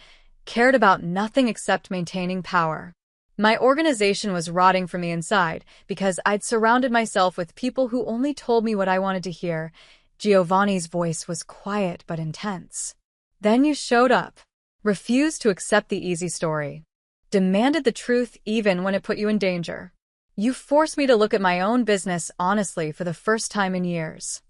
cared about nothing except maintaining power. My organization was rotting from the inside because I'd surrounded myself with people who only told me what I wanted to hear." Giovanni's voice was quiet but intense. "Then you showed up, refused to accept the easy story, demanded the truth even when it put you in danger. You forced me to look at my own business honestly for the first time in years.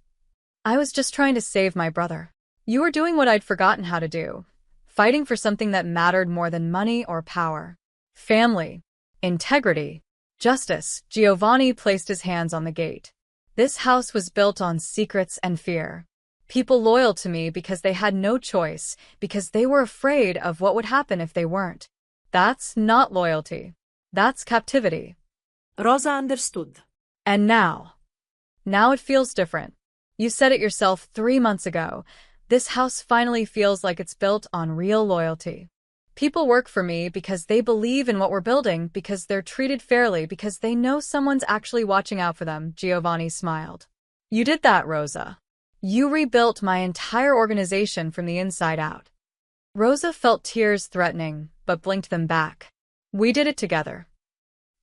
I was just trying to save my brother. You were doing what I'd forgotten how to do, fighting for something that mattered more than money or power. Family, integrity, justice." Giovanni placed his hands on the gate. "This house was built on secrets and fear. People loyal to me because they had no choice, because they were afraid of what would happen if they weren't. That's not loyalty. That's captivity." Rosa understood. "And now it feels different. You said it yourself 3 months ago. This house finally feels like it's built on real loyalty. People work for me because they believe in what we're building, because they're treated fairly, because they know someone's actually watching out for them." Giovanni smiled. "You did that, Rosa. You rebuilt my entire organization from the inside out." Rosa felt tears threatening, but blinked them back. "We did it together."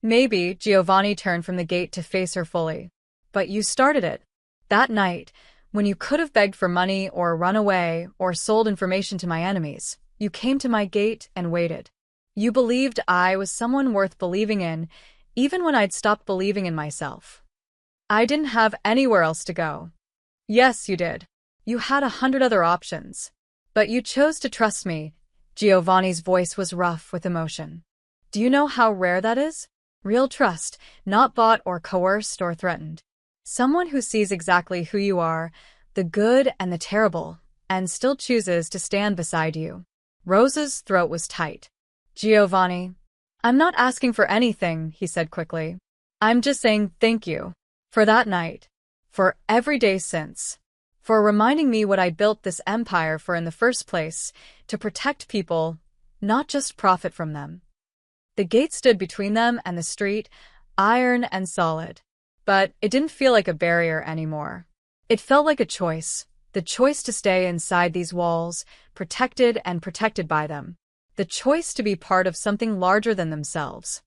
"Maybe." Giovanni turned from the gate to face her fully. "But you started it. That night, when you could have begged for money or run away or sold information to my enemies, you came to my gate and waited. You believed I was someone worth believing in, even when I'd stopped believing in myself. I didn't have anywhere else to go. Yes, you did. You had 100 other options. But you chose to trust me." Giovanni's voice was rough with emotion. "Do you know how rare that is? Real trust, not bought or coerced or threatened. Someone who sees exactly who you are, the good and the terrible, and still chooses to stand beside you." Rosa's throat was tight. "Giovanni, I'm not asking for anything," he said quickly. "I'm just saying thank you. For that night. For every day since. For reminding me what I built this empire for in the first place, to protect people, not just profit from them." The gate stood between them and the street, iron and solid. But it didn't feel like a barrier anymore. It felt like a choice. The choice to stay inside these walls, protected and protected by them. The choice to be part of something larger than themselves.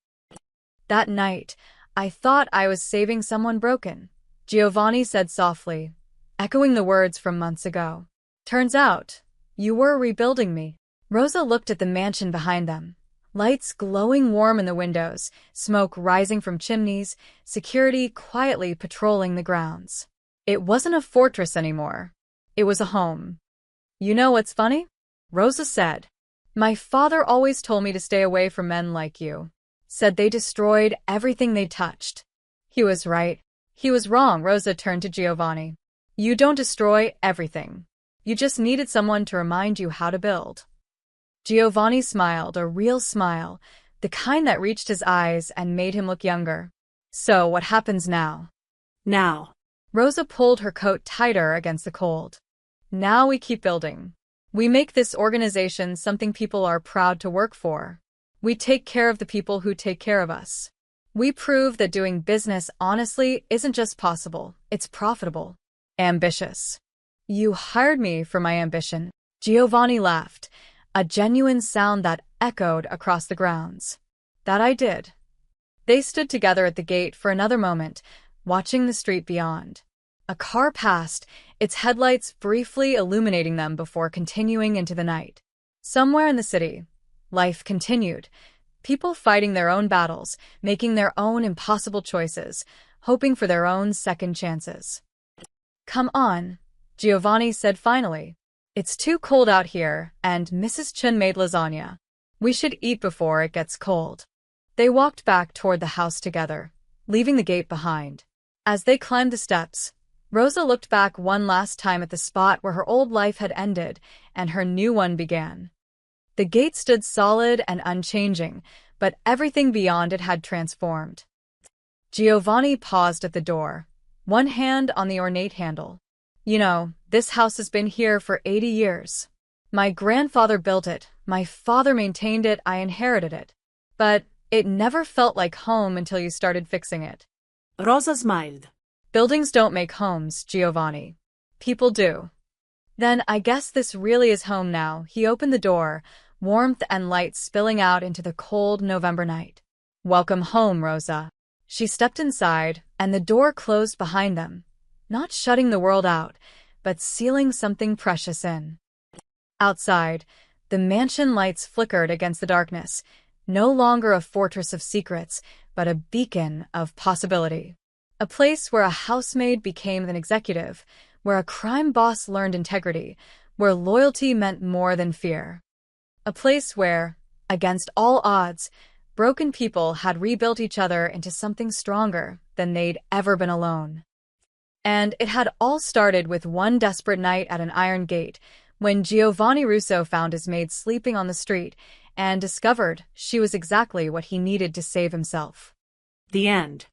"That night, I thought I was saving someone broken," Giovanni said softly, echoing the words from months ago. "Turns out, you were rebuilding me." Rosa looked at the mansion behind them. Lights glowing warm in the windows, smoke rising from chimneys, security quietly patrolling the grounds. It wasn't a fortress anymore. It was a home. "You know what's funny?" Rosa said. "My father always told me to stay away from men like you. Said they destroyed everything they touched." He was right. He was wrong. Rosa turned to Giovanni. "You don't destroy everything. You just needed someone to remind you how to build." Giovanni smiled, a real smile, the kind that reached his eyes and made him look younger. "So what happens now?" Now. Rosa pulled her coat tighter against the cold. "Now we keep building. We make this organization something people are proud to work for. We take care of the people who take care of us. We prove that doing business honestly isn't just possible, it's profitable. Ambitious." "You hired me for my ambition." Giovanni laughed, a genuine sound that echoed across the grounds. "That I did." They stood together at the gate for another moment, watching the street beyond. A car passed, its headlights briefly illuminating them before continuing into the night. Somewhere in the city, life continued. People fighting their own battles, making their own impossible choices, hoping for their own second chances. "Come on," Giovanni said finally. "It's too cold out here, and Mrs. Chen made lasagna. We should eat before it gets cold." They walked back toward the house together, leaving the gate behind. As they climbed the steps, Rosa looked back one last time at the spot where her old life had ended and her new one began. The gate stood solid and unchanging, but everything beyond it had transformed. Giovanni paused at the door, one hand on the ornate handle. "You know, this house has been here for 80 years. My grandfather built it, my father maintained it, I inherited it. But it never felt like home until you started fixing it." Rosa smiled. "Buildings don't make homes, Giovanni. People do." "Then I guess this really is home now." He opened the door, warmth and light spilling out into the cold November night. "Welcome home, Rosa." She stepped inside, and the door closed behind them, not shutting the world out, but sealing something precious in. Outside, the mansion lights flickered against the darkness, no longer a fortress of secrets, but a beacon of possibility. A place where a housemaid became an executive, where a crime boss learned integrity, where loyalty meant more than fear. A place where, against all odds, broken people had rebuilt each other into something stronger than they'd ever been alone. And it had all started with one desperate night at an iron gate, when Giovanni Russo found his maid sleeping on the street and discovered she was exactly what he needed to save himself. The end.